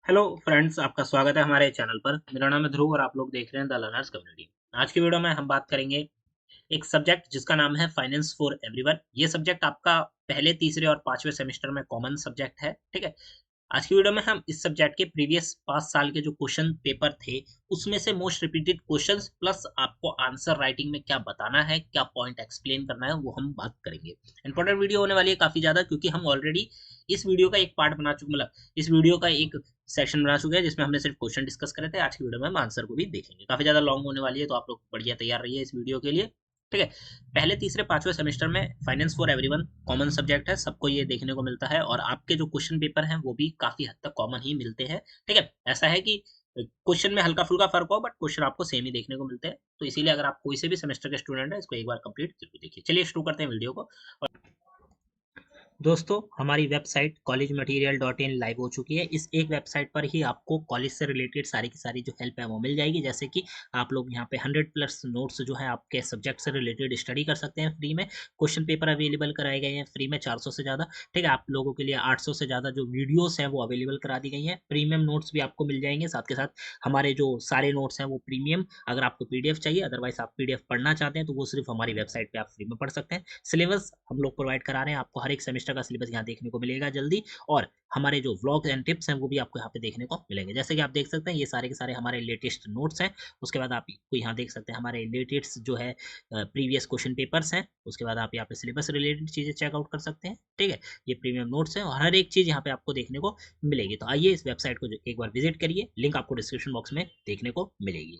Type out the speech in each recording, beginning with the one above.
Hello friends, आपका स्वागत है हमारे चैनल पर। मेरा नाम है ध्रुव और आप लोग देख रहे हैं द लर्नर्स कम्युनिटी। आज की वीडियो में हम बात करेंगे एक सब्जेक्ट जिसका नाम है फाइनेंस फॉर एवरीवन। ये सब्जेक्ट आपका पहले, तीसरे और पांचवें सेमेस्टर में कॉमन सब्जेक्ट है। ठीक है। आज की वीडियो में हम इस सब्जेक्ट के प्रीवियस 5 साल के जो क्वेश्चन पेपर थे उसमें से मोस्ट रिपीटेड क्वेश्चंस प्लस आपको आंसर राइटिंग में क्या बताना है, क्या पॉइंट एक्सप्लेन करना है, वो हम बात करेंगे। इंपॉर्टेंट वीडियो होने वाली है काफी ज्यादा, क्योंकि हम ऑलरेडी इस वीडियो का एक पार्ट बना चुके, मतलब इस वीडियो का एक सेशन बना चुके हैं जिसमें हमने सिर्फ क्वेश्चन डिस्कस करे थे। आज की वीडियो में हम आंसर को भी देखेंगे। काफी ज्यादा लॉन्ग होने वाली है, तो आप लोग बढ़िया तैयार रहिए इस वीडियो के लिए। ठीक है। पहले, तीसरे, पांचवें सेमेस्टर में finance for everyone common subject है, सबको ये देखने को मिलता है और आपके जो क्वेश्चन पेपर हैं वो भी काफी हद तक कॉमन ही मिलते हैं। ठीक है। ऐसा है कि क्वेश्चन में हल्का फुल्का फर्क हो, बट क्वेश्चन आपको सेम ही देखने को मिलते हैं। तो इसीलिए अगर आप कोई से भी सेमेस्टर के स्टूडेंट है, इसको एक बार कंप्लीट जरूर देखिए। चलिए शुरू करते हैं वीडियो को। दोस्तों, हमारी वेबसाइट collegeMaterial.in लाइव हो चुकी है। इस एक वेबसाइट पर ही आपको कॉलेज से रिलेटेड सारी की सारी जो हेल्प है वो मिल जाएगी। जैसे कि आप लोग यहाँ पे 100+ नोट्स जो है आपके सब्जेक्ट से रिलेटेड स्टडी कर सकते हैं फ्री में। क्वेश्चन पेपर अवेलेबल कराए गए हैं फ्री में 400 से ज़्यादा। ठीक है। आप लोगों के लिए 800 से ज़्यादा जो वीडियोस हैं वो अवेलेबल करा दी गई हैं। प्रीमियम नोट्स भी आपको मिल जाएंगे। साथ के साथ हमारे जो सारे नोट्स हैं वो प्रीमियम, अगर आपको पीडीएफ चाहिए, अदरवाइज आप पीडीएफ पढ़ना चाहते हैं तो वो सिर्फ हमारी वेबसाइट पे आप फ्री में पढ़ सकते हैं। सिलेबस हम लोग प्रोवाइड करा रहे हैं, आपको हर एक सेमेस्टर का सिलेबस यहाँ देखने को मिलेगा जल्दी। और हमारे जो व्लॉग्स एंड टिप्स हैं वो भी आपको यहाँ पे देखने को मिलेंगे। जैसे कि आप देख सकते हैं ये सारे के सारे हमारे लेटेस्ट नोट्स हैं। उसके बाद आप यहाँ देख सकते हैं हमारे लेटेस्ट जो है प्रीवियस क्वेश्चन पेपर्स हैं। उसके बाद आप यहाँ पे सिलेबस रिलेटेड चीजें चेकआउट कर सकते हैं। ठीक है। ये प्रीमियम नोट्स हैं और हर एक चीज यहाँ पे आपको देखने को मिलेगी। तो आइए इस वेबसाइट को एक बार विजिट करिए, लिंक आपको डिस्क्रिप्शन बॉक्स में देखने को मिलेगी।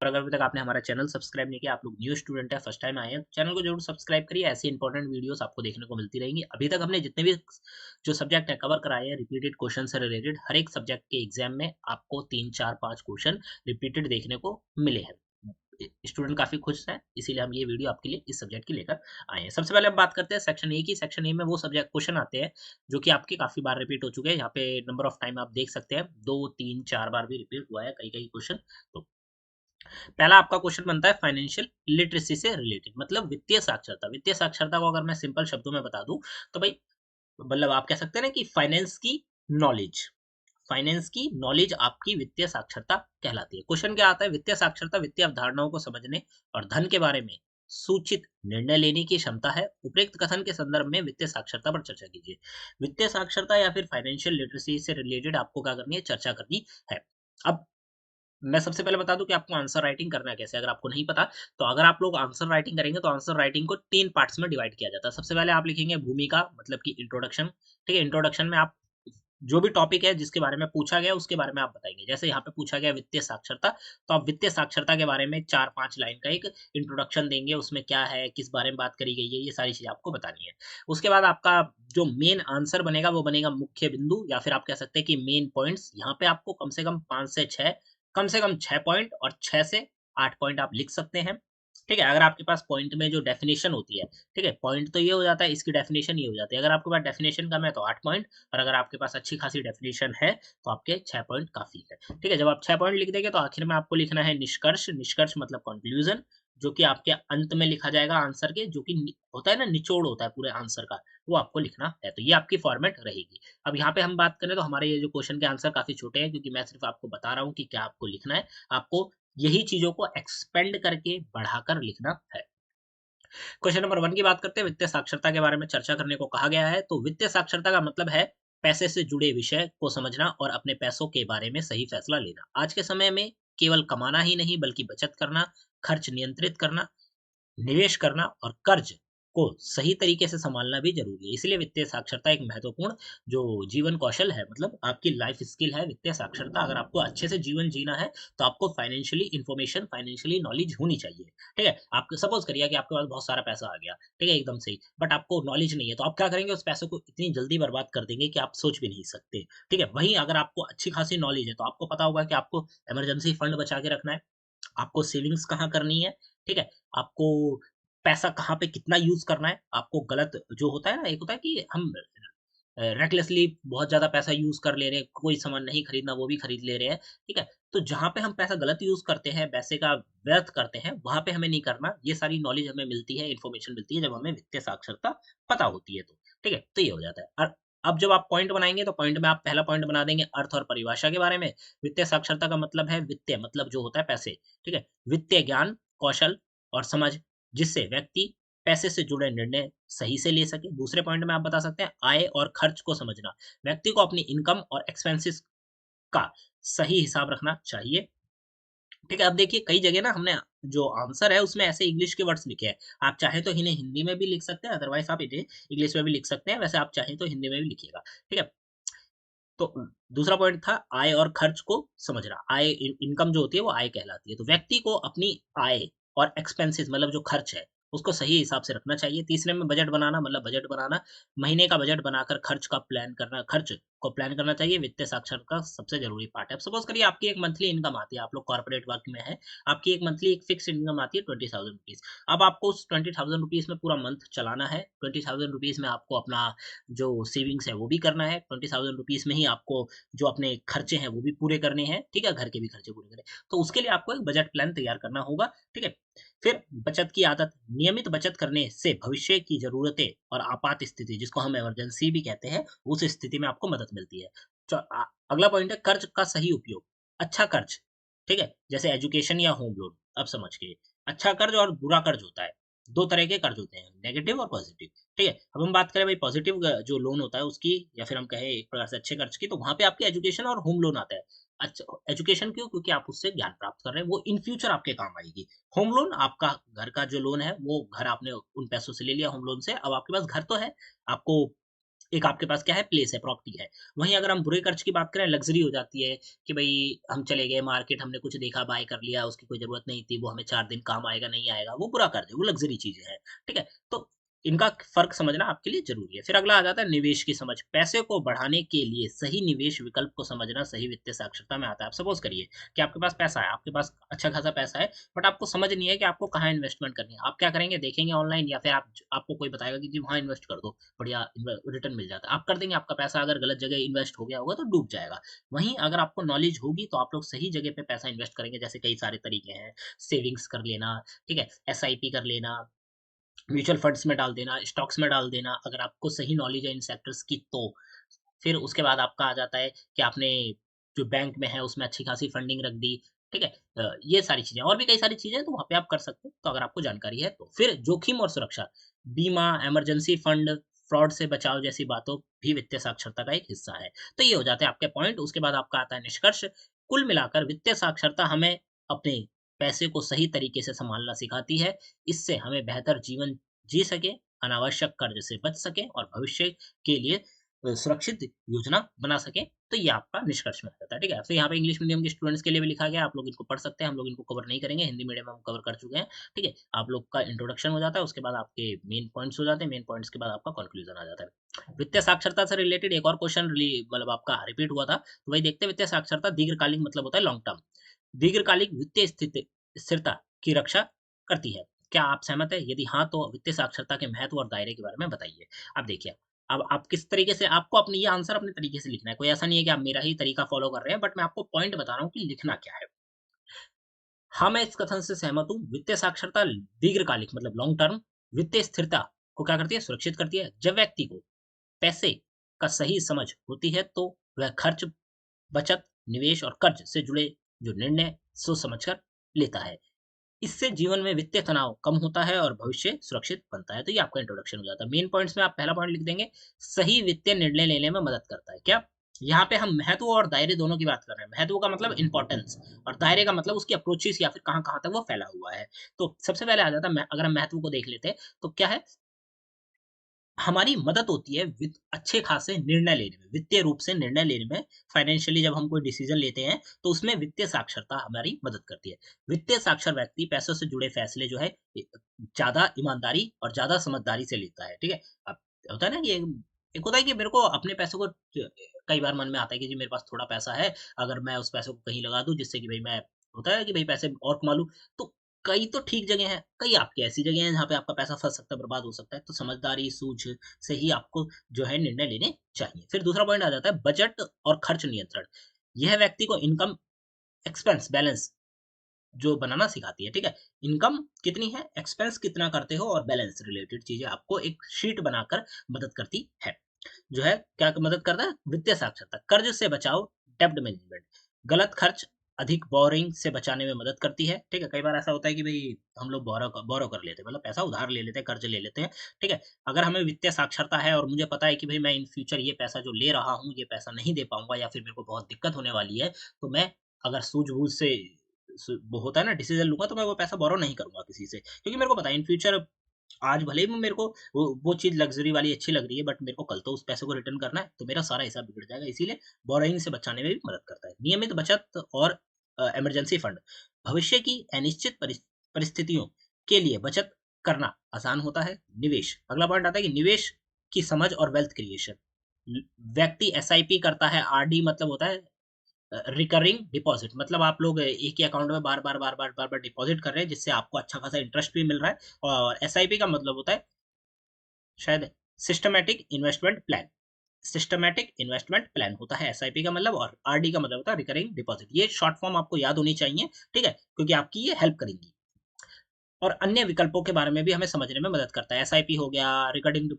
और अगर अभी तक आपने हमारा चैनल सब्सक्राइब नहीं किया, आप लोग न्यू स्टूडेंट है, फर्स्ट टाइम आए हैं, चैनल को जरूर सब्सक्राइब करिए। ऐसी इंपॉर्टेंट वीडियोस आपको देखने को मिलती रहेंगी। अभी तक हमने जितने भी जो सब्जेक्ट है कवर कराए हैं रिपीटेड क्वेश्चन से रिलेटेड, हर एक सब्जेक्ट के एग्जाम में आपको 3, 4, 5 क्वेश्चन रिपीटेड देखने को मिले हैं। स्टूडेंट काफी खुश है, इसीलिए हम ये वीडियो आपके लिए इस सब्जेक्ट की लेकर आए हैं। सबसे पहले हम बात करते हैं सेक्शन ए की। सेक्शन ए में वो सब्जेक्ट क्वेश्चन आते हैं जो कि आपके काफी बार रिपीट हो चुके हैं। यहाँ पे नंबर ऑफ टाइम आप देख सकते हैं, 2, 3, 4 बार भी रिपीट हुआ है कई कई क्वेश्चन। तो पहला आपका क्वेश्चन बनता है फाइनेंशियल लिटरेसी से रिलेटेड, मतलब वित्तीय साक्षरता। वित्तीय साक्षरता को अगर मैं सिंपल शब्दों में बता दूं तो भाई, मतलब आप कह सकते हैं ना कि नॉलेज फाइनेंस की नॉलेज आपकी वित्तीय साक्षरता कहलाती है। क्वेश्चन क्या आता है? वित्तीय साक्षरता वित्तीय अवधारणाओं को समझने और धन के बारे में सूचित निर्णय लेने की क्षमता है। उपयुक्त कथन के संदर्भ में वित्तीय साक्षरता पर चर्चा कीजिए। वित्तीय साक्षरता या फिर फाइनेंशियल लिटरेसी से रिलेटेड आपको क्या करनी है? चर्चा करनी है। अब मैं सबसे पहले बता दूं कि आपको आंसर राइटिंग करना है कैसे। अगर आपको नहीं पता तो अगर आप लोग आंसर राइटिंग करेंगे तो आंसर राइटिंग को 3 पार्ट्स में डिवाइड किया जाता है। सबसे पहले आप लिखेंगे भूमिका, मतलब कि इंट्रोडक्शन। ठीक है। इंट्रोडक्शन में आप जो भी टॉपिक है जिसके बारे में पूछा गया उसके बारे में आप बताएंगे। जैसे यहाँ पे पूछा गया वित्तीय साक्षरता, तो आप वित्तीय साक्षरता के बारे में 4-5 लाइन का एक इंट्रोडक्शन देंगे। उसमें क्या है, किस बारे में बात करी गई है, ये सारी चीजें आपको बतानी है। उसके बाद आपका जो मेन आंसर बनेगा वो बनेगा मुख्य बिंदु, या फिर आप कह सकते हैं कि मेन पॉइंट्स। यहाँ पे आपको कम से कम 5 से 6, कम से कम 6 पॉइंट और 6 से 8 पॉइंट आप लिख सकते हैं। ठीक है। अगर आपके पास पॉइंट में जो डेफिनेशन होती है, ठीक है, पॉइंट तो ये हो जाता है, इसकी डेफिनेशन ये हो जाती है। अगर आपके पास डेफिनेशन कम है तो 8 पॉइंट, और अगर आपके पास अच्छी खासी डेफिनेशन है तो आपके 6 पॉइंट काफी है। ठीक है। जब आप 6 पॉइंट लिख देंगे तो आखिर में आपको लिखना है निष्कर्ष। निष्कर्ष मतलब कंक्लूजन, जो कि आपके अंत में लिखा जाएगा आंसर के, जो कि होता है ना, निचोड़ होता है पूरे आंसर का, वो आपको लिखना है। तो ये आपकी फॉर्मेट रहेगी। अब यहाँ पे हम बात करें तो हमारे ये जो क्वेश्चन के आंसर काफी छोटे हैं, क्योंकि मैं सिर्फ आपको बता रहा हूँ कि क्या आपको लिखना है। आपको यही चीजों को एक्सपेंड करके बढ़ाकर लिखना है। क्वेश्चन नंबर 1 की बात करते हैं। वित्तीय साक्षरता के बारे में चर्चा करने को कहा गया है। तो वित्तीय साक्षरता का मतलब है पैसे से जुड़े विषय को समझना और अपने पैसों के बारे में सही फैसला लेना। आज के समय में केवल कमाना ही नहीं बल्कि बचत करना, खर्च नियंत्रित करना, निवेश करना और कर्ज को सही तरीके से संभालना भी जरूरी है। इसलिए वित्तीय साक्षरता एक महत्वपूर्ण जो जीवन कौशल है, मतलब आपकी लाइफ स्किल है वित्तीय साक्षरता। अगर आपको अच्छे से जीवन जीना है तो आपको फाइनेंशियली इंफॉर्मेशन, फाइनेंशियली नॉलेज होनी चाहिए। ठीक है। आप सपोज करिए कि आपके पास बहुत सारा पैसा आ गया, ठीक है, एकदम सही, बट आपको नॉलेज नहीं है, तो आप क्या करेंगे? उस पैसे को इतनी जल्दी बर्बाद कर देंगे कि आप सोच भी नहीं सकते। ठीक है। वहीं अगर आपको अच्छी खासी नॉलेज है तो आपको पता होगा कि आपको इमरजेंसी फंड बचा के रखना है, आपको सेविंग्स कहाँ करनी है। ठीक है। आपको पैसा कहाँ पे कितना यूज करना है। आपको गलत जो होता है ना, एक होता है कि हम रेकलेसली बहुत ज्यादा पैसा यूज कर ले रहे हैं, कोई सामान नहीं खरीदना वो भी खरीद ले रहे हैं। ठीक है। तो जहां पे हम पैसा गलत यूज करते हैं, पैसे का व्यर्थ करते हैं, वहां पे हमें नहीं करना। ये सारी नॉलेज हमें मिलती है, इन्फॉर्मेशन मिलती है जब हमें वित्तीय साक्षरता पता होती है। तो ठीक है, तो ये हो जाता है। और अब जब आप पॉइंट बनाएँगे तो पॉइंट में आप पहला पॉइंट बना देंगे अर्थ और परिभाषा के बारे में। वित्तीय साक्षरता का मतलब है वित्तीय मतलब जो होता है पैसे, ठीक है? वित्तीय ज्ञान, कौशल और समझ जिससे व्यक्ति पैसे से जुड़े निर्णय सही से ले सके। दूसरे पॉइंट में आप बता सकते हैं आय और खर्च को समझना। व्यक्ति को अपनी इनकम और एक्सपेंसेस का सही हिसाब रखना चाहिए। ठीक है, अब देखिए कई जगह ना हमने जो आंसर है उसमें ऐसे इंग्लिश के वर्ड्स लिखे हैं। आप चाहें तो इन्हें हिंदी में भी लिख सकते हैं, अदरवाइज़ आप इन्हें इंग्लिश में भी लिख सकते हैं। वैसे आप चाहें तो हिंदी में भी लिखिएगा, ठीक है? तो दूसरा पॉइंट था आय और खर्च को समझना। आय इनकम जो होती है वो आय कहलाती है। तो व्यक्ति को अपनी आय और एक्सपेंसेस मतलब जो खर्च है, उसको सही हिसाब से रखना चाहिए। तीसरे में बजट बनाना मतलब बजट बनाना, महीने का बजट बनाकर खर्च को प्लान करना चाहिए। वित्तीय साक्षरता का सबसे ज़रूरी पार्ट है। अब सपोज़ करिए आपकी एक मंथली इनकम आती है, आप लोग कॉर्पोरेट वर्क में हैं, आपकी एक मंथली एक फिक्स्ड इनकम आती है ₹20,000। अब आपको उस ₹20,000 में पूरा मंथ चलाना है। ₹20,000 में आपको अपना जो सेविंग्स है वो भी करना है। ₹20,000 में ही आपको जो अपने खर्चे हैं वो भी पूरे करने हैं, ठीक है? घर के भी खर्चे पूरे करने हैं। तो उसके लिए आपको एक बजट प्लान तैयार करना होगा, ठीक है? फिर बचत की आदत, नियमित बचत करने से भविष्य की ज़रूरतें और आपात स्थिति जिसको हम इमरजेंसी भी कहते हैं, उस स्थिति में आपको मदद मिलती है। अगला पॉइंट है कर्ज का सही उपयोग। अच्छा कर्ज, ठीक है? जैसे एजुकेशन या होम लोन, अब समझ गए। अच्छा कर्ज और बुरा कर्ज होता है। 2 तरह के कर्ज होते हैं, नेगेटिव और पॉजिटिव, ठीक है? अब हम बात करें भाई पॉजिटिव जो लोन होता है उसकी या फिर हम कहें एक प्रकार से अच्छे कर्ज की, तो वहाँ पे आपकी एजुकेशन और होम लोन आता है। अच्छा एजुकेशन क्यों? क्योंकि आप उससे ज्ञान प्राप्त कर रहे हैं, वो इन फ्यूचर आपके काम आएगी। होम लोन आपका घर का जो लोन है, वो घर आपने उन पैसों से ले लिया होम लोन से, अब आपके पास घर तो है, आपको एक आपके पास क्या है प्लेस है, प्रॉपर्टी है। वहीं अगर हम बुरे खर्च की बात करें, लग्ज़री हो जाती है कि भई हम चले गए मार्केट, हमने कुछ देखा, बाय कर लिया, उसकी कोई ज़रूरत नहीं थी, वो हमें 4 दिन काम आएगा, नहीं आएगा, वो बुरा कर्ज है, वो लग्ज़री चीज़ें हैं, ठीक है? तो इनका फ़र्क समझना आपके लिए ज़रूरी है। फिर अगला आ जाता है निवेश की समझ। पैसे को बढ़ाने के लिए सही निवेश विकल्प को समझना सही वित्तीय साक्षरता में आता है। आप सपोज़ करिए कि आपके पास पैसा है, आपके पास अच्छा खासा पैसा है, बट आपको समझ नहीं है कि आपको कहाँ इन्वेस्टमेंट करनी है। आप क्या करेंगे, देखेंगे ऑनलाइन या फिर आपको कोई बताएगा कि जी वहाँ इन्वेस्ट कर दो। बढ़िया रिटर्न मिल जाता है। आप कर देंगे, आपका पैसा अगर गलत जगह इन्वेस्ट हो गया होगा तो डूब जाएगा। वहीं अगर आपको नॉलेज होगी तो आप लोग सही जगह पे पैसा इन्वेस्ट करेंगे, जैसे कई सारे तरीके हैं, सेविंग्स कर लेना, ठीक है? एसआईपी कर लेना, म्यूचुअल फंड्स में डाल देना, स्टॉक्स में डाल देना, अगर आपको सही नॉलेज है इन सेक्टर्स की तो। फिर उसके बाद आपका आ जाता है कि आपने जो बैंक में है उसमें अच्छी खासी फंडिंग रख दी, ठीक है? ये सारी चीज़ें और भी कई सारी चीज़ें हैं तो वहाँ पे आप कर सकते हैं, तो अगर आपको जानकारी है तो। फिर जोखिम और सुरक्षा, बीमा, इमरजेंसी फंड, फ्रॉड से बचाव जैसी बातों भी वित्तीय साक्षरता का एक हिस्सा है। तो ये हो जाते हैं आपके पॉइंट, उसके बाद आपका आता है निष्कर्ष। कुल मिलाकर वित्तीय साक्षरता हमें अपने पैसे को सही तरीके से सँभालना सिखाती है। इससे हमें बेहतर जीवन जी सकें, अनावश्यक कर्ज से बच सकें और भविष्य के लिए सुरक्षित योजना बना सकें, तो ये आपका निष्कर्ष में आ जाता है, ठीक है? फिर यहाँ पे इंग्लिश मीडियम के स्टूडेंट्स के लिए भी लिखा गया है, आप लोग इनको पढ़ सकते हैं, हम लोग इनको कवर नहीं करेंगे, हिंदी मीडियम हम कवर कर चुके हैं, ठीक है? आप लोग का इंट्रोडक्शन हो जाता है, उसके बाद आपके मेन पॉइंट्स हो जाते हैं, मेन पॉइंट्स के बाद आपका कंक्लूजन आ जाता है। वित्तीय साक्षरता से रिलेटेड एक और क्वेश्चन मतलब आपका रिपीट हुआ था, तो वही देखते हैं वित्तीय साक्षरता दीर्घकालिक मतलब होता है लॉन्ग टर्म। दीर्घकालिक वित्तीय स्थिरता की रक्षा करती है। क्या आप सहमत हैं? यदि हाँ, तो वित्तीय साक्षरता के महत्व और दायरे के बारे में बताइए। अब देखिए, अब आप किस तरीके से आपको अपनी ये आंसर अपने तरीके से लिखना है। कोई ऐसा नहीं है कि आप मेरा ही तरीका फ़ॉलो कर रहे हैं, बट मैं आपको पॉइंट बता रहा हूँ कि लिखना क्या है। हाँ, मैं इस कथन से सहमत हूँ। वित्तीय साक्षरता दीर्घकालिक मतलब लॉन्ग टर्म वित्तीय स्थिरता को क्या करती है? सुरक्षित करती है। जब व्यक्ति को पैसे का सही समझ होती है, तो वह खर्च, बचत, निवेश और कर्ज से जुड़े जो निर्णय सोच समझकर लेता है। इससे जीवन में वित्तीय तनाव कम होता है और भविष्य सुरक्षित बनता है। तो ये आपका इंट्रोडक्शन हो जाता है। मेन पॉइंट्स में आप पहला पॉइंट लिख देंगे, सही वित्तीय निर्णय लेने में मदद करता है। क्या? यहाँ पे हम महत्व और दायरे दोनों की बात कर रहे हैं। महत्व का मतलब इम्पोर्टेंस और दायरे का मतलब उसकी अप्रोचेस या फिर कहाँ-कहाँ तक वो फैला हुआ है। तो सबसे पहले आ जाता है अगर हम महत्व को देख लेते हैं, तो क्या है? हमारी मदद होती है अच्छे खासे निर्णय लेने में, वित्तीय रूप से निर्णय लेने में, फाइनेंशियली जब हम कोई डिसीजन लेते हैं, तो उसमें वित्तीय साक्षरता हमारी मदद करती है। वित्तीय साक्षर व्यक्ति पैसों से जुड़े फैसले जो है ज़्यादा ईमानदारी और ज़्यादा समझदारी से लेता है, ठीक है? अब होता है ना कि एक होता है कि मेरे को अपने पैसों को कई बार मन में आता है कि जी मेरे पास थोड़ा पैसा है, अगर मैं उस पैसे को कहीं लगा दूँ जिससे कि भई मैं होता है कि भई पैसे और कमा लूँ, तो कई तो ठीक जगह हैं, कई आपकी ऐसी जगह हैं जहाँ पे आपका पैसा फँस सकता है, बर्बाद हो सकता है। तो समझदारी, सूझ से ही आपको जो है निर्णय लेने चाहिए। फिर दूसरा पॉइंट आ जाता है बजट और खर्च नियंत्रण। यह व्यक्ति को इनकम, एक्सपेंस बैलेंस जो बनाना सिखाती है, ठीक है? इनकम कितनी है, एक्सपेंस कितना करते हो और बैलेंस रिलेटेड चीज़ें आपको एक शीट बनाकर मदद करती है। जो है क्या मदद करता है, वित्तीय साक्षरता, कर्ज से बचाओ, डेब्ट मैनेजमेंट, गलत खर्च, अधिक बोरिंग से बचाने में मदद करती है। ठीक है, कई बार ऐसा होता है कि भाई हम लोग बोरो कर लेते हैं, मतलब पैसा उधार ले लेते हैं, कर्ज ले लेते हैं। ठीक है, अगर हमें वित्तीय साक्षरता है और मुझे पता है कि भाई मैं इन फ्यूचर ये पैसा जो ले रहा हूँ ये पैसा नहीं दे पाऊंगा या फिर मेरे को बहुत दिक्कत होने वाली है, तो मैं अगर सूझबूझ से वो होता है ना डिसीजन लूंगा, तो मैं वो पैसा बोरो नहीं करूंगा किसी से, क्योंकि मेरे को पता है इन फ्यूचर आज भले ही मेरे को वो चीज़ लग्ज़री वाली अच्छी लग रही है, बट मेरे को कल तो उस पैसे को रिटर्न करना है, तो मेरा सारा हिसाब बिगड़ जाएगा। इसीलिए बोरोइंग से बचाने में भी मदद करता है। नियमित बचत और इमरजेंसी फंड, भविष्य की अनिश्चित परिस्थितियों के लिए बचत करना आसान होता है। निवेश, अगला पॉइंट आता है कि निवेश की समझ और वेल्थ क्रिएशन। व्यक्ति एसआईपी करता है, आरडी मतलब होता है रिकरिंग डिपॉजिट, मतलब आप लोग एक ही अकाउंट में बार-बार डिपॉजिट कर रहे हैं, जिससे आपको अच्छा खासा इंटरेस्ट भी मिल रहा है। और एसआईपी का मतलब होता है शायद systematic investment plan, systematic investment plan होता है एसआईपी का मतलब, और आरडी का मतलब होता है रिकरिंग डिपॉजिट। ये शॉर्ट फॉर्म आपको याद होनी चाहिए, ठीक है, क्योंकि आपकी ये हेल्प करेंगी। और अन्य विकल्पों के बारे में भी हमें समझने में मदद करता है। एसआईपी हो गया, रिकरिंग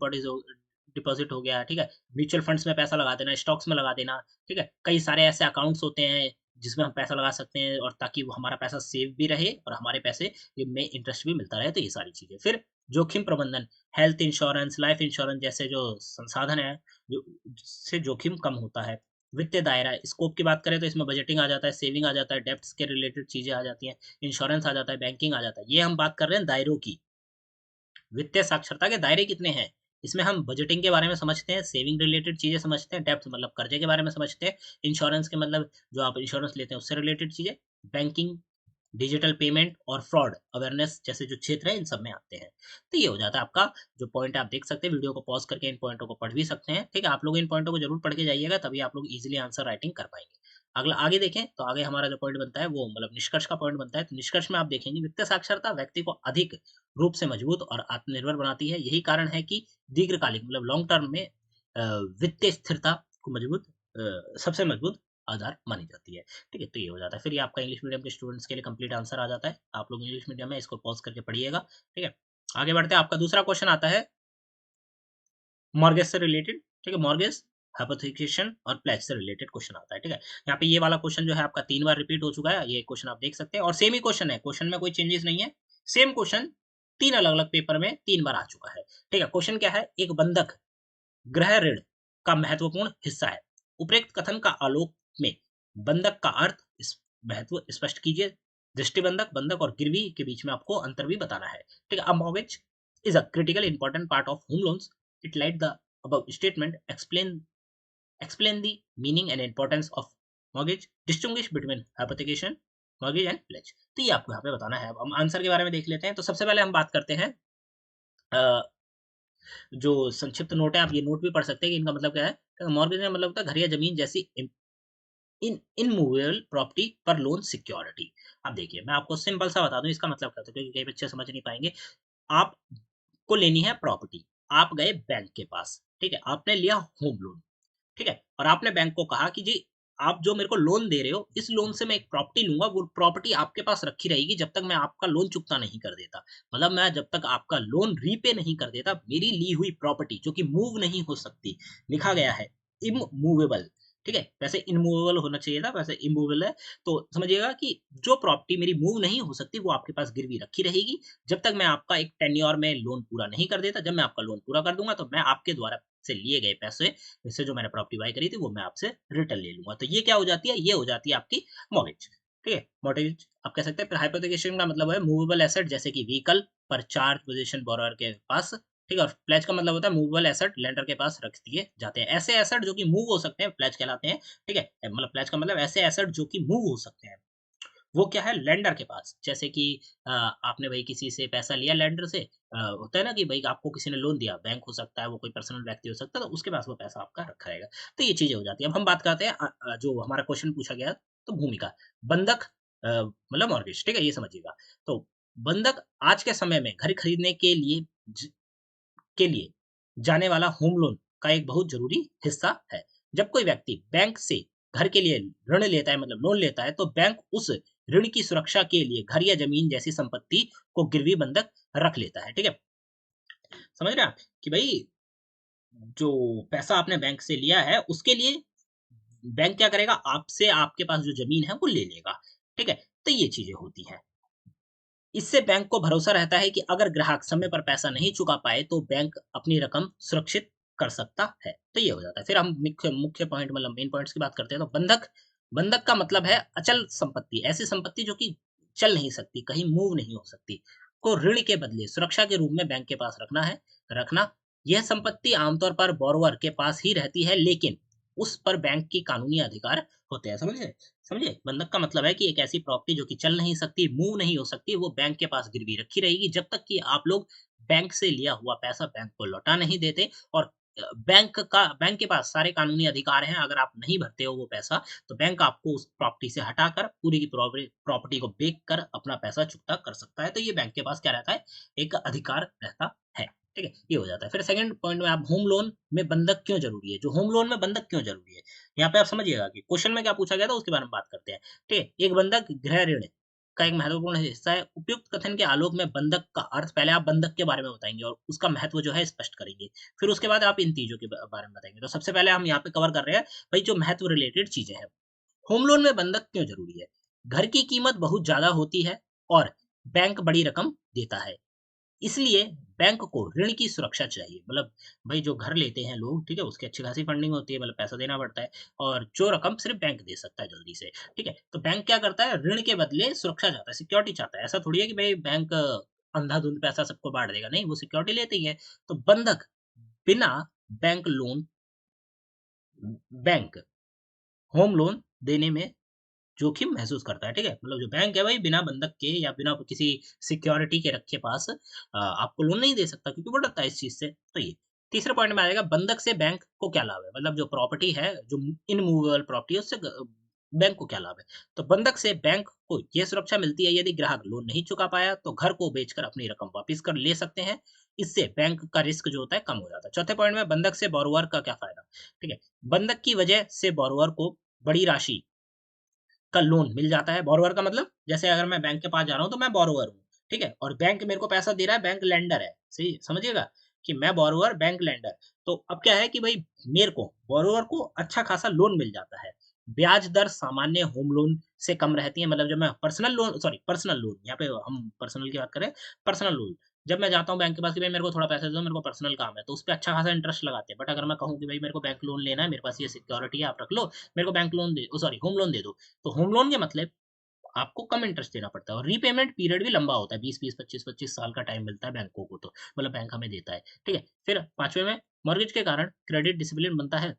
डिपॉजिट हो गया, ठीक है, म्यूचुअल फंड्स में पैसा लगा देना, स्टॉक्स में लगा देना, ठीक है, कई सारे ऐसे अकाउंट्स होते हैं जिसमें हम पैसा लगा सकते हैं, और ताकि वो हमारा पैसा सेव भी रहे और हमारे पैसे में इंटरेस्ट भी मिलता रहे, तो ये सारी चीजें। फिर जोखिम प्रबंधन, हेल्थ इंश्योरेंस, लाइफ इंश्योरेंस जैसे जो संसाधन है जो जिससे जोखिम कम होता है। वित्तीय दायरा, स्कोप की बात करें तो इसमें बजटिंग आ जाता है, सेविंग आ जाता है, डेब्ट्स के रिलेटेड चीजें आ जाती हैं, इंश्योरेंस आ जाता है, बैंकिंग आ जाता है। ये हम बात कर रहे हैं दायरों की। वित्तीय साक्षरता के दायरे कितने हैं, इसमें हम बजटिंग के बारे में समझते हैं, सेविंग रिलेटेड चीजें समझते हैं, डेब्ट मतलब कर्जे के बारे में समझते हैं, इंश्योरेंस के मतलब जो आप इंश्योरेंस लेते हैं उससे रिलेटेड चीजें, बैंकिंग, डिजिटल पेमेंट और फ्रॉड अवेयरनेस जैसे जो क्षेत्र है इन सब में आते हैं। तो ये हो जाता है आपका जो पॉइंट, आप देख सकते हैं वीडियो को पॉज करके इन पॉइंटों को पढ़ भी सकते हैं। ठीक है, आप लोग इन पॉइंटों को जरूर पढ़ के जाइएगा, तभी आप लोग इजीली आंसर राइटिंग कर पाएंगे। अगला आगे देखें तो आगे हमारा जो पॉइंट बनता है वो मतलब निष्कर्ष का पॉइंट बनता है। तो निष्कर्ष में आप देखेंगे वित्तीय साक्षरता व्यक्ति को अधिक रूप से मजबूत और आत्मनिर्भर बनाती है। यही कारण है कि दीर्घकालिक मतलब लॉन्ग टर्म में वित्तीय स्थिरता को मजबूत सबसे मजबूत आधार मानी जाती है। ठीक है, तो ये हो जाता है। फिर ये आपका इंग्लिश मीडियम के स्टूडेंट्स के लिए कंप्लीट आंसर आ जाता है। आप लोग इंग्लिश मीडियम में इसको पॉज करके पढ़िएगा। ठीक है, आगे बढ़ते हैं। आपका दूसरा क्वेश्चन आता है मॉर्गेज से रिलेटेड। ठीक है, मॉर्गेज, हाइपोथेकेशन और प्लेज से रिलेटेड क्वेश्चन आता है। ठीक है, यहाँ पे ये वाला क्वेश्चन जो है आपका 3 बार रिपीट हो चुका है। ये क्वेश्चन आप देख सकते हैं और सेम ही क्वेश्चन है, क्वेश्चन में कोई चेंजेस नहीं है। सेम क्वेश्चन 3 अलग-अलग पेपर में 3 बार आ चुका है। ठीक है, क्वेश्चन क्या है, एक बंधक गृह ऋण का महत्वपूर्ण हिस्सा है। उपरोक्त कथन का आलोक में बंधक का अर्थ महत्व स्पष्ट कीजिए। दृष्टिबंधक, बंधक और गिरवी के बीच में आपको अंतर भी बताना है। ठीक है, a mortgage is a critical important part of home loans. It like the above statement explain the meaning and importance of mortgage, distinguish between hypothecation, mortgage and pledge। तो ये आपको यहाँ पे बताना है। अब हम आंसर के बारे में देख लेते हैं। तो सबसे पहले हम बात करते हैं जो संक्षिप्त नोट है, आप ये नोट भी पढ़ सकते हैं कि इनका मतलब क्या है। मॉर्गेज का मतलब होता है घर या जमीन जैसी इन इनमूवेबल प्रॉपर्टी पर लोन सिक्योरिटी। अब देखिए मैं आपको सिंपल सा बता दूं इसका मतलब क्या होता है, क्योंकि कई बच्चे समझ नहीं पाएंगे। आपको लेनी है प्रॉपर्टी, आप गए बैंक के पास, ठीक है, आपने लिया होम लोन, ठीक है, और आपने बैंक को कहा कि जी आप जो मेरे को लोन दे रहे हो, इस लोन से मैं एक प्रॉपर्टी लूंगा, वो प्रॉपर्टी आपके पास रखी रहेगी जब तक मैं आपका लोन चुकता नहीं कर देता। मतलब मैं जब तक आपका लोन रीपे नहीं कर देता, मेरी ली हुई प्रॉपर्टी जो कि मूव नहीं हो सकती, लिखा गया है इमूवेबल। ठीक है, वैसे इनमूवेबल होना चाहिए था, वैसे इमूवेबल है। तो समझिएगा कि जो प्रॉपर्टी मेरी मूव नहीं हो सकती वो आपके पास गिरवी रखी रहेगी जब तक मैं आपका एक टेन्योर में लोन पूरा नहीं कर देता। जब मैं आपका लोन पूरा कर दूंगा तो मैं आपके द्वारा से लिए गए पैसे, इससे जो मैंने प्रॉपर्टी बाय करी थी वो मैं आपसे रिटर्न ले लूंगा। तो ये क्या हो जाती है, ये हो जाती है आपकी मॉर्गेज। ठीक है, मॉर्गेज आप कह सकते हैं। फिर हाइपोथेकेशन का मतलब है मूवेबल एसेट जैसे कि व्हीकल पर चार्ज पोजीशन बोरोअर के पास। ठीक है, और प्लेज का मतलब होता है मूवेबल एसेट लेंडर के पास रख दिए जाते हैं। ऐसे एसेट जो कि मूव हो सकते हैं प्लेज कहलाते हैं। ठीक है, मतलब प्लेज का मतलब ऐसे एसेट जो कि मूव हो सकते हैं, वो क्या है, लेंडर के पास। जैसे कि आपने भाई किसी से पैसा लिया लेंडर से, होता है ना कि भाई आपको किसी ने लोन दिया, बैंक हो सकता है, वो कोई पर्सनल व्यक्ति हो सकता है, तो उसके पास वो पैसा आपका रखा रहेगा। तो ये चीजें हो जाती है। अब हम बात करते हैं जो हमारा क्वेश्चन पूछा गया, तो भूमिका, बंधक मतलब मॉर्गेज। ठीक है, ये समझिएगा। तो बंधक आज के समय में घर खरीदने के लिए जाने वाला होम लोन का एक बहुत जरूरी हिस्सा है। जब कोई व्यक्ति बैंक से घर के लिए ऋण लेता है मतलब लोन लेता है, तो बैंक उस ऋण की सुरक्षा के लिए घर या जमीन जैसी संपत्ति को गिरवी बंधक रख लेता है। ठीक है, समझ रहे हैं आप कि भाई जो पैसा आपने बैंक से लिया है उसके लिए बैंक क्या करेगा, आपसे आपके पास जो ज़मीन है वो ले लेगा, ठीक है? तो ये चीज़ें होती हैं। इससे बैंक को भरोसा रहता है कि अगर ग्राहक समय पर पैसा नहीं चुका पाए तो बैंक अपनी रकम सुरक्षित कर सकता है। तो ये हो जाता है। फिर हम मुख्य मुख्य पॉइंट मतलब मेन पॉइंट्स की बात करते हैं तो बंधक, बंधक का मतलब है अचल संपत्ति, ऐसी संपत्ति जो कि चल नहीं सकती, कहीं मूव नहीं हो सकती, को ऋण के बदले सुरक्षा के रूप में बैंक के पास रखना। यह संपत्ति आमतौर पर बोरोवर के पास ही रहती है, लेकिन उस पर बैंक की कानूनी अधिकार होते हैं, समझे? समझे? बंधक का मतलब है कि एक ऐसी प्रॉपर्टी जो कि चल नहीं सकती, मूव नहीं हो सकती, वो बैंक के पास गिरवी रखी रहेगी जब तक कि आप लोग बैंक से लिया हुआ पैसा बैंक को लौटा नहीं देते और बैंक के पास सारे कानूनी अधिकार हैं। अगर आप नहीं भरते हो वो पैसा, तो बैंक आपको उस प्रॉपर्टी से हटाकर पूरी की प्रॉपर्टी को बेच कर अपना पैसा चुकता कर सकता है। तो ये बैंक के पास क्या रहता है? एक अधिकार रहता है। ठीक है? ये हो जाता है। फिर सेकंड पॉइंट में आप होम लोन में बंधक क्यों ज़रूरी है? जो होम लोन में बंधक क्यों ज़रूरी है? यहाँ पे आप समझिएगा कि क्वेश्चन में क्या पूछा गया था उसके बारे में बात करते हैं। ठीक है? एक बंधक गृह ऋण का एक महत्वपूर्ण हिस्सा है। उपयुक्त कथन के आलोक में बंधक का अर्थ पहले आप बंधक के बारे में बताएँगे और उसका महत्व जो है स्पष्ट करेंगे। फिर उसके बाद आप इन चीज़ों के बारे में बताएँगे। तो सबसे पहले हम यहाँ पे कवर कर रहे हैं भाई जो महत्व रिलेटेड चीज़ें हैं। होम लोन में बंधक क्यों ज़रूरी है? घर की कीमत बहुत ज़्यादा होती है और बैंक बड़ी रकम देता है। इसलिए बैंक को ऋण की सुरक्षा चाहिए। मतलब भाई जो घर लेते हैं लोग, ठीक है? उसकी अच्छी खासी फंडिंग होती है, मतलब पैसा देना पड़ता है और जो रकम सिर्फ़ बैंक दे सकता है जल्दी से, ठीक है? तो बैंक क्या करता है, ऋण के बदले सुरक्षा चाहता है, सिक्योरिटी चाहता है। ऐसा थोड़ी है कि भई बैंक अंधाधुंध पैसा सबको बाँट देगा, नहीं वो सिक्योरिटी लेते ही है। तो बंधक बिना bank loan bank home loan देने में जोखिम महसूस करता है, ठीक है? मतलब जो बैंक है भाई बिना बंधक के या बिना किसी सिक्योरिटी के रखे पास आपको लोन नहीं दे सकता क्योंकि वो डरता है इस चीज़ से। तो ये तीसरे पॉइंट में आएगा बंधक से बैंक को क्या लाभ है? मतलब जो प्रॉपर्टी है, जो इनमूवेबल प्रॉपर्टी है उससे बैंक को क्या लाभ है? तो बंधक से बैंक को ये सुरक्षा मिलती है यदि ग्राहक लोन नहीं चुका पाया तो घर को बेचकर अपनी रकम वापस कर ले सकते हैं। इससे बैंक का रिस्क जो होता है कम हो जाता है। चौथे पॉइंट में बंधक से बोरोवर का क्या फ़ायदा? ठीक है? बंधक की वजह से बोरोवर को बड़ी राशि का लोन मिल जाता है। बोरोवर का मतलब जैसे अगर मैं बैंक के पास जा रहा हूँ तो मैं बोरोवर हूँ, ठीक है? और बैंक मेरे को पैसा दे रहा है, बैंक लेंडर है। सही समझिएगा कि मैं बोरोवर, बैंक लेंडर। तो अब क्या है कि भई मेरे को बोरोवर को अच्छा खासा लोन मिल जाता है। ब्याज दर सामान्य होम लोन से कम रहती है मतलब जब मैं पर्सनल लोन यहाँ पे हम पर्सनल की बात करें, पर्सनल लोन जब मैं जाता हूँ बैंक के पास कि भाई मेरे को थोड़ा पैसा दे दो, मेरे को पर्सनल काम है, तो उसपे अच्छा खासा इंटरेस्ट लगाते हैं। बट अगर मैं कहूँ कि भाई मेरे को बैंक लोन लेना है, मेरे पास ये सिक्योरिटी है, आप रख लो, मेरे को बैंक लोन होम लोन दे दो। तो होम लोन के मतलब आपको कम इंटरेस्ट देना पड़ता है और रीपेमेंट पीरियड भी लंबा होता है 20-20, 25-25 साल का टाइम मिलता है बैंकों को तो मतलब बैंक हमें देता है, ठीक है? फिर पाँचवें में मॉर्गेज के कारण क्रेडिट डिसिप्लिन बनता है।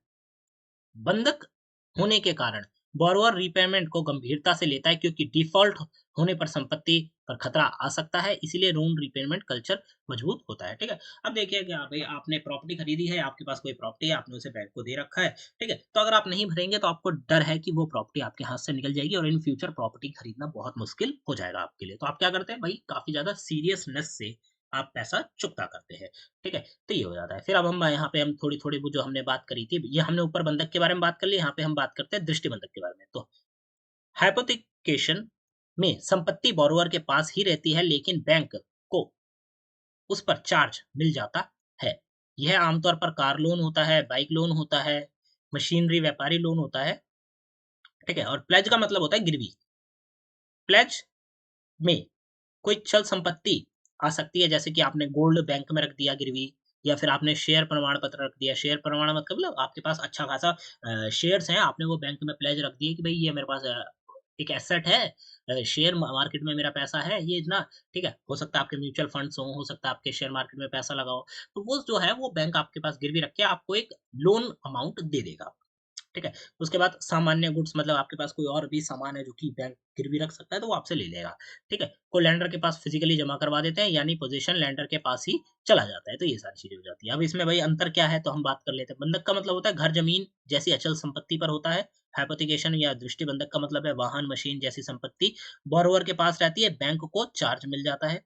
बंधक होने के कारण बोरोवर रीपेमेंट को गंभीरता से लेता है क्योंकि डिफ़ॉल्ट होने पर संपत्ति पर खतरा आ सकता है, इसीलिए लोन रीपेमेंट कल्चर मजबूत होता है, ठीक है? अब देखिए कि भई आपने प्रॉपर्टी खरीदी है, आपके पास कोई प्रॉपर्टी है, आपने उसे बैंक को दे रखा है, ठीक है? तो अगर आप नहीं भरेंगे तो आपको डर है कि वो प्रॉपर्टी आपके हाथ से निकल जाएगी और इन फ्यूचर प्रॉपर्टी खरीदना बहुत मुश्किल हो जाएगा आपके लिए। तो आप क्या करते हैं भई काफ़ी ज़्यादा सीरियसनेस से आप पैसा चुकता करते हैं, ठीक है? तो ये हो जाता है। फिर अब हम यहाँ पे हम थोड़ी-थोड़ी वो जो हमने बात करी थी, ये हमने ऊपर बंधक के बारे में बात कर ली, यहाँ पे हम बात करते हैं दृष्टि बंधक के बारे में। तो हाइपोथेकेशन में संपत्ति बोरोवर के पास ही रहती है, लेकिन बैंक को उस पर चार्ज मिल जाता है। यह आमतौर पर कार लोन होता है, बाइक लोन होता है, मशीनरी व्यापारी लोन होता है, ठीक है? और प्लेज का मतलब होता है गिरवी। प्लेज में कोई चल संपत्ति आ सकती है जैसे कि आपने गोल्ड बैंक में रख दिया गिरवी या फिर आपने शेयर प्रमाण पत्र रख दिया। शेयर प्रमाण मतलब आपके पास अच्छा खासा शेयर्स हैं, आपने वो बैंक में प्लेज रख दिए कि भई ये मेरे पास एक एसेट है, शेयर मार्केट में मेरा पैसा है ये इतना, ठीक है? हो सकता है आपके म्यूचुअल फंड्स हों, हो सकता है आपके शेयर मार्केट में पैसा लगा हो। तो वो जो है वो बैंक आपके पास गिरवी रख के आपको एक लोन अमाउंट दे देगा। ठीक है? उसके बाद सामान्य गुड्स मतलब आपके पास कोई और भी सामान है जो कि बैंक गिरवी रख सकता है तो वो आपसे ले लेगा, ठीक है? को लैंडर के पास फिजिकली जमा करवा देते हैं यानी पोज़ीशन लैंडर के पास ही चला जाता है, तो ये सारी चीज़ें हो जाती हैं। अब इसमें भई अंतर क्या है तो हम बात कर लेते हैं। बंधक का मतलब होता है घर-ज़मीन जैसी अचल संपत्ति पर होता है। हाइपोथिकेशन या दृष्टि बंधक का मतलब है वाहन, मशीन जैसी संपत्ति बोरोवर के पास रहती है, बैंक को चार्ज मिल जाता है।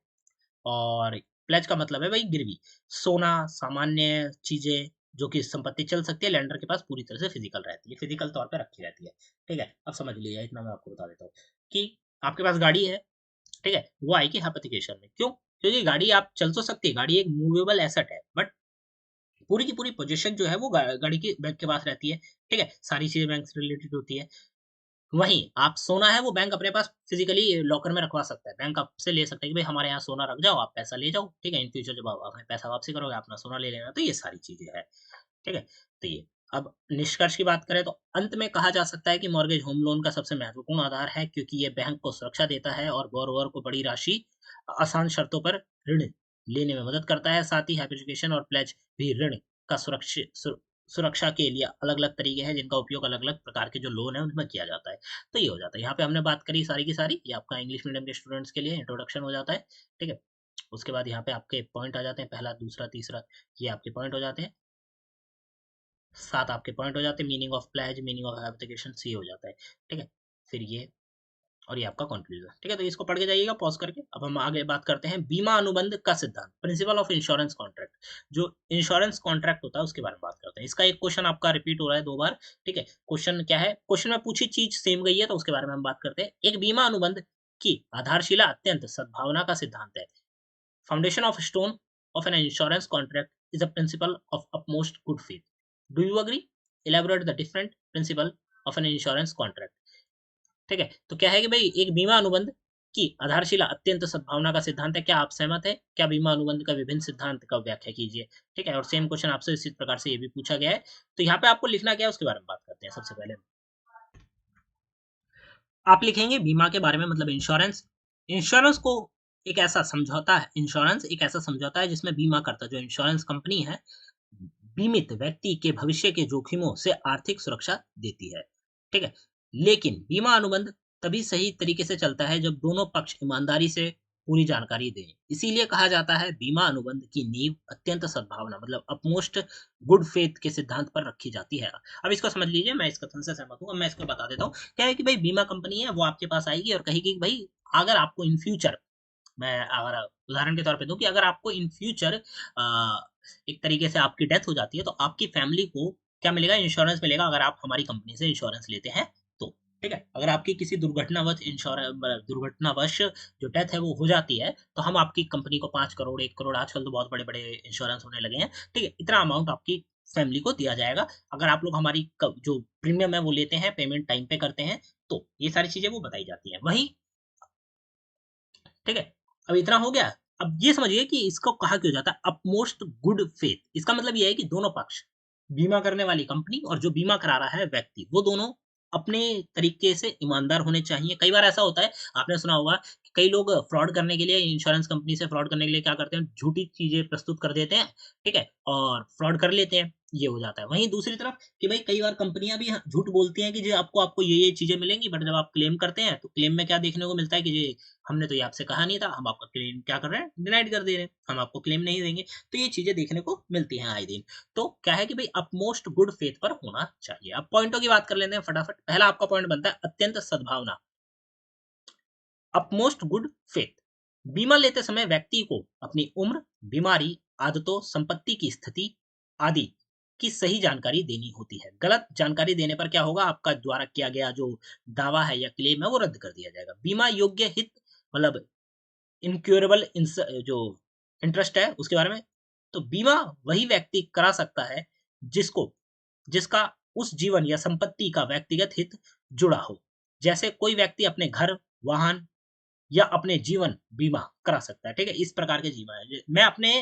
और प्लेज का मतलब है भाई गिरवी। सोना, सामान्य चीज़ें जो कि संपत्ति चल सकती है, लेंडर के पास पूरी तरह से फिज़िकल रहती है, फिज़िकल तौर पे रखी रहती है। ठीक है? अब समझ लीजिए इतना मैं आपको बता देता हूँ कि आपके पास गाड़ी है, ठीक है? वो आएगी हाइपोथिकेशन में। क्यों? क्योंकि गाड़ी आप चल तो सकती है, गाड़ी एक मूवेबल एसेट है, बट पूरी की पूरी पोजीशन जो है वो गाड़ी के बैंक के पास रहती है, ठीक है, सारी चीजें बैंक से रिलेटेड होती है। वहीं आप सोना है वो बैंक अपने पास फिजिकली लॉकर में रखवा सकता है, बैंक आपसे ले सकता है कि भाई हमारे यहाँ सोना रख जाओ, आप पैसा ले जाओ, ठीक है, इन फ्यूचर जब आप अपने पैसा वापसी करोगे अपना सोना ले लेना। तो ये सारी चीजें है, ठीक है। तो ये अब निष्कर्ष की बात करें तो अंत में कहा जा सकता है कि मॉर्गेज होम लोन का सबसे महत्वपूर्ण आधार है, क्योंकि ये बैंक को सुरक्षा देता है और बोरोवर को बड़ी राशि आसान शर्तों पर ऋण लेने में मदद करता है। साथ ही हाइपोथेकेशन और प्लेज भी ऋण का सुरक्षा के लिए अलग-अलग तरीके हैं, जिनका उपयोग अलग-अलग प्रकार के जो लोन है उनमें किया जाता है। तो ये हो जाता है। यहाँ पे हमने बात करी सारी की सारी, ये आपका इंग्लिश मीडियम के स्टूडेंट्स के लिए इंट्रोडक्शन हो जाता है, ठीक है। उसके बाद यहाँ पे आपके पॉइंट आ जाते हैं, पहला, दूसरा, तीसरा, ये आपके पॉइंट हो जाते हैं। 7 आपके पॉइंट हो जाते हैं, meaning of pledge, meaning of application, C हो जाता है, ठीक है। फिर ये और ये आपका कंक्लूजन, ठीक है। तो इसको पढ़ के जाइएगा पॉज करके। अब हम आगे बात करते हैं बीमा अनुबंध का सिद्धांत, प्रिंसिपल ऑफ इंश्योरेंस कॉन्ट्रैक्ट। जो इंश्योरेंस कॉन्ट्रैक्ट होता है उसके बारे में बात करते हैं। इसका एक क्वेश्चन आपका रिपीट हो रहा है 2 बार, ठीक है। क्वेश्चन क्या है, क्वेश्चन में पूछी चीज सेम गई है, तो उसके बारे में हम बात करते हैं। एक बीमा अनुबंध की आधारशिला अत्यंत सद्भावना का सिद्धांत है। Foundation of stone of an insurance contract is a principle of utmost good faith. Do you agree? Elaborate the different principle of an insurance contract. ठीक है, तो क्या है कि भाई एक बीमा अनुबंध की आधारशिला अत्यंत सद्भावना का सिद्धांत है। क्या आप सहमत है? क्या बीमा अनुबंध का विभिन्न सिद्धांत का व्याख्या कीजिए, ठीक है। और सेम क्वेश्चन आपसे इसी प्रकार से ये भी पूछा गया है। तो यहाँ पे आपको लिखना क्या है उसके बारे में बात करते हैं। सबसे पहले आप लिखेंगे बीमा के बारे में, मतलब इंश्योरेंस। इंश्योरेंस को एक ऐसा समझौता है, इंश्योरेंस एक ऐसा समझौता है जिसमें बीमा करता, जो इंश्योरेंस कंपनी है, बीमित व्यक्ति के भविष्य के जोखिमों से आर्थिक सुरक्षा देती है, ठीक है। लेकिन बीमा अनुबंध तभी सही तरीके से चलता है जब दोनों पक्ष ईमानदारी से पूरी जानकारी दें। इसीलिए कहा जाता है बीमा अनुबंध की नींव अत्यंत सद्भावना, मतलब अपमोस्ट गुड फेथ के सिद्धांत पर रखी जाती है। अब इसको समझ लीजिए, मैं इस कथन से सहमत हूँ। अब मैं इसको बता देता हूँ। क्या है कि भाई बीमा कंपनी है वो आपके पास आएगी और कहेगी कि भाई अगर आपको इन फ्यूचर, मैं अगर उदाहरण के तौर पे दूं कि अगर आपको इन फ्यूचर एक तरीके से आपकी डेथ हो जाती है, तो आपकी फैमिली को क्या मिलेगा, इंश्योरेंस मिलेगा, अगर आप हमारी कंपनी से इंश्योरेंस लेते हैं तो, ठीक है। अगर आपकी किसी दुर्घटनावश जो डेथ है वो हो जाती है, तो हम आपकी कंपनी को 5 करोड़, 1 करोड़, आजकल तो बहुत बड़े बड़े इंश्योरेंस होने लगे हैं, ठीक है, इतना अमाउंट आपकी फैमिली को दिया जाएगा अगर आप लोग हमारी जो प्रीमियम है वो लेते हैं, पेमेंट टाइम पे करते हैं। तो ये सारी चीजें वो बताई जाती है वहीं, ठीक है। अब इतना हो गया। अब ये समझिए कि इसको कहा क्यों जाता है अपमोस्ट गुड फेथ। इसका मतलब ये है कि दोनों पक्ष, बीमा करने वाली कंपनी और जो बीमा करा रहा है व्यक्ति, वो दोनों अपने तरीके से ईमानदार होने चाहिए। कई बार ऐसा होता है, आपने सुना होगा कि कई लोग फ्रॉड करने के लिए, इंश्योरेंस कंपनी से फ्रॉड करने के लिए क्या करते हैं, झूठी चीजें प्रस्तुत कर देते हैं, ठीक है, और फ्रॉड कर लेते हैं, ये हो जाता है। वहीं दूसरी तरफ कि भाई कई बार कंपनियां भी झूठ बोलती हैं कि जो आपको आपको ये चीजें मिलेंगी, बट जब आप क्लेम करते हैं तो क्लेम में क्या देखने को मिलता है कि ये हमने तो ये आपसे कहा नहीं था, हम आपका क्लेम क्या कर रहे हैं, डिनाइड कर दे रहे हैं, हम आपको क्लेम नहीं देंगे। तो ये चीजें देखने को मिलती हैं आए दिन। तो क्या है कि भाई अपमोस्ट गुड फेथ पर होना चाहिए। अब पॉइंटों की बात कर लेते हैं फटाफट। पहला आपका पॉइंट बनता है अत्यंत सद्भावना, अपमोस्ट गुड फेथ। बीमा लेते समय व्यक्ति को अपनी उम्र, बीमारी, आदतों, संपत्ति की स्थिति आदि की सही जानकारी देनी होती है। गलत जानकारी देने पर क्या होगा, आपका द्वारा किया गया जो दावा है या क्लेम है वो रद्द कर दिया जाएगा। बीमा योग्य हित, मतलब इनक्योरेबल जो इंटरेस्ट है उसके बारे में, तो बीमा वही व्यक्ति करा सकता है जिसको, जिसका उस जीवन या संपत्ति का व्यक्तिगत हित जुड़ा हो। जैसे कोई व्यक्ति अपने घर, वाहन या अपने जीवन बीमा करा सकता है, ठीक है। इस प्रकार के बीमा है। मैं अपने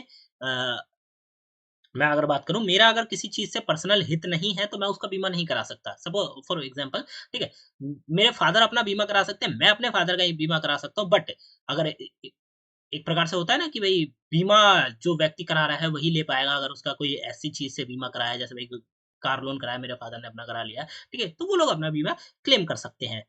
मैं अगर बात करूं, मेरा अगर किसी चीज से पर्सनल हित नहीं है तो मैं उसका बीमा नहीं करा सकता। सपोज फॉर एग्जांपल, ठीक है, मेरे फादर अपना बीमा करा सकते हैं, मैं अपने फादर का बीमा करा सकता हूं। बट अगर एक प्रकार से होता है ना कि भाई बीमा जो व्यक्ति करा रहा है वही ले पाएगा, अगर उसका कोई ऐसी चीज से बीमा कराया, जैसे भाई कार लोन कराया, मेरे फादर ने अपना करा लिया, ठीक है, तो वो लोग अपना बीमा क्लेम कर सकते हैं,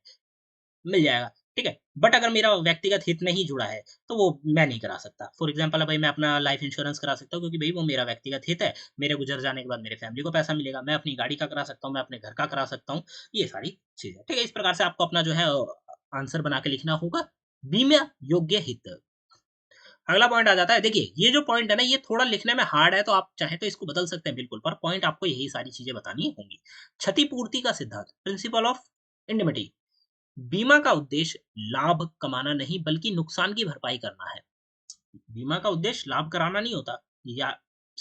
मिल जाएगा, ठीक है। बट अगर मेरा व्यक्तिगत हित नहीं जुड़ा है तो वो मैं नहीं करा सकता। फॉर एग्जांपल भाई मैं अपना लाइफ इंश्योरेंस करा सकता हूँ क्योंकि भाई वो मेरा व्यक्तिगत हित है, मेरे गुजर जाने के बाद मेरे फैमिली को पैसा मिलेगा। मैं अपनी गाड़ी का करा सकता हूँ, मैं अपने घर का करा सकता हूँ, ये सारी चीजें, ठीक है। इस प्रकार से आपको अपना जो है आंसर बना के लिखना होगा, बीमा योग्य हित। अगला पॉइंट आ जाता है, देखिए ये जो पॉइंट है ना ये थोड़ा लिखने में हार्ड है, तो आप चाहे तो इसको बदल सकते हैं बिल्कुल, पर पॉइंट आपको यही सारी चीजें बतानी होंगी। क्षतिपूर्ति का सिद्धांत, प्रिंसिपल ऑफ इंडिमिटी। बीमा का उद्देश्य लाभ कमाना नहीं बल्कि नुकसान की भरपाई करना है। बीमा का उद्देश्य लाभ कराना नहीं होता, या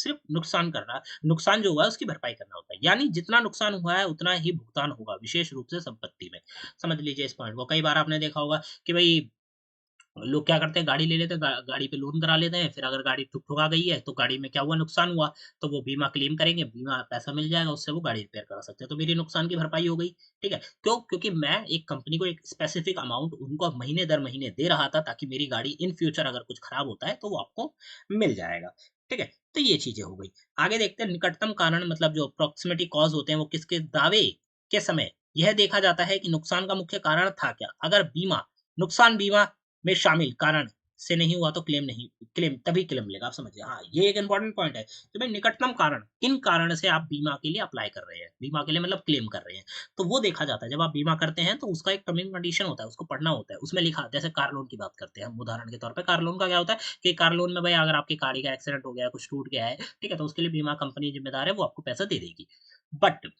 सिर्फ नुकसान करना, नुकसान जो हुआ है उसकी भरपाई करना होता है। यानी जितना नुकसान हुआ है उतना ही भुगतान होगा, विशेष रूप से संपत्ति में। समझ लीजिए इस पॉइंट को। कई बार आपने देखा होगा कि भई लोग क्या करते हैं, गाड़ी ले लेते हैं, गाड़ी पे लोन करा लेते हैं, फिर अगर गाड़ी ठुक-ठुका गई है, तो गाड़ी में क्या हुआ, नुकसान हुआ, तो वो बीमा क्लेम करेंगे, बीमा पैसा मिल जाएगा, उससे वो गाड़ी रिपेयर करा सकते हैं। तो मेरी नुकसान की भरपाई हो गई, ठीक है? क्यों? क्योंकि मैं एक कंपनी को एक स्पेसिफिक अमाउंट उनको महीने दर महीने दे रहा था, ताकि मेरी गाड़ी इन फ्यूचर अगर कुछ खराब होता है, तो वो आपको मिल जाएगा, ठीक है? तो ये चीज़ें हो गई। आगे देखते हैं निकटतम कारण, मतलब जो प्रॉक्सिमिटी कॉज़ होते हैं, वो किसके दावे के समय यह देखा जाता है कि नुकसान का मुख्य कारण था क्या? अगर नुकसान बीमा में शामिल कारण से नहीं हुआ तो क्लेम तभी क्लेम मिलेगा, आप समझिए। हाँ, ये एक इम्पोर्टेंट पॉइंट है कि भाई निकटतम कारण, किन कारण से आप बीमा के लिए अप्लाई कर रहे हैं, बीमा के लिए मतलब क्लेम कर रहे हैं, तो वो देखा जाता है। जब आप बीमा करते हैं तो उसका एक टर्म एंड कंडीशन होता है, उसको पढ़ना होता है। उसमें लिखा, जैसे कार लोन की बात करते हैं हम उदाहरण के तौर पे, कार लोन का क्या होता है कि कार लोन में भाई अगर आपकी गाड़ी का एक्सीडेंट हो गया है, कुछ टूट गया है, ठीक है, तो उसके लिए बीमा कंपनी जिम्मेदार है, वो आपको पैसा दे देगी। बट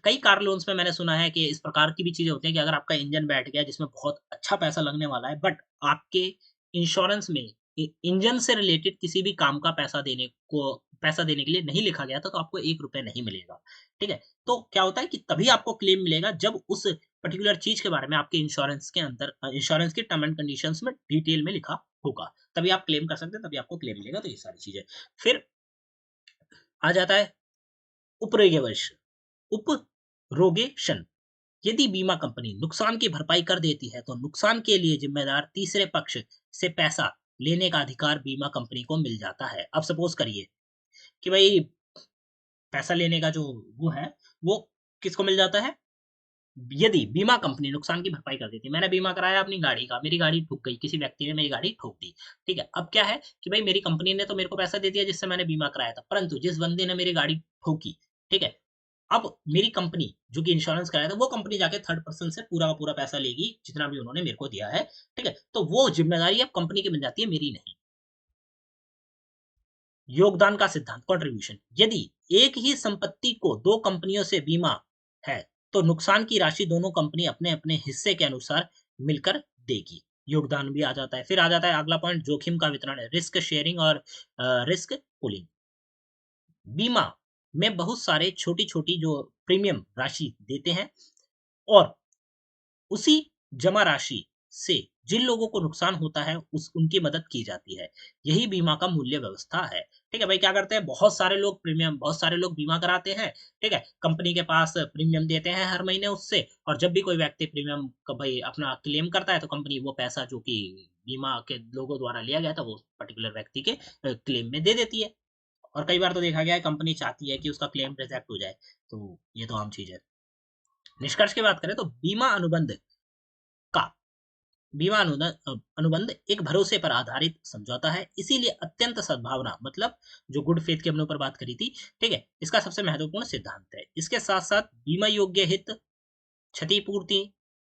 कई कार लोन्स में मैंने सुना है कि इस प्रकार की भी चीज़ें होती हैं कि अगर आपका इंजन बैठ गया जिसमें बहुत अच्छा पैसा लगने वाला है, बट आपके इंश्योरेंस में इंजन से रिलेटेड किसी भी काम का पैसा देने के लिए नहीं लिखा गया था, तो आपको ₹1 नहीं मिलेगा, ठीक है? तो क्या होता है कि तभी आपको क्लेम मिलेगा जब उस पर्टिकुलर चीज़ के बारे में आपके इंश्योरेंस के अंदर इंश्योरेंस के टर्म एंड कंडीशंस में डिटेल में लिखा होगा, तभी आप क्लेम कर सकते हैं, तभी आपको क्लेम मिलेगा। तो ये सारी चीज़ें। फिर आ जाता है उपरोग्यवश उपरोगेशन। यदि बीमा कंपनी नुकसान की भरपाई कर देती है, तो नुकसान के लिए जिम्मेदार तीसरे पक्ष से पैसा लेने का अधिकार बीमा कंपनी को मिल जाता है। अब सपोज़ करिए कि भई पैसा लेने का जो वो है, वो किसको मिल जाता है? यदि बीमा कंपनी नुकसान की भरपाई कर देती है। मैंने बीमा कराया अपनी गाड़ी का, मेरी गाड़ी ठुक गई, किसी व्यक्ति ने मेरी गाड़ी ठोक दी, ठीक है? अब क्या है कि भई मेरी कंपनी ने तो मेरे को पैसा दे दिया जिससे मैंने बीमा कराया था, परंतु जिस बंदे ने मेरी गाड़ी ठोकी, ठीक है? अब मेरी कंपनी जो कि इंश्योरेंस कराया था, वो कंपनी जाके थर्ड पर्सन से पूरा का पूरा पैसा लेगी, जितना भी उन्होंने मेरे को दिया है, ठीक है? तो वो ज़िम्मेदारी अब कंपनी की बन जाती है, मेरी नहीं। योगदान का सिद्धांत कंट्रीब्यूशन। यदि एक ही संपत्ति को 2 कंपनियों से बीमा है, तो नुकसान की राशि दोनों कंपनी अपने-अपने हिस्से के अनुसार मिलकर देगी। योगदान भी आ जाता है। फिर आ जाता है अगला पॉइंट, जोखिम का वितरण है, रिस्क शेयरिंग और रिस्क पूलिंग। बीमा में बहुत सारे छोटी-छोटी जो प्रीमियम राशि देते हैं, और उसी जमा राशि से जिन लोगों को नुकसान होता है उनकी मदद की जाती है। यही बीमा का मूल्य व्यवस्था है। ठीक है भाई, क्या करते हैं, बहुत सारे लोग बीमा कराते हैं, ठीक है? कंपनी के पास प्रीमियम देते हैं हर महीने उससे, और जब भी कोई व्यक्ति प्रीमियम क भई अपना क्लेम करता है, तो कंपनी वो पैसा जो कि बीमा के लोगों द्वारा लिया गया था, वो पर्टिकुलर व्यक्ति के क्लेम में दे देती है। और कई बार तो देखा गया है कंपनी चाहती है कि उसका क्लेम रिजेक्ट हो जाए। तो ये तो आम चीज़ है। निष्कर्ष की बात करें तो का अनुबंध एक भरोसे पर आधारित समझौता है, इसीलिए अत्यंत सद्भावना, मतलब जो गुड फेथ की हमने ऊपर बात करी थी, ठीक है, इसका सबसे महत्वपूर्ण सिद्धांत है। इसके साथ साथ बीमा योग्य हित, क्षतिपूर्ति,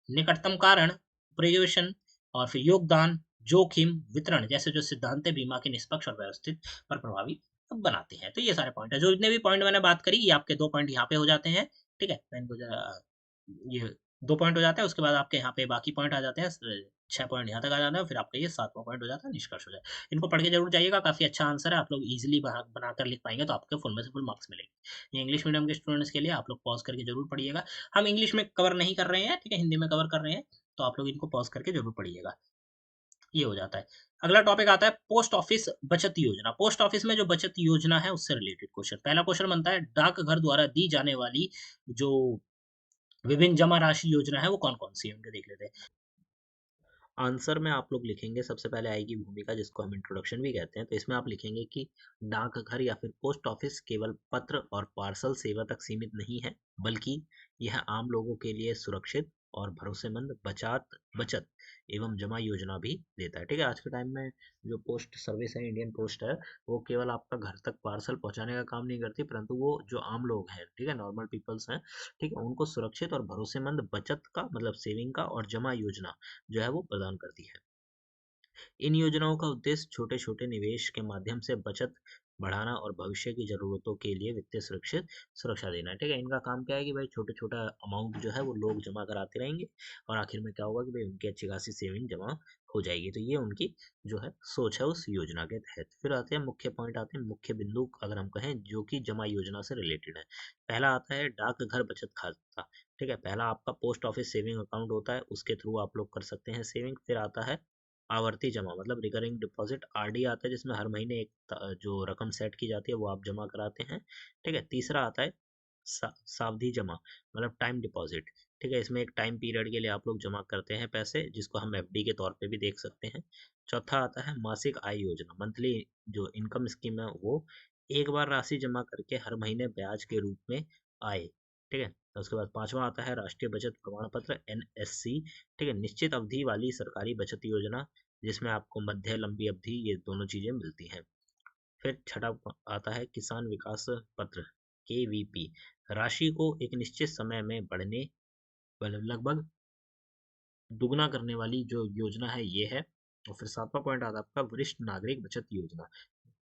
निकटतम कारण, प्रियोशन, और फिर योगदान, जोखिम वितरण जैसे जो सिद्धांत है, बीमा के निष्पक्ष और व्यवस्थित पर प्रभावी बनाते हैं। तो ये सारे पॉइंट है, जो जितने भी पॉइंट मैंने बात करी, ये आपके 2 पॉइंट यहाँ पे हो जाते हैं, ठीक है? मैं इनको जरा, ये 2 पॉइंट हो जाता है, उसके बाद आपके यहाँ पे बाकी पॉइंट आ जाते हैं, 6 पॉइंट यहाँ तक आ जाता है, फिर आपका ये 7वां पॉइंट हो जाता है, निष्कर्ष हो जाए। इनको पढ़ के ज़रूर जाइएगा, काफ़ी अच्छा आंसर है, आप लोग ईज़िली बनाकर लिख पाएँगे, तो आपके फुल में से फुल मार्क्स मिलेंगे। ये इंग्लिश मीडियम के स्टूडेंट्स के लिए आप लोग पॉज़ करके ज़रूर पढ़िएगा। हम इंग्लिश में कवर नहीं कर रहे हैं, ठीक है? हिंदी में कवर कर रहे हैं, तो आप लोग इनको पॉज़ करके ज़रूर पढ़िएगा। ये हो जाता है। अगला टॉपिक आता है पोस्ट ऑफिस बचत योजना। पोस्ट ऑफिस में जो बचत योजना है, उससे रिलेटेड क्वेश्चन। पहला क्वेश्चन बनता है, डाकघर द्वारा दी जाने वाली जो विभिन्न जमा राशि योजना है, वो कौन-कौन सी है? उनके देख लेते हैं। आंसर में आप लोग लिखेंगे, सबसे पहले आएगी भूमिका, जिसको हम इंट्रोडक्शन भी कहते हैं। तो इसमें आप लिखेंगे कि डाकघर या फिर पोस्ट ऑफिस केवल पत्र और पार्सल सेवा तक सीमित नहीं है, बल्कि यह आम लोगों के लिए सुरक्षित और भरोसेमंद बचत एवं जमा योजना भी देता है। ठीक है, आज के टाइम में जो पोस्ट सर्विस है, इंडियन पोस्ट है, वो केवल आपका घर तक पार्सल पहुंचाने का काम नहीं करती, परंतु वो जो आम लोग हैं, ठीक है, नॉर्मल पीपल्स हैं, ठीक है, उनको सुरक्षित और भरोसेमंद बचत का मतलब सेविंग का और जमा योजना जो है वो प्रदान करती है। इन योजनाओं का उद्देश्य छोटे छोटे निवेश के माध्यम से बचत बढ़ाना और भविष्य की जरूरतों के लिए वित्तीय सुरक्षित सुरक्षा देना है। ठीक है, इनका काम क्या है कि भाई छोटे छोटा अमाउंट जो है वो लोग जमा कराते रहेंगे और आखिर में क्या होगा कि भाई उनकी अच्छी खासी सेविंग जमा हो जाएगी। तो ये उनकी जो है सोच है उस योजना के तहत। फिर आते हैं मुख्य पॉइंट, आते हैं मुख्य बिंदु अगर हम कहें जो कि जमा योजना से रिलेटेड है। पहला आता है डाकघर बचत खाता। ठीक है, पहला आपका पोस्ट ऑफिस सेविंग अकाउंट होता है, उसके थ्रू आप लोग कर सकते हैं सेविंग। फिर आता है आवर्ती जमा मतलब रिकरिंग डिपॉजिट, आरडी आता है जिसमें हर महीने एक जो रकम सेट की जाती है वो आप जमा कराते हैं। ठीक है, तीसरा आता है सावधि जमा मतलब टाइम डिपॉजिट। ठीक है, इसमें एक टाइम पीरियड के लिए आप लोग जमा करते हैं पैसे, जिसको हम एफडी के तौर पे भी देख सकते हैं। चौथा आता है मासिक आय योजना, मंथली जो इनकम स्कीम है वो एक बार राशि जमा करके हर महीने ब्याज के रूप में आए। ठीक है, तो उसके बाद पांचवा आता है राष्ट्रीय बचत प्रमाण पत्र, एनएससी। ठीक है, निश्चित अवधि वाली सरकारी बचत योजना जिसमें आपको मध्य लंबी अवधि ये दोनों चीजें मिलती हैं। फिर छठा आता है किसान विकास पत्र, केवीपी, राशि को एक निश्चित समय में बढ़ने मतलब लगभग दुगना करने वाली जो योजना है ये है। और फिर सातवां पॉइंट आता है आपका वरिष्ठ नागरिक बचत योजना,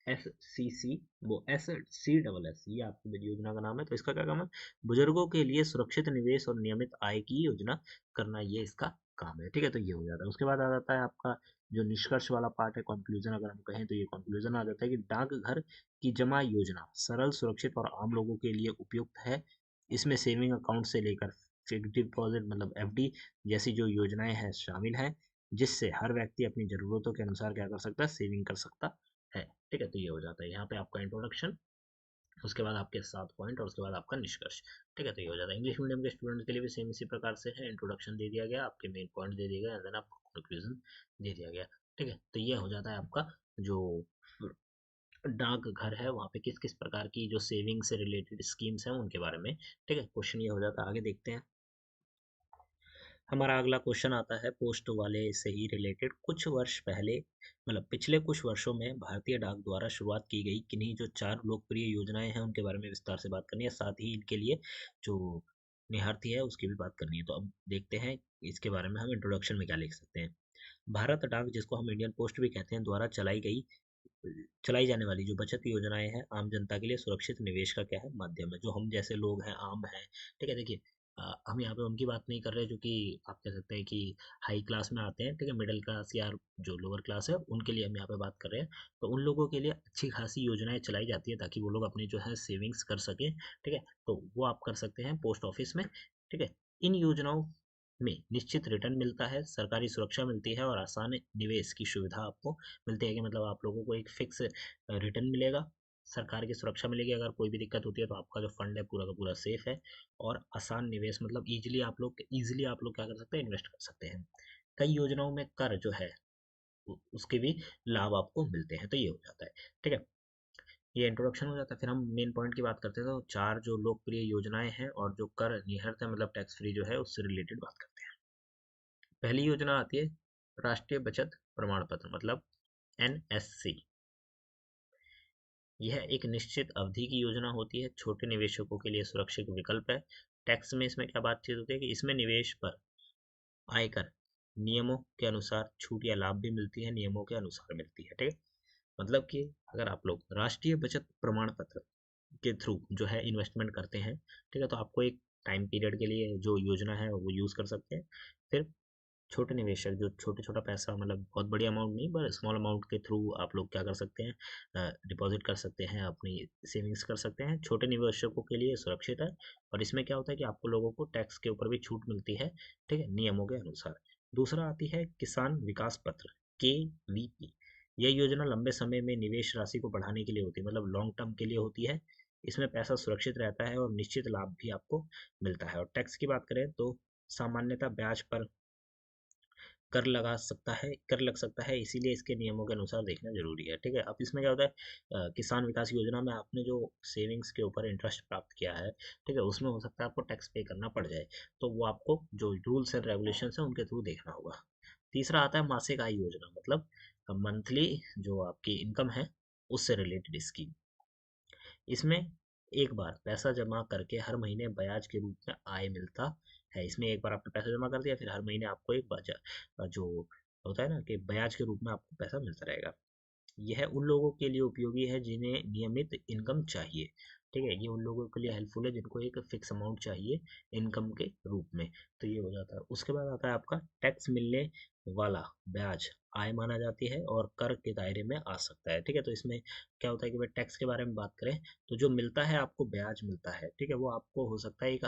एससीसी, वो एस ये आपकी योजना का नाम है। तो इसका क्या काम है, बुजुर्गों के लिए सुरक्षित निवेश और नियमित आय की योजना करना, ये इसका काम है। ठीक है, तो ये हो जाता है। उसके बाद आ जाता है आपका जो निष्कर्ष वाला पार्ट है, कंक्लूजन अगर हम कहें तो ये कंक्लूजन आ जाता है कि डाकघर की जमा योजना सरल, सुरक्षित और आम लोगों के लिए उपयुक्त है। इसमें सेविंग अकाउंट से लेकर फिक्स्ड डिपॉजिट मतलब एफडी जैसी जो योजनाएं हैं शामिल हैं, जिससे हर व्यक्ति अपनी जरूरतों के अनुसार क्या कर सकता है, सेविंग कर सकता है। ठीक है, तो ये हो जाता है यहाँ पे आपका इंट्रोडक्शन, उसके बाद आपके 7 पॉइंट और उसके बाद आपका निष्कर्ष। ठीक है, तो ये हो जाता है। इंग्लिश मीडियम के स्टूडेंट के लिए भी सेम इसी प्रकार से है, इंट्रोडक्शन दे दिया गया, आपके मेन पॉइंट दे दिए गए, देन आपको कंक्लूजन दे दिया गया। ठीक है, तो ये हो जाता है आपका जो डाक घर है वहाँ पे किस किस प्रकार की जो सेविंग से रिलेटेड स्कीम्स हैं उनके बारे में। ठीक है, क्वेश्चन ये हो जाता है। आगे देखते हैं, हमारा अगला क्वेश्चन आता है पोस्ट वाले से ही रिलेटेड। कुछ वर्ष पहले मतलब पिछले कुछ वर्षों में भारतीय डाक द्वारा शुरुआत की गई किन्हीं जो 4 लोकप्रिय योजनाएं हैं उनके बारे में विस्तार से बात करनी है, साथ ही इनके लिए जो निहारती है उसकी भी बात करनी है। तो अब देखते हैं इसके बारे में हम इंट्रोडक्शन में क्या लिख सकते हैं। भारत डाक, जिसको हम इंडियन पोस्ट भी कहते हैं, द्वारा चलाई जाने वाली जो बचत योजनाएं हैं आम जनता के लिए सुरक्षित निवेश का क्या है, माध्यम है। जो हम जैसे लोग हैं, आम हैं। ठीक है, देखिए हम यहाँ पे उनकी बात नहीं कर रहे जो कि आप कह सकते हैं कि हाई क्लास में आते हैं। ठीक है, मिडिल क्लास या जो लोअर क्लास है उनके लिए हम यहाँ पे बात कर रहे हैं। तो उन लोगों के लिए अच्छी खासी योजनाएं चलाई जाती है ताकि वो लोग अपनी जो है सेविंग्स कर सकें। ठीक है, तो वो आप कर सकते हैं पोस्ट ऑफिस में। ठीक है, इन योजनाओं में निश्चित रिटर्न मिलता है, सरकारी सुरक्षा मिलती है और आसान निवेश की सुविधा आपको मिलती है कि मतलब आप लोगों को एक फिक्स रिटर्न मिलेगा, सरकार की सुरक्षा मिलेगी, अगर कोई भी दिक्कत होती है तो आपका जो फंड है पूरा का पूरा सेफ है। और आसान निवेश मतलब इजीली आप लोग क्या कर सकते हैं, इन्वेस्ट कर सकते हैं। कई योजनाओं में कर जो है उसके भी लाभ आपको मिलते हैं। तो ये हो जाता है। ठीक है, ये इंट्रोडक्शन हो जाता है। फिर हम मेन पॉइंट की बात करते हैं, तो 4 जो लोकप्रिय योजनाएं हैं और जो कर निहर्त है मतलब टैक्स फ्री जो है उससे रिलेटेड बात करते हैं। पहली योजना आती है राष्ट्रीय बचत प्रमाण पत्र मतलब एनएससी। यह एक निश्चित अवधि की योजना होती है, छोटे निवेशकों के लिए सुरक्षित विकल्प है। टैक्स में इसमें क्या बातचीत होती है कि इसमें निवेश पर आयकर नियमों के अनुसार छूट या लाभ भी मिलती है, नियमों के अनुसार मिलती है। ठीक है, मतलब कि अगर आप लोग राष्ट्रीय बचत प्रमाण पत्र के थ्रू जो है इन्वेस्टमेंट करते हैं, ठीक है, तो आपको एक टाइम पीरियड के लिए जो योजना है वो यूज़ कर सकते हैं। फिर छोटे निवेशक जो छोटे छोटा पैसा मतलब बहुत बड़ी अमाउंट नहीं पर स्मॉल अमाउंट के थ्रू आप लोग क्या कर सकते हैं, डिपॉजिट कर सकते हैं, अपनी सेविंग्स कर सकते हैं। छोटे निवेशकों के लिए सुरक्षित है और इसमें क्या होता है कि आपको लोगों को टैक्स के ऊपर भी छूट मिलती है। ठीक है, नियमों के अनुसार। दूसरा आती है किसान विकास पत्र, केवीपी। यह योजना लंबे समय में निवेश राशि को बढ़ाने के लिए होती है मतलब लॉन्ग टर्म के लिए होती है। इसमें पैसा सुरक्षित रहता है और निश्चित लाभ भी आपको मिलता है। और टैक्स की बात करें तो सामान्यतः ब्याज पर कर लग सकता है, इसीलिए इसके नियमों के अनुसार देखना जरूरी है। ठीक है, अब इसमें क्या होता है, किसान विकास योजना में आपने जो सेविंग्स के ऊपर इंटरेस्ट प्राप्त किया है, ठीक है, उसमें हो सकता है आपको टैक्स पे करना पड़ जाए। तो वो आपको जो रूल्स एंड रेगुलेशन है उनके थ्रू देखना होगा। तीसरा आता है मासिक आय योजना मतलब मंथली जो आपकी इनकम है उससे रिलेटेड स्कीम। इसमें एक बार पैसा जमा करके हर महीने ब्याज के रूप में आय मिलता है। इसमें एक बार आपने पैसा जमा कर दिया, फिर हर महीने आपको एक जो होता है ना कि ब्याज के रूप में आपको पैसा मिलता रहेगा। यह उन लोगों के लिए उपयोगी है जिन्हें नियमित इनकम चाहिए। ठीक है, ये उन लोगों के लिए हेल्पफुल है जिनको एक फिक्स अमाउंट चाहिए इनकम के रूप में। तो ये हो जाता है। उसके बाद आता है आपका टैक्स मिलने वाला ब्याज आय माना जाती है और कर के दायरे में आ सकता है। ठीक है, तो इसमें क्या होता है कि भाई टैक्स के बारे में बात करें तो जो मिलता है आपको ब्याज मिलता है, ठीक है, वो आपको हो सकता है एक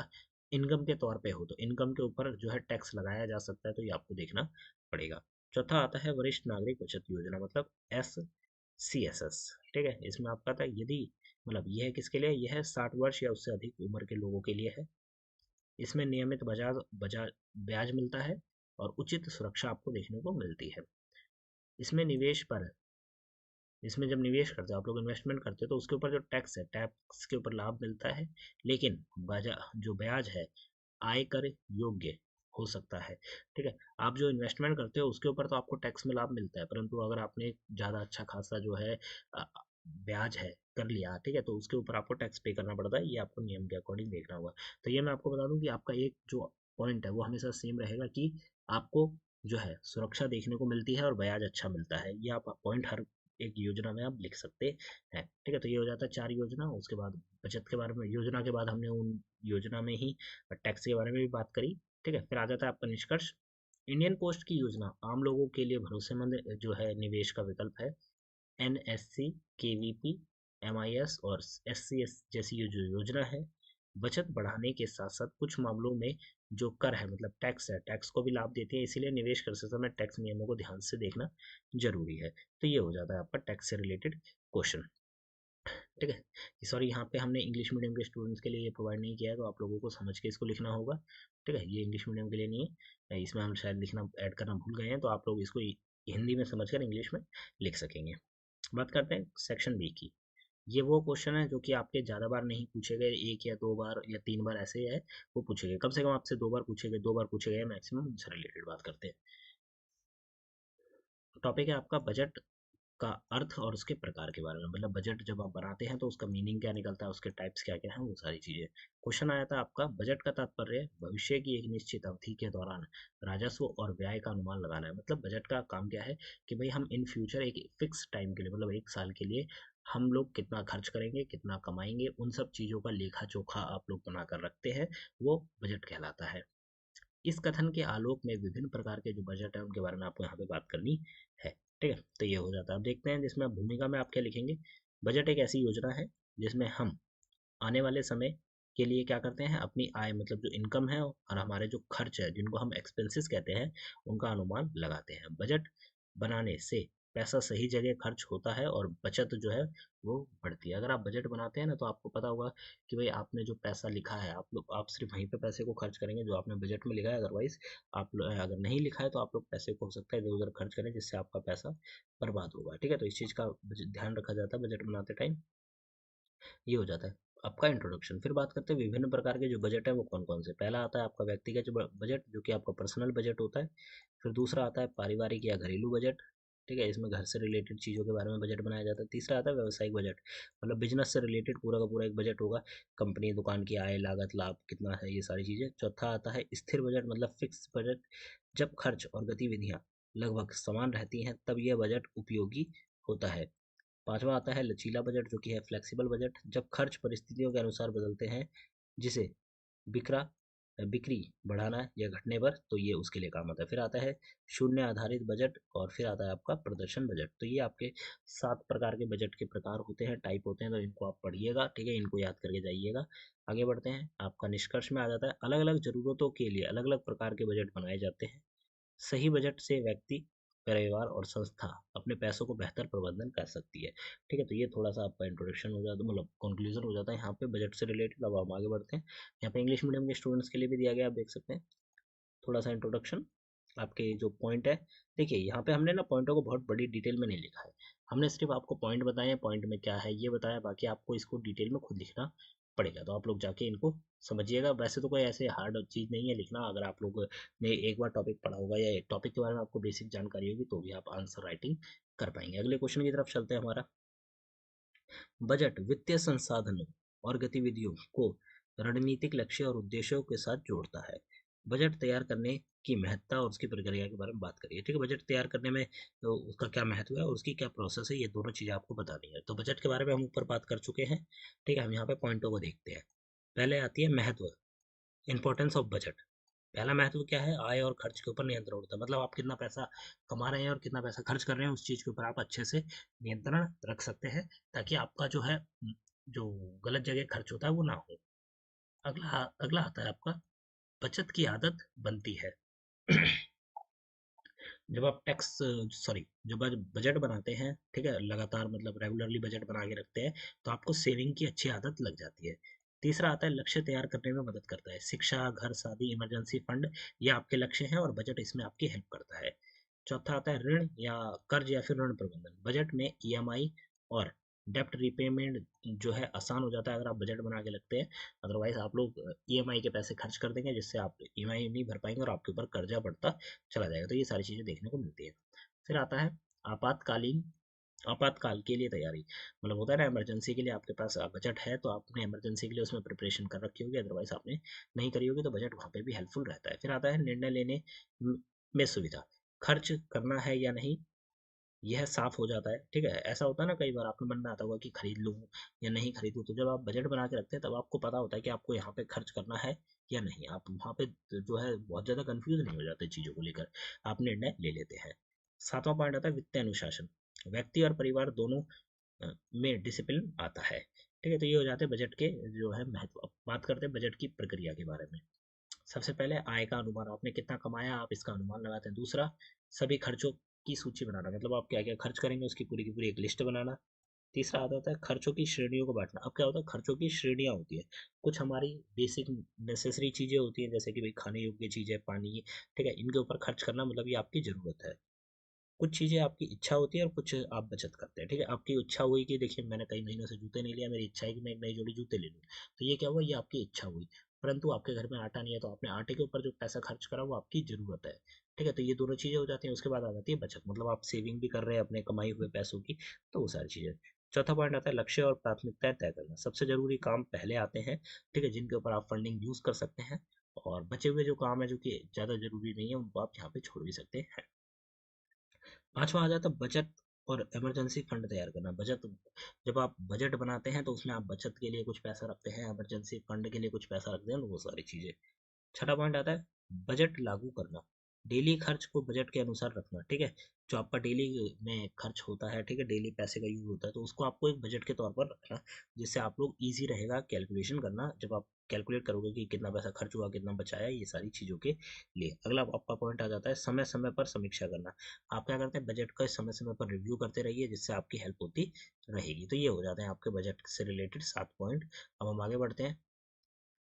इनकम के तौर पे हो, तो इनकम के ऊपर जो है टैक्स लगाया जा सकता है, तो ये आपको देखना पड़ेगा। चौथा आता है वरिष्ठ नागरिक बचत योजना, मतलब SCSS। ठीक है, इसमें आपका था यदि मतलब यह है किसके लिए, यह है 60 वर्ष या उससे अधिक उम्र के लोगों के लिए है। इसमें नियमित बजाज बजाज ब्याज मिलता है और उचित सुरक्षा आपको देखने को मिलती है। इसमें निवेश पर, इसमें जब निवेश करते हो आप लोग, इन्वेस्टमेंट करते हो, तो उसके ऊपर जो टैक्स है, टैक्स के ऊपर लाभ मिलता है, लेकिन जो ब्याज है आयकर योग्य हो सकता है। ठीक है, आप जो इन्वेस्टमेंट करते हो उसके ऊपर तो आपको टैक्स में लाभ मिलता है, परंतु अगर आपने ज़्यादा अच्छा खासा जो है ब्याज है कर लिया, ठीक है, तो उसके ऊपर आपको टैक्स पे करना पड़ता है। ये आपको नियम के अकॉर्डिंग देखना होगा। तो ये मैं आपको बता दूं कि आपका एक जो पॉइंट है वो हमेशा सेम रहेगा कि आपको जो है सुरक्षा देखने को मिलती है और ब्याज अच्छा मिलता है। ये आप पॉइंट हर एक योजना में आप लिख सकते हैं। ठीक है, तो ये हो जाता है 4 योजना। उसके बाद बचत के बारे में, योजना के बाद हमने उन योजना में ही टैक्स के बारे में भी बात करी। ठीक है, फिर आ जाता है आपका निष्कर्ष। इंडियन पोस्ट की योजना आम लोगों के लिए भरोसेमंद जो है निवेश का विकल्प है। NSC, KVP, MIS और SCS जैसी ये जो योजना है, बचत बढ़ाने के साथ साथ कुछ मामलों में जो कर है मतलब टैक्स है, टैक्स को भी लाभ देती है। इसीलिए निवेश करते समय टैक्स नियमों को ध्यान से देखना जरूरी है। तो ये हो जाता है आपका टैक्स से रिलेटेड क्वेश्चन। ठीक है, सॉरी यहाँ पे हमने इंग्लिश मीडियम के स्टूडेंट्स के लिए ये प्रोवाइड नहीं किया है, तो आप लोगों को समझ के इसको लिखना होगा। ठीक है, ये इंग्लिश मीडियम के लिए नहीं है, इसमें हम शायद लिखना ऐड करना भूल गए हैं, तो आप लोग इसको हिंदी में समझकर इंग्लिश में लिख सकेंगे। बात करते हैं सेक्शन बी की। ये वो क्वेश्चन है जो कि आपके ज़्यादा बार नहीं पूछे गए, 1 या 2 बार या 3 बार ऐसे है वो पूछे गए, कम से कम आपसे 2 बार पूछे गए, 2 बार पूछे गए मैक्सिमम। उनसे रिलेटेड बात करते हैं। टॉपिक है आपका बजट का अर्थ और उसके प्रकार के बारे में, मतलब बजट जब आप बनाते हैं तो उसका मीनिंग क्या निकलता है, उसके टाइप्स क्या क्या हैं, वो सारी चीज़ें। क्वेश्चन आया था आपका, बजट का तात्पर्य भविष्य की एक निश्चित अवधि के दौरान राजस्व और व्यय का अनुमान लगाना है। मतलब बजट का काम क्या है कि भाई हम इन फ्यूचर एक फिक्स टाइम के लिए, मतलब 1 साल के लिए हम लोग कितना खर्च करेंगे, कितना कमाएंगे, उन सब चीज़ों का लेखा जोखा आप लोग बना कर रखते हैं, वो बजट कहलाता है। इस कथन के आलोक में विभिन्न प्रकार के जो बजट है उनके बारे में आपको यहाँ पे बात करनी है। ठीक है, तो ये हो जाता है। अब देखते हैं जिसमें भूमिका में आप क्या लिखेंगे। बजट एक ऐसी योजना है जिसमें हम आने वाले समय के लिए क्या करते हैं, अपनी आय मतलब जो इनकम है और हमारे जो खर्च है जिनको हम एक्सपेंसेस कहते हैं उनका अनुमान लगाते हैं। बजट बनाने से पैसा सही जगह खर्च होता है और बचत जो है वो बढ़ती है। अगर आप बजट बनाते हैं ना तो आपको पता होगा कि भाई आपने जो पैसा लिखा है आप सिर्फ वहीं पे पैसे को खर्च करेंगे जो आपने बजट में लिखा है। अदरवाइज अगर नहीं लिखा है तो आप लोग पैसे को हो सकता है इधर उधर खर्च करें, जिससे आपका पैसा बर्बाद होगा। ठीक है, तो इस चीज़ का ध्यान रखा जाता है बजट बनाते टाइम। ये हो जाता है आपका इंट्रोडक्शन। फिर बात करते हैं विभिन्न प्रकार के जो बजट है वो कौन कौन से। पहला आता है आपका व्यक्तिगत बजट, जो कि आपका पर्सनल बजट होता है। फिर दूसरा आता है पारिवारिक या घरेलू बजट। ठीक है, इसमें घर से रिलेटेड चीज़ों के बारे में बजट बनाया जाता है। तीसरा आता है व्यावसायिक बजट, मतलब बिजनेस से रिलेटेड पूरा का पूरा एक बजट होगा, कंपनी दुकान की आय लागत लाभ कितना है ये सारी चीज़ें। चौथा आता है स्थिर बजट, मतलब फिक्स बजट, जब खर्च और गतिविधियाँ लगभग समान रहती हैं तब यह बजट उपयोगी होता है। पांचवा आता है लचीला बजट, जो कि है फ्लेक्सिबल बजट, जब खर्च परिस्थितियों के अनुसार बदलते हैं, जिसे बिक्रा बिक्री बढ़ाना या घटने पर, तो ये उसके लिए काम आता है। फिर आता है शून्य आधारित बजट और फिर आता है आपका प्रदर्शन बजट। तो ये आपके 7 प्रकार के बजट के प्रकार होते हैं, टाइप होते हैं, तो इनको आप पढ़िएगा। ठीक है, इनको याद करके जाइएगा। आगे बढ़ते हैं, आपका निष्कर्ष में आ जाता है अलग अलग जरूरतों के लिए अलग अलग प्रकार के बजट बनाए जाते हैं। सही बजट से व्यक्ति, परिवार और संस्था अपने पैसों को बेहतर प्रबंधन कर सकती है। ठीक है, तो ये थोड़ा सा आपका इंट्रोडक्शन हो जाता है, मतलब कंक्लूजन हो जाता है यहाँ पे बजट से रिलेटेड। अब हम आगे बढ़ते हैं। यहाँ पे इंग्लिश मीडियम के स्टूडेंट्स के लिए भी दिया गया, आप देख सकते हैं थोड़ा सा इंट्रोडक्शन। आपके जो पॉइंट है, देखिए यहाँ पे हमने ना पॉइंटों को बहुत बड़ी डिटेल में नहीं लिखा है, हमने सिर्फ आपको पॉइंट बताए हैं, पॉइंट में क्या है ये बताया, बाकी आपको इसको डिटेल में खुद लिखना पड़ेगा। तो आप लोग जाके इनको समझिएगा। वैसे तो कोई ऐसे हार्ड चीज़ नहीं है लिखना, अगर आप लोग ने एक बार टॉपिक पढ़ा होगा या टॉपिक के बारे में आपको बेसिक जानकारी होगी तो भी आप आंसर राइटिंग कर पाएंगे। अगले क्वेश्चन की तरफ चलते हैं। हमारा बजट वित्तीय संसाधनों और गतिविधियों को रणनीतिक लक्ष्य और उद्देश्यों के साथ जोड़ता है। बजट तैयार करने की महत्ता और उसकी प्रक्रिया के बारे में बात करिए। ठीक है, बजट तैयार करने में तो उसका क्या महत्व है और उसकी क्या प्रोसेस है, ये दोनों चीज़ें आपको बतानी है। तो बजट के बारे में हम ऊपर बात कर चुके हैं। ठीक है, हम यहाँ पे पॉइंटों को देखते हैं। पहले आती है महत्व, इंपॉर्टेंस ऑफ बजट। पहला महत्व क्या है, आय और खर्च के ऊपर नियंत्रण होता है। मतलब आप कितना पैसा कमा रहे हैं और कितना पैसा खर्च कर रहे हैं, उस चीज़ के ऊपर आप अच्छे से नियंत्रण रख सकते हैं, ताकि आपका जो है जो गलत जगह खर्च होता है वो ना हो। अगला अगला आता है आपका, बचत की आदत बनती है। जब आप टैक्स सॉरी जब आप बजट बनाते हैं, ठीक है, लगातार मतलब रेगुलरली बजट बना के रखते हैं, तो आपको सेविंग की अच्छी आदत लग जाती है। तीसरा आता है, लक्ष्य तैयार करने में मदद करता है। शिक्षा, घर, शादी, इमरजेंसी फंड, ये आपके लक्ष्य हैं और बजट इसमें आपकी हेल्प करता है। चौथा आता है ऋण या कर्ज या फिर ऋण प्रबंधन। बजट में ईएमआई और डेप्ट रिपेमेंट जो है आसान हो जाता है अगर आप बजट बना के लगते हैं। अदरवाइज आप लोग ईएमआई के पैसे खर्च कर देंगे, जिससे आप ईएमआई नहीं भर पाएंगे और आपके ऊपर कर्जा बढ़ता चला जाएगा। तो ये सारी चीज़ें देखने को मिलती है। फिर आता है आपातकालीन आपातकाल के लिए तैयारी। मतलब होता है ना, इमरजेंसी के लिए आपके पास बजट है तो आपने इमरजेंसी के लिए उसमें प्रिपरेशन कर रखी होगी, अदरवाइज आपने नहीं करी होगी, तो बजट वहाँ पे भी हेल्पफुल रहता है। फिर आता है निर्णय लेने में सुविधा। खर्च करना है या नहीं, यह साफ हो जाता है। ठीक है, ऐसा होता है ना, कई बार आपके मन में आता होगा कि खरीद लूँ या नहीं खरीदूँ, तो जब आप बजट बना के रखते हैं तब आपको पता होता है कि आपको यहाँ पे खर्च करना है या नहीं। आप वहाँ पे जो है बहुत ज़्यादा कंफ्यूज नहीं हो जाते चीज़ों को लेकर, आप निर्णय ले लेते हैं। सातवां पॉइंट आता है वित्तीय अनुशासन। व्यक्ति और परिवार दोनों में डिसिप्लिन आता है। ठीक है, तो ये हो जाते हैं बजट के जो है महत्व। अब बात करते हैं बजट की प्रक्रिया के बारे में। सबसे पहले आय का अनुमान, आपने कितना कमाया आप इसका अनुमान लगाते हैं। दूसरा, सभी खर्चों की सूची बनाना, मतलब आप क्या क्या खर्च करेंगे उसकी पूरी की पूरी एक लिस्ट बनाना। तीसरा आता होता है खर्चों की श्रेणियों को बांटना। अब क्या होता है, खर्चों की श्रेणियां होती है। कुछ हमारी बेसिक नेसेसरी चीजें होती हैं, जैसे कि भाई खाने योग्य चीजें, पानी, ठीक है, इनके ऊपर खर्च करना, मतलब ये आपकी जरूरत है। कुछ चीज़ें आपकी इच्छा होती है और कुछ आप बचत करते हैं। ठीक है, आपकी इच्छा हुई कि देखिए मैंने कई महीनों से जूते नहीं लिया, मेरी इच्छा है कि मैं एक नई जोड़ी जूते ले लूँ, तो ये क्या हुआ, ये आपकी इच्छा हुई। परंतु आपके घर में आटा नहीं है, तो आपने आटे के ऊपर जो पैसा खर्च करा वो आपकी ज़रूरत है। ठीक है, तो ये दोनों चीज़ें हो जाती हैं। उसके बाद आ जाती है बचत, मतलब आप सेविंग भी कर रहे हैं अपने कमाई हुए पैसों की, तो वो सारी चीज़ें। चौथा पॉइंट आता है लक्ष्य और प्राथमिकताएं तय करना। सबसे जरूरी काम पहले आते हैं, ठीक है, जिनके ऊपर आप फंडिंग यूज कर सकते हैं, और बचे हुए जो काम है जो कि ज़्यादा जरूरी नहीं है उनको आप यहाँ पे छोड़ भी सकते हैं। पांचवा आ जाता है बचत और इमरजेंसी फंड तैयार करना। बचत, जब आप बजट बनाते हैं तो उसमें आप बचत के लिए कुछ पैसा रखते हैं, इमरजेंसी फंड के लिए कुछ पैसा रखते हैं, तो वो सारी चीजें। छठा पॉइंट आता है बजट लागू करना। डेली खर्च को बजट के अनुसार रखना। ठीक है, जो आपका डेली में खर्च होता है, ठीक है, डेली पैसे का यूज होता है, तो उसको आपको एक बजट के तौर पर रखना, जिससे आप लोग इजी रहेगा कैलकुलेशन करना, जब आप कैलकुलेट करोगे कि कितना पैसा खर्च हुआ, कितना बचाया, ये सारी चीज़ों के लिए। अगला आपका पॉइंट आ जाता है समय समय पर समीक्षा करना। आप क्या करते हैं, बजट का समय समय पर रिव्यू करते रहिए, जिससे आपकी हेल्प होती रहेगी। तो ये हो जाते हैं आपके बजट से रिलेटेड 7 पॉइंट। अब हम आगे बढ़ते हैं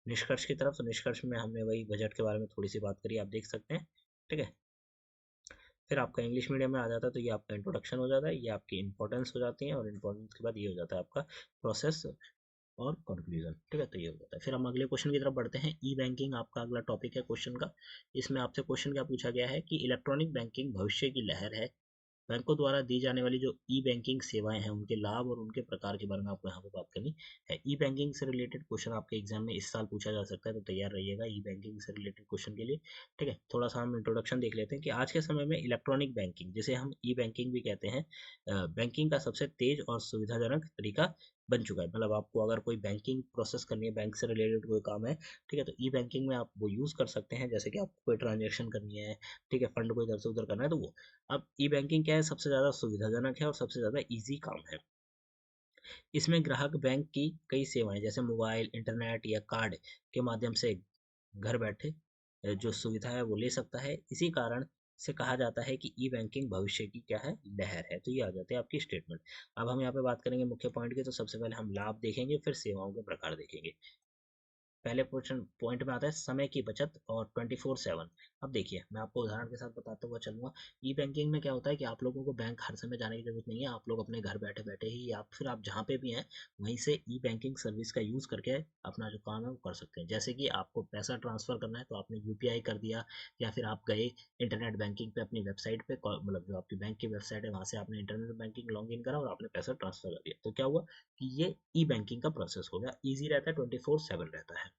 निष्कर्ष की तरफ। तो निष्कर्ष में हमने वही बजट के बारे में थोड़ी सी बात करी, आप देख सकते हैं। ठीक है, फिर आपका इंग्लिश मीडियम में आ जाता है, तो ये आपका इंट्रोडक्शन हो जाता है, ये आपकी इंपॉर्टेंस हो जाती है, और इंपॉर्टेंस के बाद ये हो जाता है आपका प्रोसेस और कंक्लूजन। ठीक है, तो ये हो जाता है। फिर हम अगले क्वेश्चन की तरफ बढ़ते हैं। ई बैंकिंग आपका अगला टॉपिक है क्वेश्चन का। इसमें आपसे क्वेश्चन क्या पूछा गया है कि इलेक्ट्रॉनिक बैंकिंग भविष्य की लहर है। बैंकों द्वारा दी जाने वाली जो ई बैंकिंग सेवाएं हैं, उनके लाभ और उनके प्रकार के बारे में आपको यहाँ पे बात करनी है। ई बैंकिंग से रिलेटेड क्वेश्चन आपके एग्जाम में इस साल पूछा जा सकता है, तो तैयार रहिएगा ई बैंकिंग से रिलेटेड क्वेश्चन के लिए। ठीक है, थोड़ा सा हम इंट्रोडक्शन देख लेते हैं कि आज के समय में इलेक्ट्रॉनिक बैंकिंग, जिसे हम ई बैंकिंग भी कहते हैं, बैंकिंग का सबसे तेज और सुविधाजनक तरीका बन चुका है। मतलब आपको अगर कोई बैंकिंग प्रोसेस करनी है, बैंक से रिलेटेड कोई काम है, ठीक है, तो ई बैंकिंग में आप वो यूज़ कर सकते हैं। जैसे कि आपको कोई ट्रांजेक्शन करनी है, ठीक है, फंड को इधर से उधर करना है, तो वो। अब ई बैंकिंग क्या है, सबसे ज़्यादा सुविधाजनक है और सबसे ज़्यादा ईजी काम है। इसमें ग्राहक बैंक की कई सेवाएं जैसे मोबाइल, इंटरनेट या कार्ड के माध्यम से घर बैठे जो सुविधा है वो ले सकता है। इसी कारण से कहा जाता है कि ई बैंकिंग भविष्य की क्या है, लहर है। तो ये आ जाते हैं आपकी स्टेटमेंट। अब हम यहाँ पे बात करेंगे मुख्य पॉइंट की। तो सबसे पहले हम लाभ देखेंगे, फिर सेवाओं के प्रकार देखेंगे। पहले क्वेश्चन पॉइंट में आता है समय की बचत और 24/7। अब देखिए, मैं आपको उदाहरण के साथ बताता हुआ चलूंगा। ई बैंकिंग में क्या होता है कि आप लोगों को बैंक हर समय जाने की जरूरत नहीं है। आप लोग अपने घर बैठे बैठे ही, या फिर आप जहाँ पे भी हैं वहीं से ई बैंकिंग सर्विस का यूज करके अपना जो काम है वो कर सकते हैं। जैसे कि आपको पैसा ट्रांसफर करना है तो आपने यूपीआई कर दिया, या फिर आप गए इंटरनेट बैंकिंग पे अपनी वेबसाइट पे, मतलब जो आपकी बैंक की वेबसाइट है वहां से आपने इंटरनेट बैंकिंग लॉग इन करा और आपने पैसा ट्रांसफर कर दिया, तो क्या हुआ कि ये ई बैंकिंग का प्रोसेस हो गया, ईजी रहता है, 24/7 रहता है।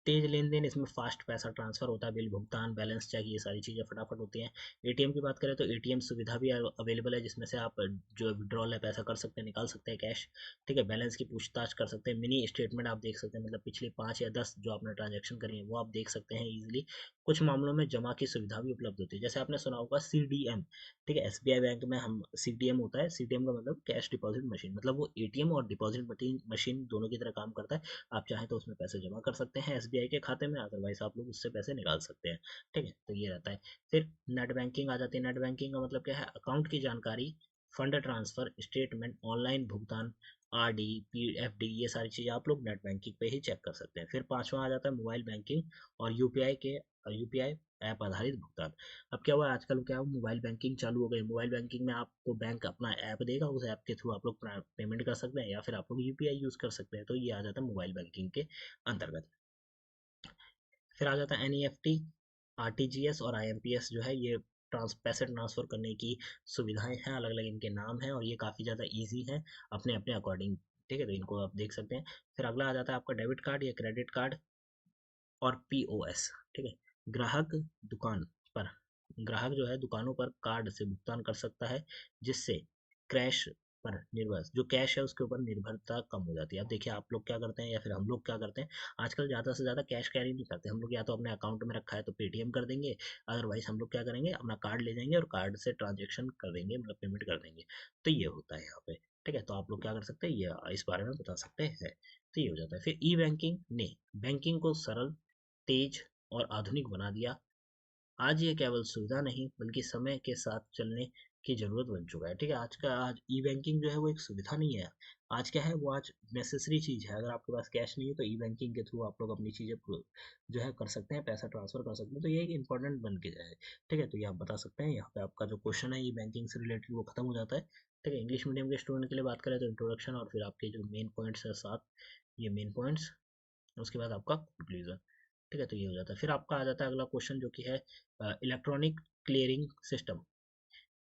तेज लेन देन, इसमें फास्ट पैसा ट्रांसफर होता है, बिल भुगतान, बैलेंस चेक, ये सारी चीज़ें फटाफट होती हैं। एटीएम की बात करें तो एटीएम सुविधा भी अवेलेबल है, जिसमें से आप जो विड्रॉल है पैसा कर सकते हैं, निकाल सकते हैं कैश। ठीक है, बैलेंस की पूछताछ कर सकते हैं, मिनी स्टेटमेंट आप देख सकते हैं, मतलब पिछले 5 या 10 जो आपने ट्रांजेक्शन करी है वो आप देख सकते हैं ईजिली। कुछ मामलों में जमा की सुविधा भी उपलब्ध होती है, जैसे आपने सुना होगा सीडीएम। ठीक है, एसबीआई बैंक में हम सीडीएम होता है, सीडीएम का मतलब कैश डिपॉजिट मशीन, मतलब वो एटीएम और डिपॉजिट मशीन दोनों की तरह काम करता है। आप चाहें तो उसमें पैसे जमा कर सकते हैं एसबीआई के खाते में, अदरवाइज आप लोग उससे पैसे निकाल सकते हैं। ठीक है, तो ये रहता है। फिर नेट बैंकिंग आ जाती है। नेट बैंकिंग का मतलब क्या है, अकाउंट की जानकारी, फंड ट्रांसफर, स्टेटमेंट, ऑनलाइन भुगतान, आरडी, पीएफडी, ये सारी चीज़ें आप लोग नेट बैंकिंग पे ही चेक कर सकते हैं। फिर पांचवा आ जाता है मोबाइल बैंकिंग और यूपीआई ऐप आधारित भुगतान। अब क्या हुआ है, आजकल क्या हुआ, मोबाइल बैंकिंग चालू हो गई। मोबाइल बैंकिंग में आपको बैंक अपना ऐप देगा, उस ऐप के थ्रू आप लोग पेमेंट कर सकते हैं, या फिर आप लोग यूपीआई यूज़ कर सकते हैं। तो ये आ जाता है मोबाइल बैंकिंग के अंतर्गत। फिर आ जाता है एनईएफटी, आरटीजीएस और आईएमपीएस, जो है ये पैसे ट्रांसफर करने की सुविधाएं हैं, अलग अलग इनके नाम हैं और ये काफ़ी ज़्यादा इजी हैं अपने अपने अकॉर्डिंग। ठीक है, तो इनको आप देख सकते हैं। फिर अगला आ जाता है आपका डेबिट कार्ड या क्रेडिट कार्ड और पीओएस। ठीक है, ग्राहक दुकान पर ग्राहक जो है दुकानों पर कार्ड से भुगतान कर सकता है, जिससे क्रैश पर निर्भर जो कैश है उसके ऊपर निर्भरता कम हो जाती है। अब देखिए आप लोग क्या करते हैं या फिर हम लोग क्या करते हैं, आजकल ज़्यादा से ज़्यादा कैश कैरी नहीं करते हम लोग, या तो अपने अकाउंट में रखा है तो पेटीएम कर देंगे, अदरवाइज हम लोग क्या करेंगे, अपना कार्ड ले जाएंगे और कार्ड से ट्रांजेक्शन कर देंगे, मतलब पेमेंट कर देंगे। तो ये होता है यहाँ पे। ठीक है, तो आप लोग क्या कर सकते हैं, ये इस बारे में बता सकते हैं। तो ये हो जाता है। फिर ई बैंकिंग ने बैंकिंग को सरल, तेज और आधुनिक बना दिया। आज ये केवल सुविधा नहीं बल्कि समय के साथ चलने की जरूरत बन चुका है। ठीक है, आज ई बैंकिंग जो है वो एक सुविधा नहीं है, आज क्या है, वो आज नेसेसरी चीज़ है। अगर आपके पास कैश नहीं है तो ई बैंकिंग के थ्रू आप लोग अपनी चीज़ें जो है कर सकते हैं, पैसा ट्रांसफर कर सकते हैं। तो ये एक इंपॉर्टेंट बन के जाए। ठीक है, तो ये आप बता सकते हैं। यहाँ पे आपका जो क्वेश्चन है ई बैंकिंग से रिलेटेड वो खत्म हो जाता है। ठीक है, इंग्लिश मीडियम के स्टूडेंट के लिए बात करें तो इंट्रोडक्शन और फिर आपके जो मेन पॉइंट्स है 7, ये मेन पॉइंट्स, उसके बाद आपका कंक्लूजन। ठीक है, तो ये हो जाता है। फिर आपका आ जाता है अगला क्वेश्चन जो कि है इलेक्ट्रॉनिक क्लियरिंग सिस्टम,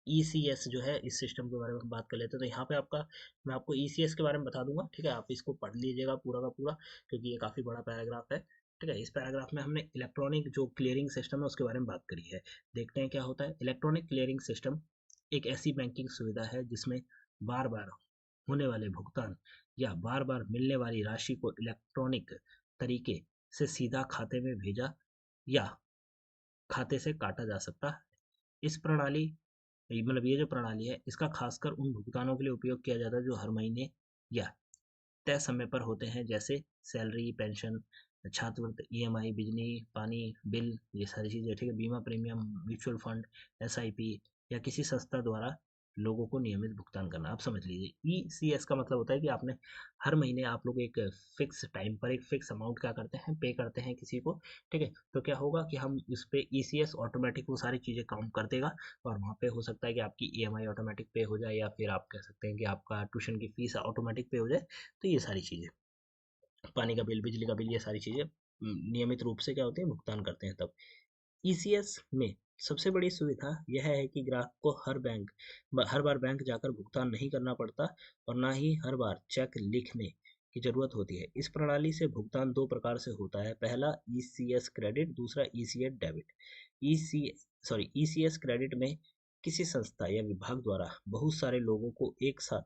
ईसीएस जो है, इस सिस्टम के बारे में हम बात कर लेते हैं। तो यहाँ पे आपका मैं आपको ईसीएस के बारे में बता दूंगा। ठीक है, आप इसको पढ़ लीजिएगा पूरा का पूरा, क्योंकि ये काफ़ी बड़ा पैराग्राफ है। ठीक है, इस पैराग्राफ में हमने इलेक्ट्रॉनिक जो क्लियरिंग सिस्टम है उसके बारे में बात करी है। देखते हैं क्या होता है। इलेक्ट्रॉनिक क्लियरिंग सिस्टम एक ऐसी बैंकिंग सुविधा है जिसमें बार बार होने वाले भुगतान या बार बार मिलने वाली राशि को इलेक्ट्रॉनिक तरीके से सीधा खाते में भेजा या खाते से काटा जा सकता है। इस प्रणाली मतलब ये जो प्रणाली है इसका खासकर उन भुगतानों के लिए उपयोग किया जाता है जो हर महीने या तय समय पर होते हैं, जैसे सैलरी, पेंशन, छात्रवृत्ति, ईएमआई, बिजली पानी बिल, ये सारी चीज़ें। ठीक है, बीमा प्रीमियम, म्यूचुअल फंड, एसआईपी या किसी संस्था द्वारा लोगों को नियमित भुगतान करना। आप समझ लीजिए ईसीएस का मतलब होता है कि आपने हर महीने आप लोग एक फिक्स टाइम पर एक फिक्स अमाउंट क्या करते हैं, पे करते हैं किसी को। ठीक है, तो क्या होगा कि हम इस पे ईसीएस ऑटोमेटिक वो सारी चीज़ें काम कर देगा, और वहाँ पे हो सकता है कि आपकी ईएमआई ऑटोमेटिक पे हो जाए, या फिर आप कह सकते हैं कि आपका ट्यूशन की फीस ऑटोमेटिक पे हो जाए। तो ये सारी चीज़ें, पानी का बिल, बिजली का बिल, ये सारी चीज़ें नियमित रूप से क्या होती है, भुगतान करते हैं तब। ईसीएस में सबसे बड़ी सुविधा यह है कि ग्राहक को हर बार बैंक जाकर भुगतान नहीं करना पड़ता, और ना ही हर बार चेक लिखने की जरूरत होती है। इस प्रणाली से भुगतान दो प्रकार से होता है, पहला ईसीएस क्रेडिट, दूसरा ECS debit. EC ECS credit में किसी संस्था या विभाग द्वारा बहुत सारे लोगों को एक साथ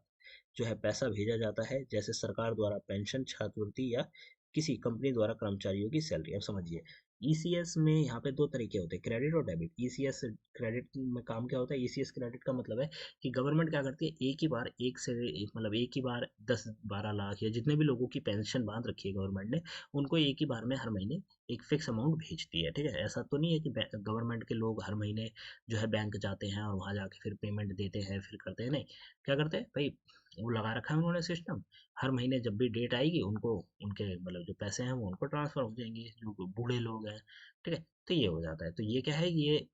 जो है पैसा भेजा जाता है, जैसे सरकार द्वारा पेंशन, छात्रवृत्ति या किसी कंपनी द्वारा कर्मचारियों की सैलरी। अब समझिए ईसीएस में यहाँ पे दो तरीके होते हैं, क्रेडिट और डेबिट। ईसीएस क्रेडिट में काम क्या होता है, ईसीएस क्रेडिट का मतलब है कि गवर्नमेंट क्या करती है, एक ही बार मतलब एक ही बार 10-12 लाख या जितने भी लोगों की पेंशन बांध रखी है गवर्नमेंट ने, उनको एक ही बार में हर महीने एक फिक्स अमाउंट भेजती है। ठीक है, ऐसा तो नहीं है कि गवर्नमेंट के लोग हर महीने जो है बैंक जाते हैं और वहाँ जाके फिर पेमेंट देते हैं फिर करते हैं, नहीं। क्या करते हैं भाई, वो लगा रखा है उन्होंने सिस्टम, हर महीने जब भी डेट आएगी उनको उनके मतलब जो पैसे हैं वो उनको ट्रांसफर हो जाएंगे, जो बूढ़े लोग हैं। ठीक है, तो ये हो जाता है। तो ये क्या है, ये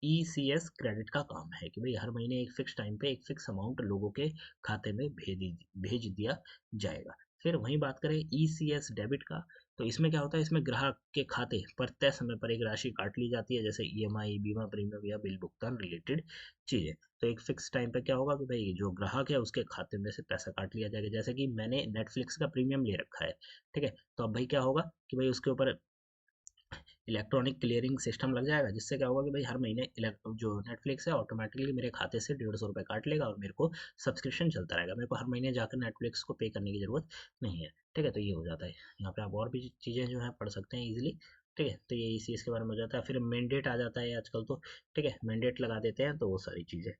ईसीएस क्रेडिट का काम है कि भाई हर महीने एक फिक्स टाइम पे एक फिक्स अमाउंट लोगों के खाते में भेज दिया जाएगा। फिर वहीं बात करें ईसीएस डेबिट का, तो इसमें क्या होता है, इसमें ग्राहक के खाते पर तय समय पर एक राशि काट ली जाती है, जैसे ईएमआई, बीमा प्रीमियम या बिल भुगतान रिलेटेड चीजें। तो एक फिक्स टाइम पे क्या होगा कि भाई जो ग्राहक है उसके खाते में से पैसा काट लिया जाएगा। जैसे कि मैंने नेटफ्लिक्स का प्रीमियम ले रखा है, ठीक है, तो अब भाई क्या होगा कि भाई उसके ऊपर इलेक्ट्रॉनिक क्लियरिंग सिस्टम लग जाएगा, जिससे क्या होगा कि भाई हर महीने जो नेटफ्लिक्स है ऑटोमेटिकली मेरे खाते से 150 रुपये काट लेगा और मेरे को सब्सक्रिप्शन चलता रहेगा। मेरे को हर महीने जाकर नेटफ्लिक्स को पे करने की जरूरत नहीं है, ठीक है। तो ये हो जाता है। यहाँ पे आप और भी चीज़ें जो है पढ़ सकते हैं इजीली, ठीक है। तो ये इसी इसके बारे में हो जाता है। फिर मैंडेट आ जाता है आजकल तो, ठीक है, मैंडेट लगा देते हैं, तो वो सारी चीज़ें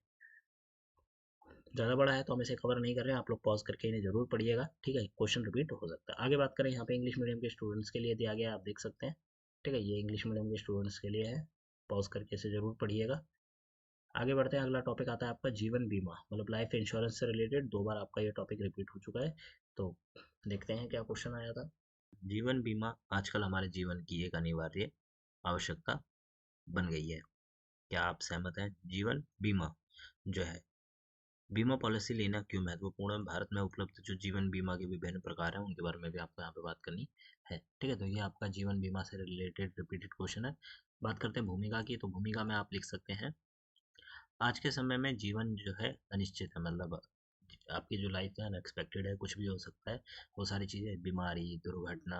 ज़्यादा बड़ा है तो हम इसे कवर नहीं कर रहे हैं, आप लोग पॉज करके इन्हें जरूर पढ़िएगा, ठीक है। क्वेश्चन रिपीट हो सकता है। आगे बात करें, यहाँ पे इंग्लिश मीडियम के स्टूडेंट्स के लिए दिया गया है, आप देख सकते हैं, ठीक है। ये इंग्लिश मीडियम के स्टूडेंट्स के लिए है, पॉज करके इसे जरूर पढ़िएगा। आगे बढ़ते हैं। अगला टॉपिक आता है आपका जीवन बीमा, मतलब लाइफ इंश्योरेंस से रिलेटेड। 2 बार आपका ये टॉपिक रिपीट हो चुका है, तो देखते हैं क्या क्वेश्चन आया था। जीवन बीमा आजकल हमारे जीवन की एक अनिवार्य आवश्यकता बन गई है। क्या आप सहमत हैं? जीवन बीमा जो है, बीमा पॉलिसी लेना क्यों महत्वपूर्ण है? भारत में उपलब्ध जो जीवन बीमा के विभिन्न प्रकार हैं उनके बारे में भी आपको यहाँ पे बात करनी है, ठीक है। तो ये आपका जीवन बीमा से रिलेटेड रिपीटेड क्वेश्चन है। बात करते हैं भूमिका की, तो भूमिका में आप लिख सकते हैं, आज के समय में जीवन जो है अनिश्चित है, मतलब आपकी जो लाइफ है अनएक्सपेक्टेड है, कुछ भी हो सकता है। वो सारी चीज़ें, बीमारी, दुर्घटना,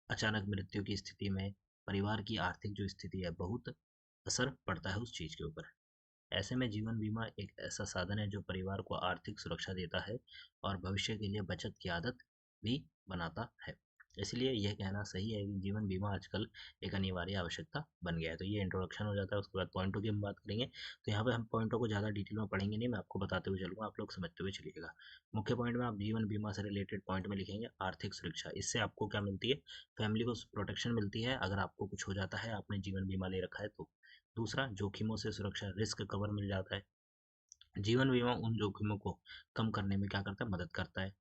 अचानक मृत्यु की स्थिति में परिवार की आर्थिक जो स्थिति है बहुत असर पड़ता है उस चीज़ के ऊपर। ऐसे में जीवन बीमा एक ऐसा साधन है जो परिवार को आर्थिक सुरक्षा देता है और भविष्य के लिए बचत की आदत भी बनाता है। इसलिए यह कहना सही है कि जीवन बीमा आजकल एक अनिवार्य आवश्यकता बन गया है। तो ये इंट्रोडक्शन हो जाता है। उसके बाद पॉइंटों की हम बात करेंगे। तो यहाँ पे हम पॉइंटों को ज़्यादा डिटेल में पढ़ेंगे नहीं, मैं आपको बताते हुए चलूँगा, आप लोग समझते हुए चलिएगा। मुख्य पॉइंट में आप जीवन बीमा से रिलेटेड पॉइंट में लिखेंगे आर्थिक सुरक्षा। इससे आपको क्या मिलती है? फैमिली को प्रोटेक्शन मिलती है अगर आपको कुछ हो जाता है, आपने जीवन बीमा ले रखा है तो। दूसरा, जोखिमों से सुरक्षा, रिस्क कवर मिल जाता है। जीवन बीमा उन जोखिमों को कम करने में क्या करता है? मदद करता है।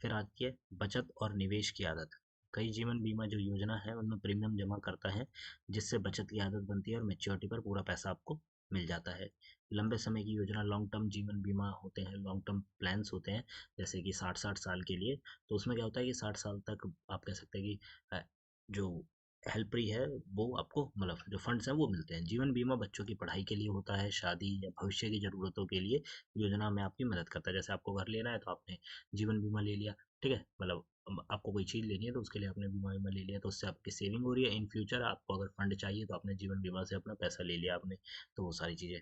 फिर आती है बचत और निवेश की आदत। कई जीवन बीमा जो योजना है उनमें प्रीमियम जमा करता है, जिससे बचत की आदत बनती है और मैच्योरिटी पर पूरा पैसा आपको मिल जाता है। लंबे समय की योजना, लॉन्ग टर्म जीवन बीमा होते हैं, लॉन्ग टर्म प्लान्स होते हैं, जैसे कि 60-60 साल के लिए। तो उसमें क्या होता है कि 60 साल तक आप कह सकते हैं कि जो हेल्परी है वो आपको, मतलब जो फंड्स हैं वो मिलते हैं। जीवन बीमा बच्चों की पढ़ाई के लिए होता है, शादी या भविष्य की ज़रूरतों के लिए योजना में आपकी मदद करता है। जैसे आपको घर लेना है तो आपने जीवन बीमा ले लिया, ठीक है, मतलब आपको कोई चीज़ लेनी है तो उसके लिए आपने बीमा बीमा ले लिया, तो उससे आपकी सेविंग हो रही है। इन फ्यूचर आपको अगर फंड चाहिए तो आपने जीवन बीमा से अपना पैसा ले लिया आपने, तो वो सारी चीज़ें।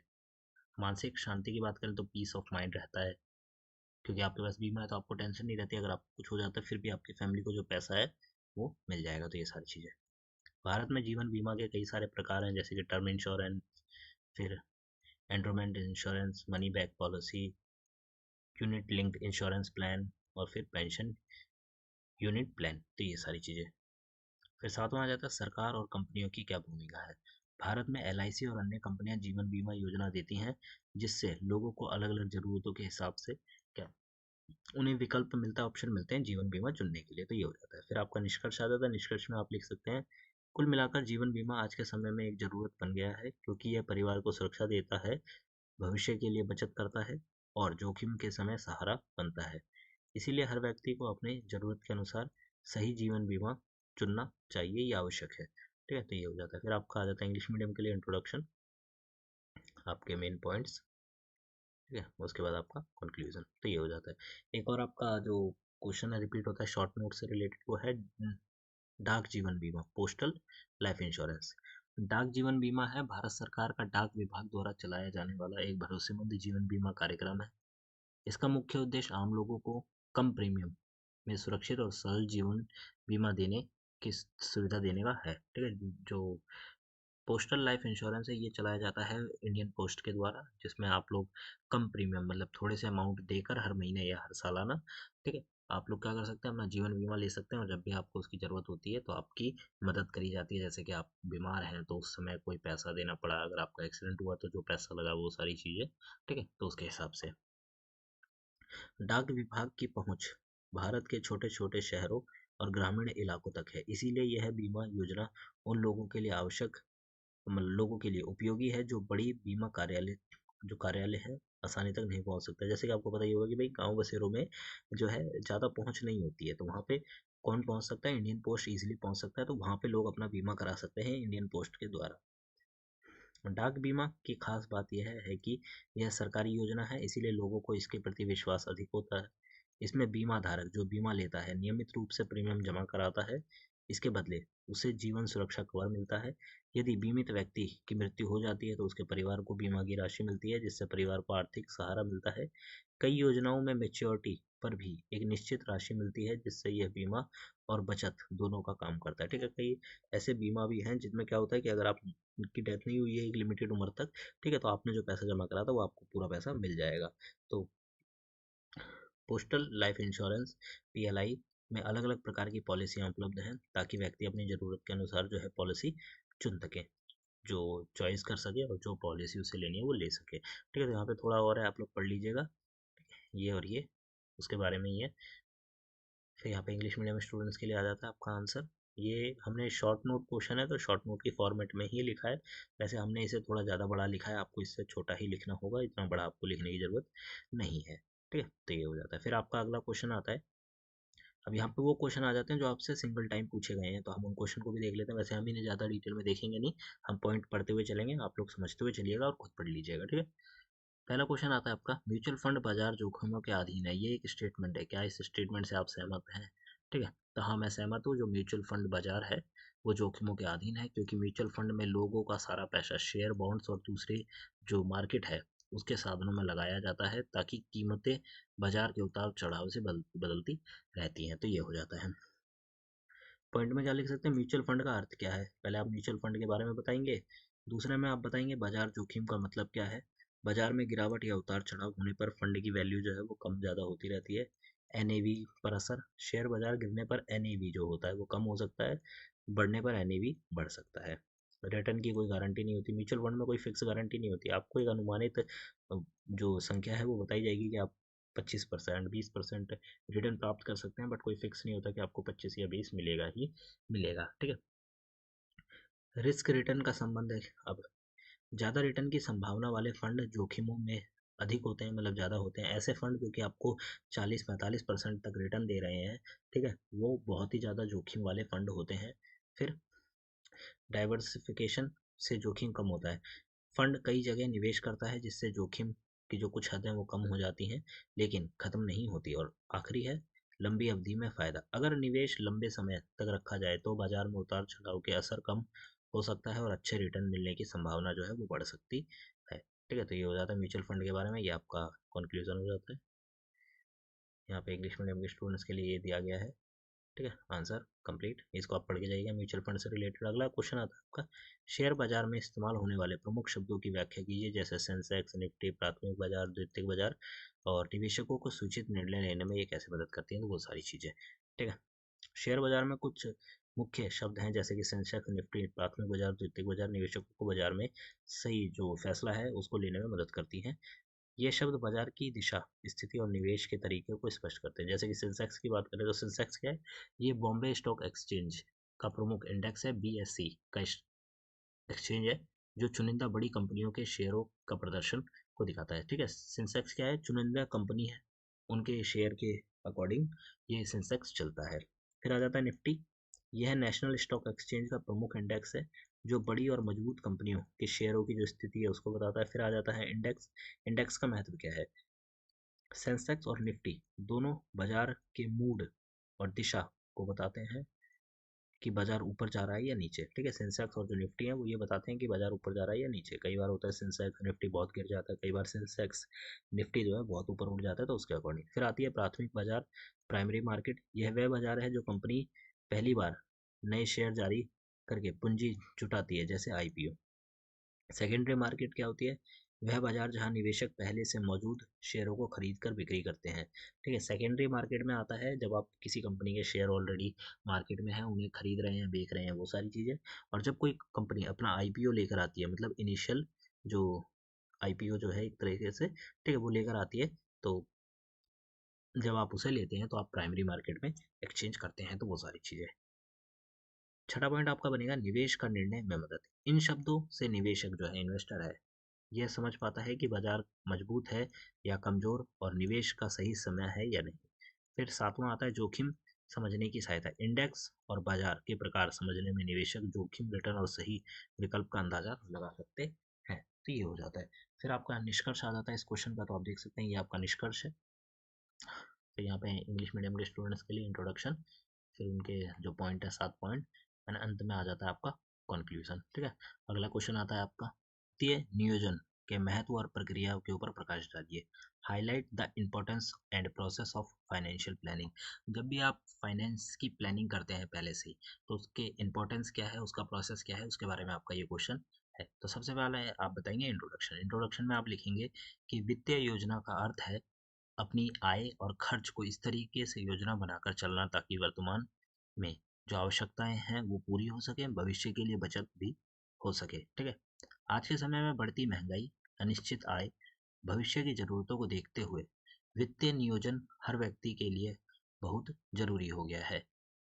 मानसिक शांति की बात करें तो पीस ऑफ माइंड रहता है, क्योंकि आपके पास बीमा है तो आपको टेंशन नहीं रहती। अगर आपको कुछ हो जाता है फिर भी आपकी फैमिली को जो पैसा है वो मिल जाएगा। तो ये सारी चीज़ें। भारत में जीवन बीमा के कई सारे प्रकार हैं, जैसे कि टर्म इंश्योरेंस, फिर endowment insurance, money back policy, unit linked insurance plan, और फिर पेंशन यूनिट प्लान। तो ये सारी चीज़ें। फिर सातवां आ जाता है सरकार और कंपनियों की क्या भूमिका है। भारत में एलआईसी और अन्य कंपनियां जीवन बीमा योजना देती हैं, जिससे लोगों को अलग अलग ज़रूरतों के हिसाब से क्या उन्हें विकल्प मिलता है, ऑप्शन मिलते हैं जीवन बीमा चुनने के लिए। तो ये हो जाता है। फिर आपका निष्कर्ष आ जाता है। निष्कर्ष में आप लिख सकते हैं, कुल मिलाकर जीवन बीमा आज के समय में एक ज़रूरत बन गया है, क्योंकि यह परिवार को सुरक्षा देता है, भविष्य के लिए बचत करता है और जोखिम के समय सहारा बनता है। इसीलिए हर व्यक्ति को अपनी ज़रूरत के अनुसार सही जीवन बीमा चुनना चाहिए, ये आवश्यक है, ठीक है। तो ये हो जाता है। फिर आपका आ जाता है इंग्लिश मीडियम के लिए इंट्रोडक्शन, आपके मेन पॉइंट्स, ठीक है। उसके बाद आपका कंक्लूजन। तो ये हो जाता है। एक और आपका जो क्वेश्चन है रिपीट होता है शॉर्ट नोट से रिलेटेड, वो है डाक जीवन बीमा, पोस्टल लाइफ इंश्योरेंस। डाक जीवन बीमा है भारत सरकार का डाक विभाग द्वारा चलाया जाने वाला एक भरोसेमंद जीवन बीमा कार्यक्रम है। इसका मुख्य उद्देश्य आम लोगों को कम प्रीमियम में सुरक्षित और सरल जीवन बीमा देने की सुविधा देने का है, ठीक है। जो पोस्टल लाइफ इंश्योरेंस है ये चलाया जाता है इंडियन पोस्ट के द्वारा, जिसमें आप लोग कम प्रीमियम, मतलब थोड़े से अमाउंट देकर हर महीने या हर सालाना, ठीक है, आप लोग क्या कर सकते हैं, अपना जीवन बीमा ले सकते हैं, और जब भी आपको उसकी ज़रूरत होती है तो आपकी मदद करी जाती है। जैसे कि आप बीमार हैं तो उस समय कोई पैसा देना पड़ा, अगर आपका एक्सीडेंट हुआ तो जो पैसा लगा, वो सारी चीज़ें, ठीक है, तो उसके हिसाब से। डाक विभाग की पहुंच भारत के छोटे छोटे शहरों और ग्रामीण इलाकों तक है, इसीलिए यह बीमा योजना उन लोगों के लिए आवश्यक, मतलब लोगों के लिए उपयोगी है जो बड़ी बीमा कार्यालय है आसानी तक नहीं पहुंच सकता। जैसे कि आपको पता ही होगा कि भाई गांव बसेरों में जो है ज़्यादा पहुंच नहीं होती है, तो वहाँ पे कौन पहुंच सकता है? इंडियन पोस्ट इजीली पहुंच सकता है, तो वहां पे लोग अपना बीमा करा सकते हैं इंडियन पोस्ट के द्वारा। डाक बीमा की खास बात यह है कि यह सरकारी योजना है, इसीलिए लोगों को इसके प्रति विश्वास अधिक होता है। इसमें बीमा धारक जो बीमा लेता है नियमित रूप से प्रीमियम जमा कराता है, इसके बदले उसे जीवन सुरक्षा कवर मिलता है। यदि बीमित व्यक्ति की मृत्यु हो जाती है तो उसके परिवार को बीमा की राशि मिलती है, जिससे परिवार को आर्थिक सहारा मिलता है। कई योजनाओं में मैच्योरिटी पर भी एक निश्चित राशि मिलती है, जिससे यह बीमा और बचत दोनों का काम करता है। ठीक है, कई ऐसे बीमा भी हैं जिनमें क्या होता है कि अगर आप की डेथ नहीं हुई है एक लिमिटेड उम्र तक, ठीक है, तो आपने जो पैसा जमा करा था वो आपको पूरा पैसा मिल जाएगा। तो पोस्टल लाइफ इंश्योरेंस पीएलआई में अलग अलग प्रकार की पॉलिसियाँ उपलब्ध हैं, ताकि व्यक्ति अपनी ज़रूरत के अनुसार जो है पॉलिसी चुन सके, जो चॉइस कर सके और जो पॉलिसी उसे लेनी है वो ले सके। ठीक है, तो यहाँ पे थोड़ा और है, आप लोग पढ़ लीजिएगा ये और ये उसके बारे में ही है। फिर यहाँ पे इंग्लिश मीडियम स्टूडेंट्स के लिए आ जाता है आपका आंसर। ये हमने शॉर्ट नोट क्वेश्चन है तो शॉर्ट नोट की फॉर्मेट में ही लिखा है। वैसे हमने इसे थोड़ा ज़्यादा बड़ा लिखा है, आपको इससे छोटा ही लिखना होगा, इतना बड़ा आपको लिखने की ज़रूरत नहीं है। ठीक है, तो ये हो जाता है। फिर आपका अगला क्वेश्चन आता है। अब यहाँ पे वो क्वेश्चन आ जाते हैं जो आपसे सिंगल टाइम पूछे गए हैं, तो हम उन क्वेश्चन को भी देख लेते हैं। वैसे हम इन्हें ज़्यादा डिटेल में देखेंगे नहीं, हम पॉइंट पढ़ते हुए चलेंगे, आप लोग समझते हुए चलिएगा और खुद पढ़ लीजिएगा। ठीक है, पहला क्वेश्चन आता है आपका, म्यूचुअल फंड बाजार जोखिमों के अधीन है। ये एक स्टेटमेंट है, क्या इस स्टेटमेंट से आप सहमत हैं? ठीक है, तो हाँ मैं सहमत हूँ। जो म्यूचुअल फंड बाजार है वो जोखिमों के अधीन है, क्योंकि म्यूचुअल फंड में लोगों का सारा पैसा शेयर, बॉन्ड्स और दूसरे जो मार्केट है उसके साधनों में लगाया जाता है, ताकि कीमतें बाजार के उतार चढ़ाव से बदलती रहती हैं। तो ये हो जाता है। पॉइंट में क्या लिख सकते हैं, म्यूचुअल फंड का अर्थ क्या है? पहले आप म्यूचुअल फंड के बारे में बताएंगे, दूसरे में आप बताएंगे बाजार जोखिम का मतलब क्या है। बाजार में गिरावट या उतार चढ़ाव होने पर फंड की वैल्यू जो है वो कम ज़्यादा होती रहती है। एनएवी पर असर, शेयर बाजार गिरने पर एनएवी जो होता है वो कम हो सकता है, बढ़ने पर एनएवी बढ़ सकता है। रिटर्न की कोई गारंटी नहीं होती, म्यूचुअल फंड में कोई फिक्स गारंटी नहीं होती, आपको एक अनुमानित जो संख्या है वो बताई जाएगी कि आप 25% 20% रिटर्न प्राप्त कर सकते हैं, बट कोई फिक्स नहीं होता कि आपको 25 या 20 मिलेगा ही मिलेगा। ठीक है, रिस्क रिटर्न का संबंध है। अब ज़्यादा रिटर्न की संभावना वाले फंड जोखिमों में अधिक होते हैं, मतलब ज़्यादा होते हैं। ऐसे फंड जो कि आपको 40-45% तक रिटर्न दे रहे हैं, ठीक है, वो बहुत ही ज़्यादा जोखिम वाले फंड होते हैं। फिर डाइवर्सिफिकेशन से जोखिम कम होता है। फंड कई जगह निवेश करता है, जिससे जोखिम की जो कुछ हदें वो कम हो जाती हैं, लेकिन ख़त्म नहीं होती। और आखिरी है लंबी अवधि में फ़ायदा। अगर निवेश लंबे समय तक रखा जाए तो बाजार में उतार चढ़ाव के असर कम हो सकता है और अच्छे रिटर्न मिलने की संभावना जो है वो बढ़ सकती है। ठीक है, तो ये हो जाता है म्यूचुअल फंड के बारे में, ये आपका कंक्लूजन हो जाता है। यहाँ पे इंग्लिश मीडियम के स्टूडेंट्स के लिए ये दिया गया है। ठीक है, आंसर कंप्लीट, इसको आप पढ़ के जाइएगा म्यूचुअल फंड से रिलेटेड। अगला क्वेश्चन आता है आपका, शेयर बाजार में इस्तेमाल होने वाले प्रमुख शब्दों की व्याख्या कीजिए, जैसे सेंसेक्स, निफ्टी, प्राथमिक बाजार, द्वितीयक बाजार, और निवेशकों को सूचित निर्णय लेने में ये कैसे मदद करती हैं, तो वो सारी चीज़ें। ठीक है, शेयर बाजार में कुछ मुख्य शब्द हैं, जैसे कि सेंसेक्स, निफ्टी, प्राथमिक बाजार, द्वितीयक बाजार, निवेशकों को बाजार में सही जो फैसला है उसको लेने में मदद करती हैं। ये शब्द बाजार की दिशा, स्थिति और निवेश के तरीके को स्पष्ट करते हैं। जैसे कि सेंसेक्स की बात करें तो सेंसेक्स क्या है? ये बॉम्बे स्टॉक एक्सचेंज का प्रमुख इंडेक्स है, बीएसई का एक्सचेंज है, जो चुनिंदा बड़ी कंपनियों के शेयरों का प्रदर्शन को दिखाता है। ठीक है, सेंसेक्स क्या है? चुनिंदा कंपनी है, उनके शेयर के अकॉर्डिंग ये सेंसेक्स चलता है। फिर आ जाता है निफ्टी। यह नेशनल स्टॉक एक्सचेंज का प्रमुख इंडेक्स है, जो बड़ी और मजबूत कंपनियों के शेयरों की जो स्थिति है उसको बताता है। फिर आ जाता है इंडेक्स। इंडेक्स का महत्व क्या है? सेंसेक्स और निफ्टी दोनों बाजार के मूड और दिशा को बताते हैं कि बाजार ऊपर जा रहा है या नीचे। ठीक है, सेंसेक्स और जो निफ्टी है वो ये बताते हैं कि बाजार ऊपर जा रहा है या नीचे। कई बार होता है सेंसेक्स निफ्टी बहुत गिर जाता है, कई बार सेंसेक्स निफ्टी जो है बहुत ऊपर उठ जाता है, तो उसके अकॉर्डिंग। फिर आती है प्राथमिक बाजार, प्राइमरी मार्केट। यह वह बाजार है जो कंपनी पहली बार नए शेयर जारी करके पूंजी जुटाती है, जैसे आईपीओ। सेकेंडरी मार्केट क्या होती है? वह बाजार जहां निवेशक पहले से मौजूद शेयरों को खरीद कर बिक्री करते हैं। ठीक है, सेकेंडरी मार्केट में आता है जब आप किसी कंपनी के शेयर ऑलरेडी मार्केट में है, उन्हें खरीद रहे हैं, बेच रहे हैं, वो सारी चीज़ें। और जब कोई कंपनी अपना आईपीओ लेकर आती है, मतलब इनिशियल जो आईपीओ जो है एक तरीके से, ठीक है, वो लेकर आती है, तो जब आप उसे लेते हैं तो आप प्राइमरी मार्केट में एक्सचेंज करते हैं, तो वो सारी चीज़ें। छठा पॉइंट आपका बनेगा निवेश का निर्णय में मदद। इन शब्दों से निवेशक जो है, इन्वेस्टर है, यह समझ पाता है कि बाजार मजबूत है या कमजोर और निवेश का सही समय है या नहीं। फिर सातवां आता है जोखिम समझने की सहायता, इंडेक्स और बाजार के प्रकार समझने में निवेशक जोखिम, रिटर्न और सही विकल्प का अंदाजा लगा सकते हैं। तो ये हो जाता है। फिर आपका निष्कर्ष आ जाता है इस क्वेश्चन का, तो आप देख सकते हैं ये आपका निष्कर्ष है। तो यहाँ पे इंग्लिश मीडियम के स्टूडेंट्स के लिए इंट्रोडक्शन, फिर उनके जो पॉइंट है 7 पॉइंट, एंड अंत में आ जाता है आपका कंक्लूजन। ठीक है, अगला क्वेश्चन आता है आपका, वित्तीय नियोजन के महत्व और प्रक्रिया के ऊपर प्रकाश डालिए। Highlight the importance and process of financial planning. जब भी आप फाइनेंस की प्लानिंग करते हैं पहले से ही, तो उसके इम्पोर्टेंस क्या है, उसका प्रोसेस क्या है, उसके बारे में आपका ये क्वेश्चन है। तो सबसे पहले आप बताएंगे इंट्रोडक्शन। इंट्रोडक्शन में आप लिखेंगे कि वित्तीय योजना का अर्थ है अपनी आय और खर्च को इस तरीके से योजना बनाकर चलना ताकि वर्तमान में जो आवश्यकताएं हैं वो पूरी हो सके, भविष्य के लिए बचत भी हो सके। ठीक है, आज के समय में बढ़ती महंगाई, अनिश्चित आय, भविष्य की जरूरतों को देखते हुए वित्तीय नियोजन हर व्यक्ति के लिए बहुत जरूरी हो गया है।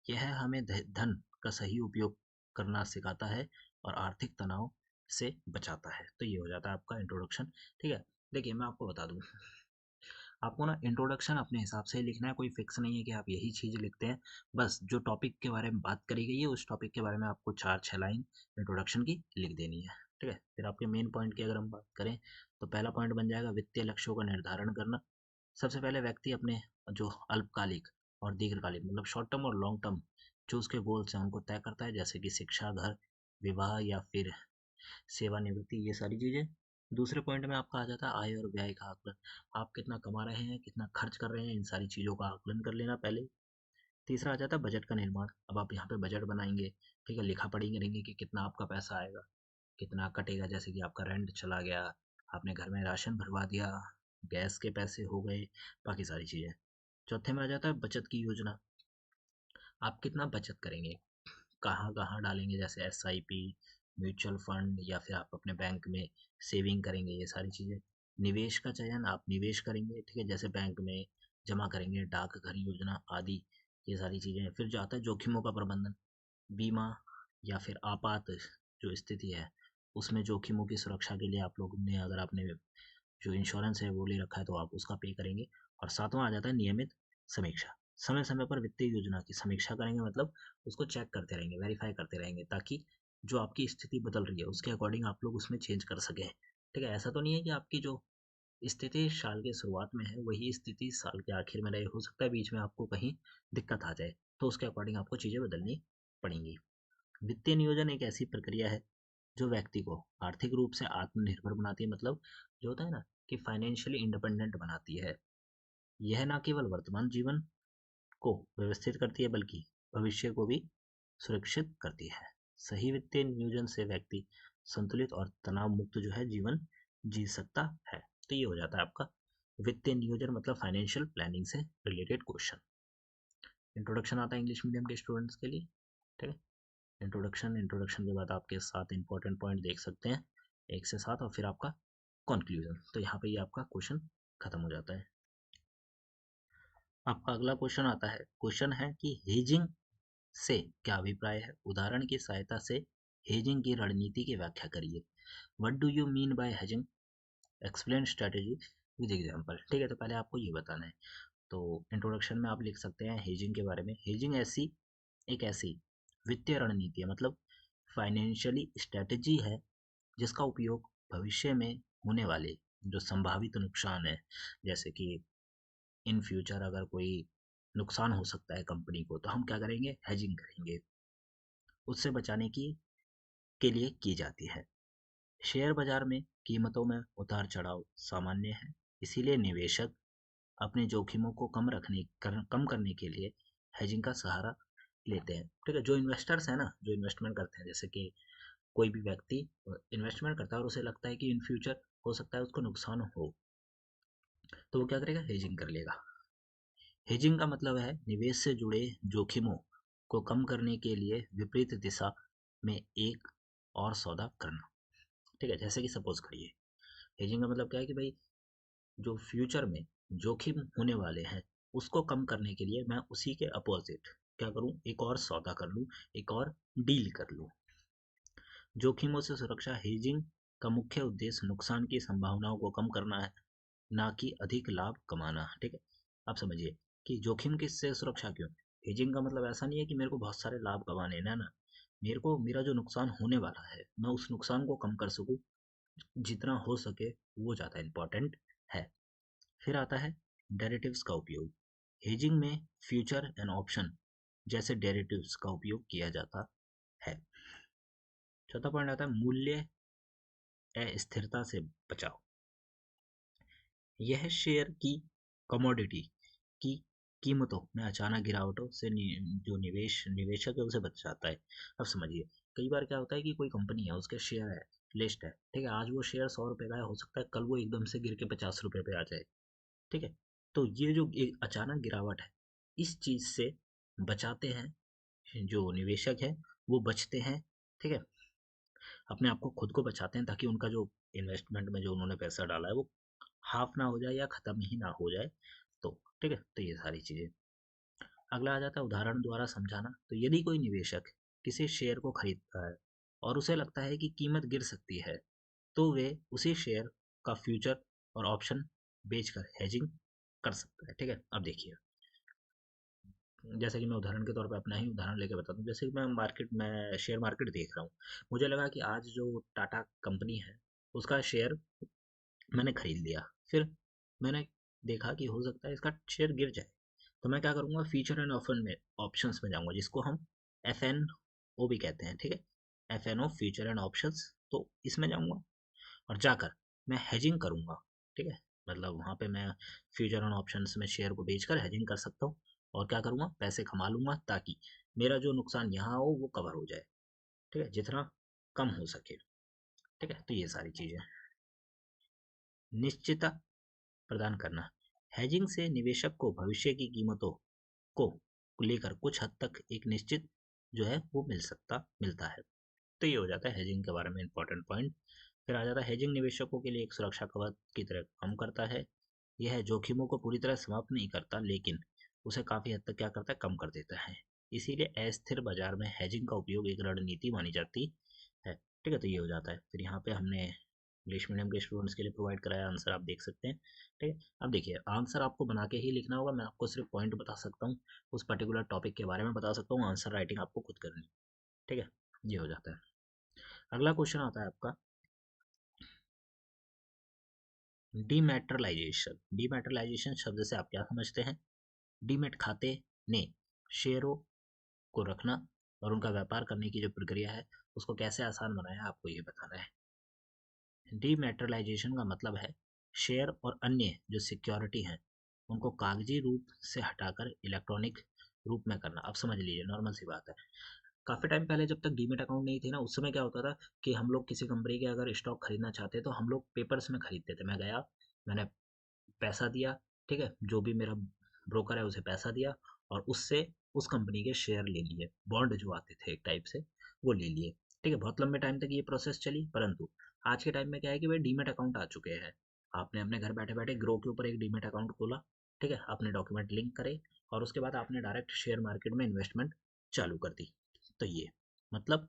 यह हमें धन का सही उपयोग करना सिखाता है और आर्थिक तनाव से बचाता है। तो ये हो जाता है आपका इंट्रोडक्शन। ठीक है, देखिए मैं आपको बता दूं, आपको ना इंट्रोडक्शन अपने हिसाब से लिखना है, कोई फिक्स नहीं है कि आप यही चीज़ लिखते हैं। बस जो टॉपिक के बारे में बात करी गई है उस टॉपिक के बारे में आपको 4-6 लाइन इंट्रोडक्शन की लिख देनी है। ठीक है, फिर आपके मेन पॉइंट की अगर हम बात करें तो पहला पॉइंट बन जाएगा वित्तीय लक्ष्यों का निर्धारण करना। सबसे पहले व्यक्ति अपने जो अल्पकालिक और दीर्घकालिक, मतलब शॉर्ट टर्म और लॉन्ग टर्म जो उसके गोल्स हैं उनको तय करता है, जैसे कि शिक्षा, घर, विवाह या फिर सेवानिवृत्ति, ये सारी चीज़ें। दूसरे पॉइंट में आपका आ जाता है आय और व्यय का आकलन। आप कितना कमा रहे हैं, कितना खर्च कर रहे हैं, इन सारी चीज़ों का आकलन कर लेना पहले। तीसरा आ जाता है बजट का निर्माण। अब आप यहाँ पे बजट बनाएंगे, ठीक है, लिखा पढ़ी करेंगे कि कितना आपका पैसा आएगा, कितना कटेगा, जैसे कि आपका रेंट चला गया, आपने घर में राशन भरवा दिया, गैस के पैसे हो गए, बाकी सारी चीज़ें। चौथे में आ जाता है बचत की योजना। आप कितना बचत करेंगे, कहाँ कहाँ डालेंगे, जैसे एसआईपी, म्यूचुअल फंड, या फिर आप अपने बैंक में सेविंग करेंगे, ये सारी चीज़ें। निवेश का चयन, आप निवेश करेंगे, ठीक है, जैसे बैंक में जमा करेंगे, डाकघर योजना आदि, ये सारी चीज़ें। फिर जो आता है जोखिमों का प्रबंधन, बीमा या फिर आपात जो स्थिति है उसमें जोखिमों की सुरक्षा के लिए आप लोगों ने, अगर आपने जो इंश्योरेंस है वो ले रखा है तो आप उसका पे करेंगे। और सातवां आ जाता है नियमित समीक्षा। समय समय पर वित्तीय योजना की समीक्षा करेंगे, मतलब उसको चेक करते रहेंगे, वेरीफाई करते रहेंगे, ताकि जो आपकी स्थिति बदल रही है उसके अकॉर्डिंग आप लोग उसमें चेंज कर सकें। ठीक है, ऐसा तो नहीं है कि आपकी जो स्थिति साल के शुरुआत में है वही स्थिति साल के आखिर में रहे, हो सकता है बीच में आपको कहीं दिक्कत आ जाए, तो उसके अकॉर्डिंग आपको चीज़ें बदलनी पड़ेंगी। वित्तीय नियोजन एक ऐसी प्रक्रिया है जो व्यक्ति को आर्थिक रूप से आत्मनिर्भर बनाती है, मतलब जो होता है ना कि फाइनेंशियली इंडिपेंडेंट बनाती है। यह न केवल वर्तमान जीवन को व्यवस्थित करती है बल्कि भविष्य को भी सुरक्षित करती है। सही वित्तीय नियोजन से व्यक्ति संतुलित और तनाव मुक्त जो है जीवन जी सकता है। तो ये हो जाता है आपका वित्तीय नियोजन, मतलब फाइनेंशियल प्लानिंग से रिलेटेड क्वेश्चन। इंट्रोडक्शन आता है इंग्लिश मीडियम के स्टूडेंट्स के लिए। ठीक है, इंट्रोडक्शन के बाद आपके 7 इंपॉर्टेंट पॉइंट देख सकते हैं, 1 से 7, और फिर आपका कंक्लूजन। तो यहाँ पे ये आपका क्वेश्चन खत्म हो जाता है। आपका अगला क्वेश्चन आता है, क्वेश्चन है कि हेजिंग से क्या अभिप्राय है, उदाहरण की सहायता से हेजिंग की रणनीति की व्याख्या करिए। What do you mean by hedging, explain strategy with example. ठीक है, तो पहले आपको ये बताना है। तो इंट्रोडक्शन में आप लिख सकते हैं हेजिंग के बारे में, हेजिंग एक ऐसी वित्तीय रणनीति है, मतलब फाइनेंशियली स्ट्रेटेजी है जिसका उपयोग भविष्य में होने वाले जो संभावित नुकसान है, जैसे कि इन फ्यूचर अगर कोई नुकसान हो सकता है कंपनी को, तो हम क्या करेंगे, हेजिंग करेंगे, उससे बचाने की के लिए की जाती है। शेयर बाजार में कीमतों में उतार चढ़ाव सामान्य है, इसीलिए निवेशक अपने जोखिमों को कम करने के लिए हेजिंग का सहारा लेते हैं। ठीक है, जो इन्वेस्टर्स हैं ना, जो इन्वेस्टमेंट करते हैं, जैसे कि कोई भी व्यक्ति इन्वेस्टमेंट करता है और उसे लगता है कि इन फ्यूचर हो सकता है उसको नुकसान हो, तो वो क्या करेगा, हेजिंग कर लेगा। हेजिंग का मतलब है निवेश से जुड़े जोखिमों को कम करने के लिए विपरीत दिशा में एक और सौदा करना। ठीक है, जैसे कि सपोज करिए, हेजिंग का मतलब क्या है कि भाई जो फ्यूचर में जोखिम होने वाले हैं उसको कम करने के लिए मैं उसी के अपोजिट क्या करूं, एक और सौदा कर लूं, एक और डील कर लूं। जोखिमों से सुरक्षा, हेजिंग का मुख्य उद्देश्य नुकसान की संभावनाओं को कम करना है, ना कि अधिक लाभ कमाना। ठीक है, आप समझिए कि जोखिम किससे सुरक्षा क्यों, हेजिंग का मतलब ऐसा नहीं है कि मेरे को बहुत सारे लाभ कमाने हैं, ना। मेरे को मेरा जो नुकसान होने वाला है मैं उस नुकसान को कम कर सकूं, जितना हो सके, वो ज़्यादा इम्पोर्टेंट है। फिर आता है डेरिवेटिव्स का उपयोग। हेजिंग में फ्यूचर एंड ऑप्शन जैसे डेरिवेटिव्स का उपयोग किया जाता है। चौथा पॉइंट आता है मूल्य अस्थिरता से बचाव। यह शेयर की कमोडिटी की कीमतों में अचानक गिरावटों से जो निवेशक है उसे बचाता है। अब समझिए, कई बार क्या होता है कि कोई कंपनी है, उसके शेयर है, लिस्ट है, ठीक है, आज वो शेयर 100 रुपए का है, हो सकता है कल वो एकदम से गिर के 50 रुपए पे आ जाए। ठीक है, तो ये जो एक अचानक गिरावट है, इस चीज से बचाते हैं जो निवेशक है, वो बचते हैं। ठीक है, अपने आप को खुद को बचाते हैं ताकि उनका जो इन्वेस्टमेंट में जो उन्होंने पैसा डाला है वो हाफ ना हो जाए या खत्म ही ना हो जाए। तो ठीक है, तो ये सारी चीजें। अगला आ जाता है उदाहरण द्वारा समझाना। तो यदि कोई निवेशक किसी शेयर को खरीदता है और उसे लगता है कि कीमत गिर सकती है, तो वे उसी शेयर का फ्यूचर और ऑप्शन बेचकर हेजिंग कर सकता है। ठीक है, अब देखिए, जैसे कि मैं उदाहरण के तौर पे अपना ही उदाहरण लेके बताता हूँ। जैसे कि मैं मार्केट में शेयर मार्केट देख रहा हूँ, मुझे लगा कि आज जो टाटा कंपनी है उसका शेयर मैंने खरीद लिया। फिर मैंने देखा कि हो सकता है इसका शेयर गिर जाए, तो मैं क्या करूँगा, फ्यूचर एंड ऑप्शन में ऑप्शंस में जाऊँगा, जिसको हम एफ एन ओ भी कहते हैं। ठीक है, F N O, future and options, तो इसमें जाऊँगा और जाकर मैं हेजिंग करूँगा। ठीक है, मतलब वहाँ पे मैं फ्यूचर एंड ऑप्शंस में शेयर को बेचकर हेजिंग कर सकता हूँ और क्या करूँगा, पैसे कमा लूँगा ताकि मेरा जो नुकसान यहाँ हो वो कवर हो जाए। ठीक है, जितना कम हो सके। ठीक है, तो ये सारी चीज़ें। निश्चितता प्रदान करना। हेजिंग से निवेशक को भविष्य की कीमतों को लेकर कुछ हद तक एक निश्चित जो है वो मिलता है। तो ये हो जाता है हेजिंग के बारे में इंपॉर्टेंट पॉइंट। फिर आ जाता है हेजिंग निवेशकों के लिए एक सुरक्षा कवच की तरह काम करता है। यह जोखिमों को पूरी तरह समाप्त नहीं करता, लेकिन उसे काफी हद तक क्या करता है, कम कर देता है। इसीलिए अस्थिर बाजार में हेजिंग का उपयोग एक रणनीति मानी जाती है। ठीक है, तो ये हो जाता है। फिर यहाँ पे हमने इंग्लिश मीडियम के स्टूडेंट्स के लिए प्रोवाइड कराया आंसर, आप देख सकते हैं। ठीक है, अब देखिए, आंसर आपको बना के ही लिखना होगा, मैं आपको सिर्फ पॉइंट बता सकता हूँ, उस पर्टिकुलर टॉपिक के बारे में बता सकता हूँ, आंसर राइटिंग आपको खुद करनी है। ठीक है, ये हो जाता है। अगला क्वेश्चन आता है आपका डीमेटरलाइजेशन। डीमेटरलाइजेशन शब्द से आप क्या समझते हैं? डीमेट खाते ने शेयरों को रखना और उनका व्यापार करने की जो प्रक्रिया है उसको कैसे आसान बनाया, आपको ये बताना है। डीमेटरलाइजेशन का मतलब है शेयर और अन्य जो सिक्योरिटी हैं उनको कागजी रूप से हटाकर इलेक्ट्रॉनिक रूप में करना। अब समझ लीजिए, नॉर्मल सी बात है। काफी टाइम पहले जब तक डीमेट अकाउंट नहीं थी ना, उस समय क्या होता था कि हम लोग किसी कंपनी के अगर स्टॉक खरीदना चाहते तो हम लोग पेपर्स में खरीदते थे। मैं गया, मैंने पैसा दिया, ठीक है, जो भी मेरा ब्रोकर है उसे पैसा दिया और उससे उस कंपनी के शेयर ले लिए, बॉन्ड जो आते थे एक टाइप से, वो ले लिए। ठीक है, बहुत लंबे टाइम तक ये प्रोसेस चली, परंतु आज के टाइम में क्या है कि भाई डीमेट अकाउंट आ चुके हैं। आपने अपने घर बैठे बैठे ग्रो के ऊपर एक डीमेट अकाउंट खोला, ठीक है, आपने डॉक्यूमेंट लिंक करे और उसके बाद आपने डायरेक्ट शेयर मार्केट में इन्वेस्टमेंट चालू कर दी। तो ये मतलब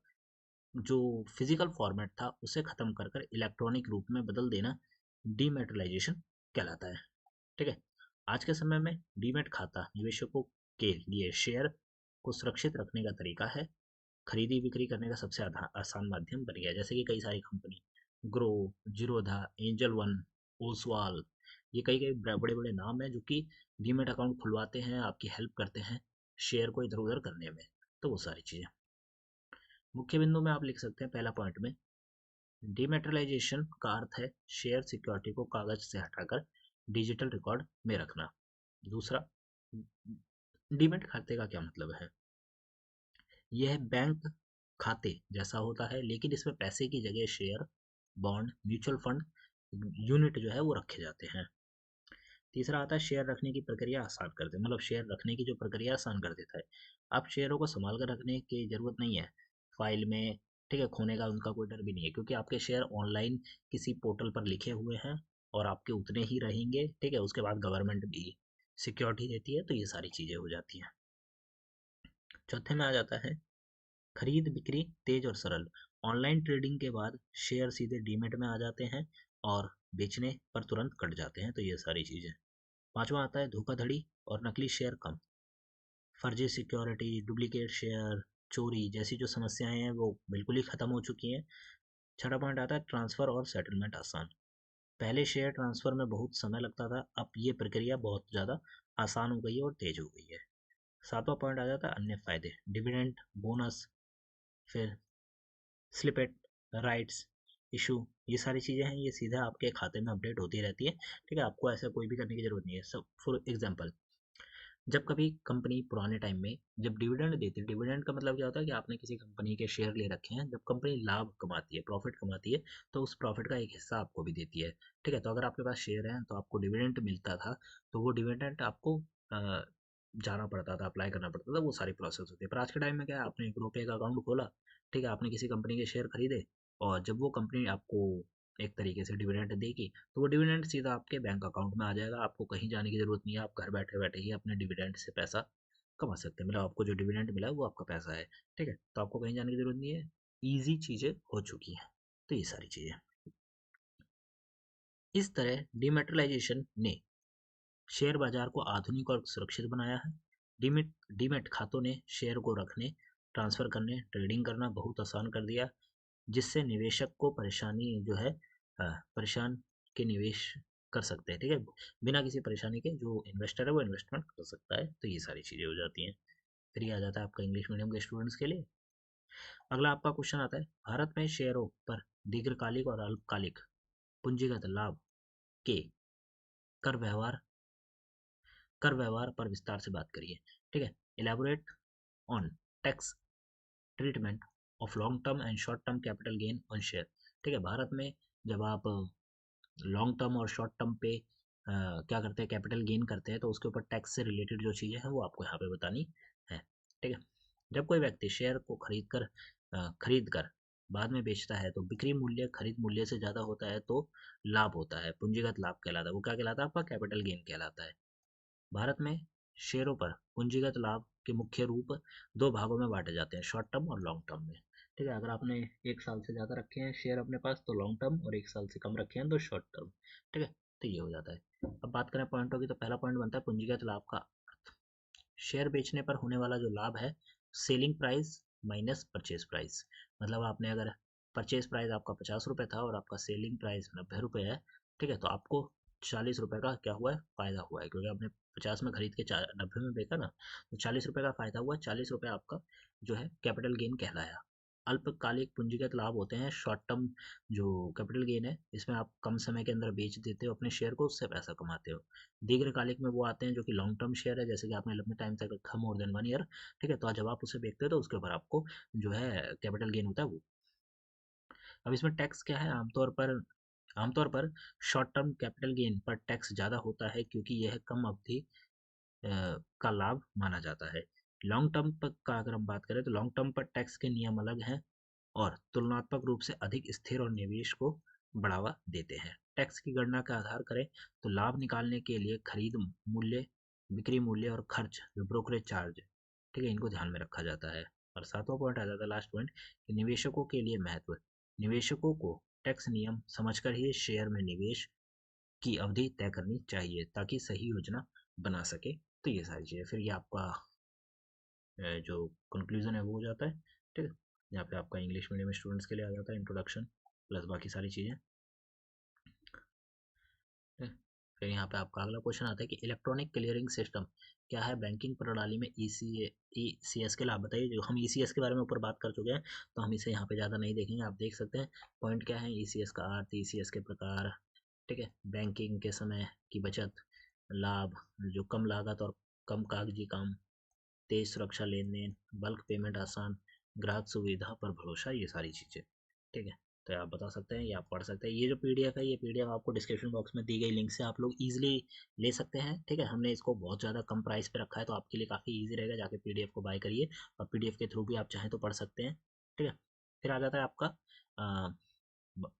जो फिजिकल फॉर्मेट था उसे खत्म कर कर इलेक्ट्रॉनिक रूप में बदल देना डीमेटलाइजेशन कहलाता है। ठीक है, आज के समय में डीमेट खाता निवेशकों के लिए शेयर को सुरक्षित रखने का तरीका है, खरीदी बिक्री करने का सबसे आसान माध्यम बन गया। जैसे कि कई सारी company, grow, Zerodha, angel one, Oswal, ये कई कई बड़े बड़े नाम हैं जो कि डीमेट अकाउंट खुलवाते हैं, आपकी हेल्प करते हैं शेयर को इधर उधर करने में। तो वो सारी चीज़ें मुख्य बिंदु में आप लिख सकते हैं। पहला पॉइंट में डिमेटलाइजेशन का अर्थ है शेयर सिक्योरिटी को कागज से हटाकर डिजिटल रिकॉर्ड में रखना। दूसरा, डीमेट खाते का क्या मतलब है? यह बैंक खाते जैसा होता है, लेकिन इसमें पैसे की जगह share, bond, mutual fund, unit जो है वो रखे जाते हैं। तीसरा आता है शेयर रखने की प्रक्रिया आसान कर दे, मतलब शेयर रखने की जो प्रक्रिया आसान कर देता है। आप शेयरों को संभाल कर रखने की जरूरत नहीं है फाइल में, ठीक है, खोने का उनका कोई डर भी नहीं है, क्योंकि आपके शेयर ऑनलाइन किसी पोर्टल पर लिखे हुए हैं और आपके उतने ही रहेंगे। ठीक है, उसके बाद गवर्नमेंट भी सिक्योरिटी देती है, तो ये सारी चीज़ें हो जाती हैं। चौथे में आ जाता है खरीद बिक्री तेज और सरल। ऑनलाइन ट्रेडिंग के बाद शेयर सीधे डीमेट में आ जाते हैं और बेचने पर तुरंत कट जाते हैं, तो ये सारी चीज़ें। पांचवा आता है धोखाधड़ी और नकली शेयर कम। फर्जी सिक्योरिटी, डुप्लीकेट शेयर, चोरी जैसी जो समस्याएं हैं वो बिल्कुल ही खत्म हो चुकी हैं। छठा पॉइंट आता है ट्रांसफ़र और सेटलमेंट आसान। पहले शेयर ट्रांसफ़र में बहुत समय लगता था, अब ये प्रक्रिया बहुत ज़्यादा आसान हो गई है और तेज़ हो गई है। सातवां पॉइंट आ जाता है अन्य फ़ायदे, डिविडेंड, बोनस, फिर स्लिपेट, राइट्स इशू, ये सारी चीज़ें हैं, ये सीधा आपके खाते में अपडेट होती रहती है। ठीक है, आपको ऐसा कोई भी करने की ज़रूरत नहीं है। सब फॉर एग्जांपल, जब कभी कंपनी पुराने टाइम में जब डिविडेंड देती है, डिविडेंड का मतलब क्या होता है कि आपने किसी कंपनी के शेयर ले रखे हैं, जब कंपनी लाभ कमाती है, प्रॉफिट कमाती है, तो उस प्रॉफिट का एक हिस्सा आपको भी देती है। ठीक है, तो अगर आपके पास शेयर हैं तो आपको डिविडेंड मिलता था, तो वो डिविडेंड आपको जाना पड़ता था, अप्लाई करना पड़ता था, वो सारी प्रोसेस होती है। पर आज के टाइम में क्या है, आपने 1 रुपये का अकाउंट खोला, ठीक है, आपने किसी कंपनी के शेयर खरीदे, और जब वो कंपनी आपको एक तरीके से डिविडेंड देगी, तो वो डिविडेंड सीधा आपके बैंक अकाउंट में आ जाएगा। आपको कहीं जाने की ज़रूरत नहीं है, आप घर बैठे बैठे ही अपने डिविडेंड से पैसा कमा सकते हैं। मतलब आपको जो डिविडेंड मिला है वो आपका पैसा है। ठीक है, तो आपको कहीं जाने की ज़रूरत नहीं है, ईजी चीज़ें हो चुकी हैं। तो ये सारी चीज़ें, इस तरह डिमेटलाइजेशन ने शेयर बाजार को आधुनिक और सुरक्षित बनाया है। डीमेट डीमेट खातों ने शेयर को रखने, ट्रांसफ़र करने, ट्रेडिंग करना बहुत आसान कर दिया, जिससे निवेशक को परेशानी जो है परेशान के निवेश कर सकते हैं। ठीक है, बिना किसी परेशानी के जो इन्वेस्टर है वो इन्वेस्टमेंट कर सकता है। तो ये सारी चीज़ें हो जाती हैं। फिर ये आ जाता है आपका इंग्लिश मीडियम के स्टूडेंट्स के लिए। अगला आपका क्वेश्चन आता है, भारत में शेयरों पर दीर्घकालिक और अल्पकालिक पूंजीगत लाभ के कर व्यवहार पर विस्तार से बात करिए। ठीक है, elaborate on tax treatment of long term and short term capital gain on share. ठीक है, भारत में जब आप लॉन्ग टर्म और शॉर्ट टर्म पे क्या करते हैं, कैपिटल गेन करते हैं, तो उसके ऊपर टैक्स से रिलेटेड जो चीज़ें हैं वो आपको यहाँ पे बतानी है। ठीक है, जब कोई व्यक्ति शेयर को खरीद कर बाद में बेचता है, तो बिक्री मूल्य खरीद मूल्य से ज़्यादा होता है, तो लाभ होता है, पूंजीगत लाभ कहलाता है। वो क्या कहलाता है, आपका कैपिटल गेन कहलाता है। भारत में शेयरों पर पूंजीगत लाभ के मुख्य रूप दो भागों में बांटे जाते हैं, शॉर्ट टर्म और लॉन्ग टर्म में। ठीक है, अगर आपने 1 साल से ज़्यादा रखे हैं शेयर अपने पास तो लॉन्ग टर्म, और 1 साल से कम रखे हैं तो शॉर्ट टर्म। ठीक है, तो ये हो जाता है। अब बात करें पॉइंटों की, तो पहला पॉइंट बनता है पूंजीगत लाभ का अर्थ। शेयर बेचने पर होने वाला जो लाभ है, selling price minus purchase price. मतलब आपने अगर परचेज प्राइस आपका 50 रुपये था और आपका सेलिंग प्राइस 90 रुपये है, ठीक है, तो आपको 40 रुपये का क्या हुआ है, फायदा हुआ है, क्योंकि आपने 50 में खरीद के 90 में बेचा ना, तो 40 रुपये का फायदा हुआ। 40 रुपये आपका जो है कैपिटल गेन कहलाया। अल्पकालिक पूंजीगत लाभ होते हैं, शॉर्ट टर्म जो कैपिटल गेन है, इसमें आप कम समय के अंदर बेच देते हो अपने शेयर को, उससे पैसा कमाते हो। दीर्घकालिक में वो आते हैं जो कि लॉन्ग टर्म शेयर है, जैसे कि आपने लंबे टाइम तक रखा, मोर देन 1 ईयर। ठीक है, तो जब आप उसे बेचते हो तो उसके ऊपर आपको जो है कैपिटल गेन होता है वो। अब इसमें टैक्स क्या है, आमतौर पर शॉर्ट टर्म कैपिटल गेन पर टैक्स ज़्यादा होता है, क्योंकि यह कम अवधि का लाभ माना जाता है। लॉन्ग टर्म पर का अगर हम बात करें, तो लॉन्ग टर्म पर टैक्स के नियम अलग हैं और तुलनात्मक रूप से अधिक स्थिर और निवेश को बढ़ावा देते हैं। टैक्स की गणना का आधार करें, तो लाभ निकालने के लिए खरीद मूल्य, बिक्री मूल्य और खर्च जो ब्रोकरेज चार्ज, ठीक है, इनको ध्यान में रखा जाता है। और सातवां पॉइंट आ जाता है, लास्ट पॉइंट, कि निवेशकों के लिए महत्व। निवेशकों को टैक्स नियम समझकर ही शेयर में निवेश की अवधि तय करनी चाहिए, ताकि सही योजना बना सके। तो ये सारी चीज़ें, फिर ये आपका जो कंक्लूजन है वो हो जाता है। ठीक है, यहाँ पे आपका इंग्लिश मीडियम स्टूडेंट्स के लिए आ जाता है इंट्रोडक्शन प्लस बाकी सारी चीज़ें। ठीक है, फिर यहाँ पे आपका अगला क्वेश्चन आता है कि इलेक्ट्रॉनिक क्लियरिंग सिस्टम क्या है बैंकिंग प्रणाली में, ईसीएस के लाभ बताइए। जो हम ईसीएस के बारे में ऊपर बात कर चुके हैं, तो हम इसे यहाँ पे ज़्यादा नहीं देखेंगे, आप देख सकते हैं पॉइंट क्या है, ईसीएस का अर्थ, ईसीएस के प्रकार। ठीक है, बैंकिंग के समय की बचत, लाभ, जो कम लागत और कम कागजी काम, तेज सुरक्षा लेन देन, बल्क पेमेंट आसान, ग्राहक सुविधा पर भरोसा, ये सारी चीज़ें। ठीक है, तो आप बता सकते हैं, ये आप पढ़ सकते हैं। ये जो पीडीएफ है, ये पीडीएफ आपको डिस्क्रिप्शन बॉक्स में दी गई लिंक से आप लोग इजीली ले सकते हैं। ठीक है, हमने इसको बहुत ज़्यादा कम प्राइस पे रखा है, तो आपके लिए काफ़ी इजी रहेगा, जाके पीडीएफ को बाय करिए, और पीडीएफ के थ्रू भी आप चाहें तो पढ़ सकते हैं। ठीक है, फिर आ जाता है आपका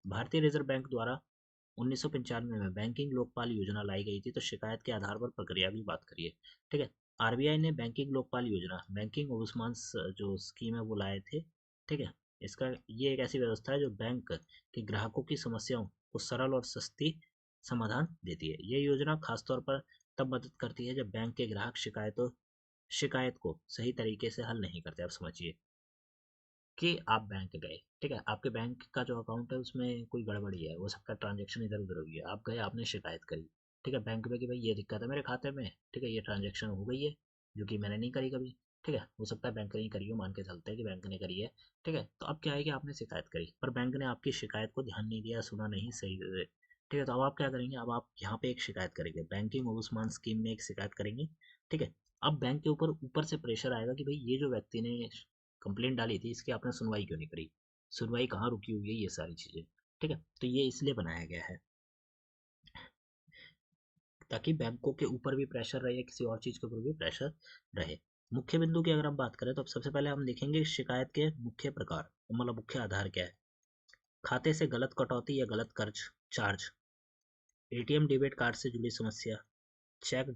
भारतीय रिजर्व बैंक द्वारा 1995 में बैंकिंग लोकपाल योजना लाई गई थी, तो शिकायत के आधार पर प्रक्रिया की बात करिए। ठीक है, आरबीआई ने बैंकिंग लोकपाल योजना, बैंकिंग ओबुड्समैन जो स्कीम है वो लाए थे। ठीक है, इसका ये एक ऐसी व्यवस्था है जो बैंक के ग्राहकों की समस्याओं को सरल और सस्ती समाधान देती है। ये योजना खासतौर पर तब मदद करती है जब बैंक के ग्राहक शिकायतों शिकायत को सही तरीके से हल नहीं करते। आप समझिए कि आप बैंक गए, ठीक है, आपके बैंक का जो अकाउंट है उसमें कोई गड़बड़ी है, हो सकता है ट्रांजैक्शन इधर उधर हुई है, आप गए आपने शिकायत करी, ठीक है, बैंक में कि भाई ये दिक्कत है मेरे खाते में, ठीक है, ये ट्रांजैक्शन हो गई है जो कि मैंने नहीं करी कभी, ठीक है, हो सकता है बैंक ने करी हो, मान के चलते हैं कि बैंक ने करी है, ठीक है, तो अब क्या है कि आपने शिकायत करी पर बैंक ने आपकी शिकायत को ध्यान नहीं दिया, सुना नहीं सही से, ठीक है, तो अब आप क्या करेंगे, अब आप यहाँ पे एक शिकायत करेंगे, बैंकिंग ओबुड्समैन स्कीम में एक शिकायत करेंगे, ठीक है। अब बैंक के ऊपर ऊपर से प्रेशर आएगा कि भाई ये जो व्यक्ति ने कंप्लेंट डाली थी इसकी आपने सुनवाई क्यों नहीं करी, सुनवाई कहाँ रुकी हुई है, ये सारी चीज़ें, ठीक है, तो ये इसलिए बनाया गया है ताकि बैंकों के ऊपर भी प्रेशर रहे, किसी और चीज़ के ऊपर भी प्रेशर रहे। मुख्य बिंदु की अगर हम बात करें तो अब सबसे पहले हम देखेंगे शिकायत के मुख्य प्रकार, मतलब मुख्य आधार क्या है। खाते से गलत कटौती या गलत कर्ज चार्ज, एटीएम डेबिट कार्ड से जुड़ी समस्या, चेक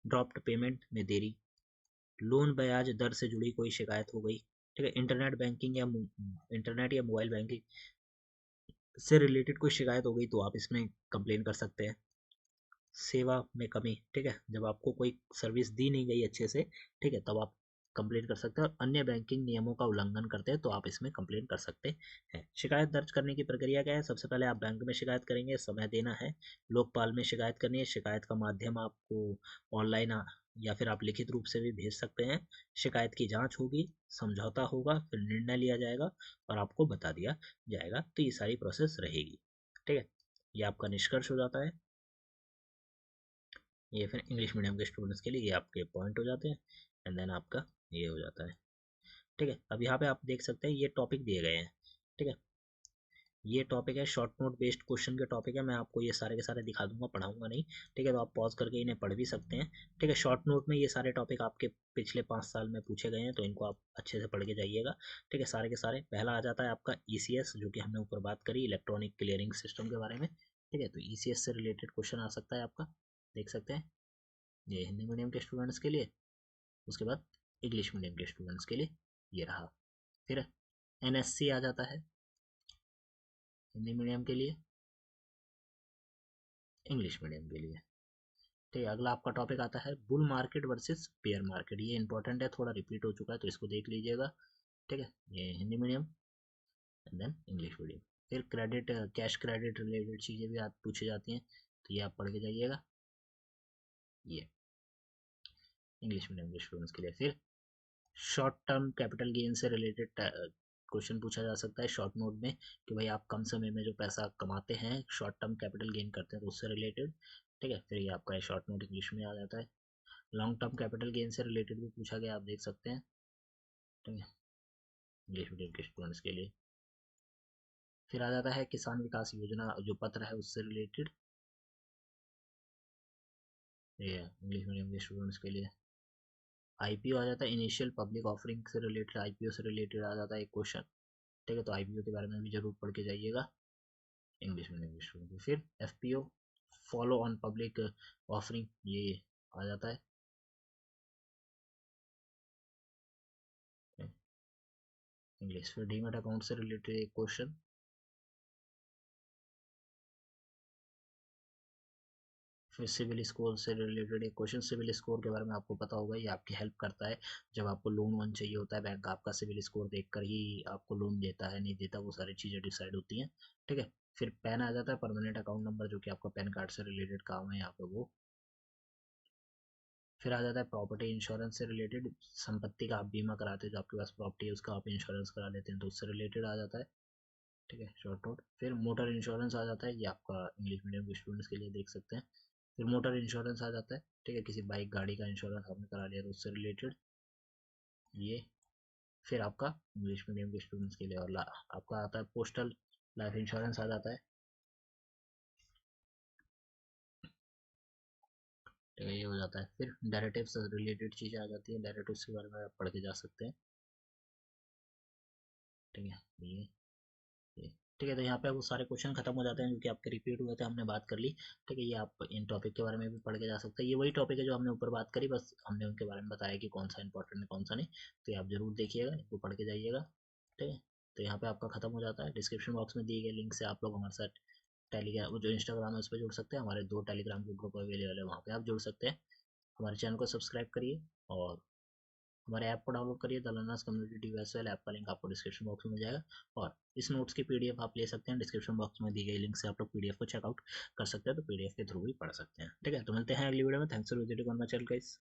ड्रॉप्ड पेमेंट में देरी, लोन ब्याज दर से जुड़ी कोई शिकायत हो गई, ठीक है, इंटरनेट या मोबाइल बैंकिंग से रिलेटेड कोई शिकायत हो गई तो आप इसमें कंप्लेन कर सकते हैं। सेवा में कमी, ठीक है, जब आपको कोई सर्विस दी नहीं गई अच्छे से, ठीक है, तब आप कंप्लेन कर सकते हैं, और अन्य बैंकिंग नियमों का उल्लंघन करते हैं तो आप इसमें कंप्लेन कर सकते हैं। शिकायत दर्ज करने की प्रक्रिया क्या है, सबसे पहले आप बैंक में शिकायत करेंगे, समय देना है, लोकपाल में शिकायत करनी है, शिकायत का माध्यम आपको ऑनलाइन या फिर आप लिखित रूप से भी भेज सकते हैं, शिकायत की जांच होगी, समझौता होगा, फिर निर्णय लिया जाएगा और आपको बता दिया जाएगा, तो ये सारी प्रोसेस रहेगी, ठीक है, ये आपका निष्कर्ष हो जाता है। ये फिर इंग्लिश मीडियम के स्टूडेंट्स के लिए ये आपके पॉइंट हो जाते हैं, एंड देन आपका ये हो जाता है, ठीक है। अब यहाँ पे आप देख सकते हैं ये टॉपिक दिए गए हैं, ठीक है, ये टॉपिक है शॉर्ट नोट बेस्ड क्वेश्चन के टॉपिक है, मैं आपको ये सारे के सारे दिखा दूंगा, पढ़ाऊंगा नहीं, ठीक है, तो आप पॉज करके इन्हें पढ़ भी सकते हैं, ठीक है। शॉर्ट नोट में ये सारे टॉपिक आपके पिछले 5 साल में पूछे गए हैं तो इनको आप अच्छे से पढ़ के जाइएगा, ठीक है, सारे के सारे। पहला आ जाता है आपका ईसीएस, जो कि हमने ऊपर बात करी, इलेक्ट्रॉनिक क्लियरिंग सिस्टम के बारे में, ठीक है, तो ईसीएस से रिलेटेड क्वेश्चन आ सकता है आपका, देख सकते हैं, ये हिंदी मीडियम के स्टूडेंट्स के लिए। उसके बाद इंग्लिश मीडियम के स्टूडेंट्स के लिए ये रहा। फिर एनएससी आ जाता है हिंदी मीडियम के लिए, इंग्लिश मीडियम के लिए, ठीक है। अगला आपका टॉपिक आता है bull market versus bear market, ये इंपॉर्टेंट है, थोड़ा रिपीट हो चुका है तो इसको देख लीजिएगा, ठीक है, ये Hindi medium and then English medium. फिर क्रेडिट कैश क्रेडिट रिलेटेड चीज़ें भी आप पूछी जाती हैं तो ये आप पढ़ के जाइएगा, ये इंग्लिश मीडियम के स्टूडेंट्स के लिए। फिर शॉर्ट टर्म कैपिटल गेन से रिलेटेड क्वेश्चन पूछा जा सकता है शॉर्ट नोट में कि भाई आप कम समय में जो पैसा कमाते हैं शॉर्ट टर्म कैपिटल गेन करते हैं तो उससे रिलेटेड, ठीक है, फिर ये आपका शॉर्ट नोट इंग्लिश में आ जाता है। लॉन्ग टर्म कैपिटल गेन से रिलेटेड भी पूछा गया, आप देख सकते हैं, ठीक है, इंग्लिश मीडियम के स्टूडेंट्स के लिए। फिर आ जाता है किसान विकास योजना जो पत्र है उससे रिलेटेड, ये इंग्लिश मीडियम के स्टूडेंट्स के लिए। आईपीओ आ जाता है, इनिशियल पब्लिक ऑफरिंग से रिलेटेड, आईपीओ से रिलेटेड आ जाता है एक क्वेश्चन, ठीक है, तो आईपीओ के बारे में भी जरूर पढ़ के जाइएगा इंग्लिश मीडियम के स्टूडेंट को। फिर FPO follow on public offering, ये आ जाता है, इंग्लिश। फिर डीमेट अकाउंट से रिलेटेड एक क्वेश्चन, फिर सिविल स्कोर से रिलेटेड एक क्वेश्चन, सिविल स्कोर के बारे में आपको पता होगा, ये आपकी हेल्प करता है जब आपको लोन वोन चाहिए होता है, बैंक आपका सिविल स्कोर देखकर ही आपको लोन देता है नहीं देता, वो सारी चीज़ें डिसाइड होती हैं, ठीक है। फिर पैन आ जाता है, परमानेंट अकाउंट नंबर, जो कि आपका पैन कार्ड से रिलेटेड काम है यहाँ पे वो। फिर आ जाता है प्रॉपर्टी इंश्योरेंस से रिलेटेड, संपत्ति का आप बीमा कराते हैं, जो आपके पास प्रॉपर्टी है उसका आप इंश्योरेंस करा लेते हैं तो उससे रिलेटेड आ जाता है, ठीक है, शॉर्ट नोट। फिर मोटर इंश्योरेंस आ जाता है, ये आपका इंग्लिश मीडियम के स्टूडेंट्स के लिए देख सकते हैं। फिर मोटर इंश्योरेंस आ जाता है, ठीक है, किसी बाइक गाड़ी का इंश्योरेंस आपने करा लिया तो उससे रिलेटेड ये। फिर आपका इंग्लिश मीडियम के स्टूडेंट्स के लिए और आपका आता है पोस्टल लाइफ इंश्योरेंस आ जाता है, ठीक है, ये हो जाता है। फिर डेरेटिव से रिलेटेड चीज़ें आ जाती हैं, डेरेटिव के बारे में आप पढ़ के जा सकते हैं, ठीक है, ये ठीक है, तो यहाँ पे वो सारे क्वेश्चन खत्म हो जाते हैं जो कि आपके रिपीट हुए थे, हमने बात कर ली, ठीक है, ये आप इन टॉपिक के बारे में भी पढ़ के जा सकते हैं, ये वही टॉपिक है जो हमने ऊपर बात करी, बस हमने उनके बारे में बताया कि कौन सा इंपॉर्टेंट है कौन सा नहीं, तो ये आप जरूर देखिएगा, इनको पढ़ के जाइएगा, ठीक है। तो यहाँ पे आपका खत्म हो जाता है, डिस्क्रिप्शन बॉक्स में दिए गए लिंक से आप लोग हमारे साथ टेलीग्राम जो इंस्टाग्राम है उस पर जुड़ सकते हैं, हमारे 2 टेलीग्राम के ग्रुप अवेलेबल है, वहाँ पे आप जुड़ सकते हैं। हमारे चैनल को सब्सक्राइब करिए और हमारे ऐप को डाउनलोड करिए, द लर्नर्स कम्युनिटी टीवीएसएल ऐप का लिंक आपको डिस्क्रिप्शन बॉक्स में मिल जाएगा। और इस नोट्स की पीडीएफ आप ले सकते हैं, डिस्क्रिप्शन बॉक्स में दी गई लिंक से आप लोग पीडीएफ को चेकआउट कर सकते हैं, तो पीडीएफ के थ्रू भी पढ़ सकते हैं। ठीक है, तो मिलते हैं अगली वीडियो में। Thanks for visiting on my channel guys.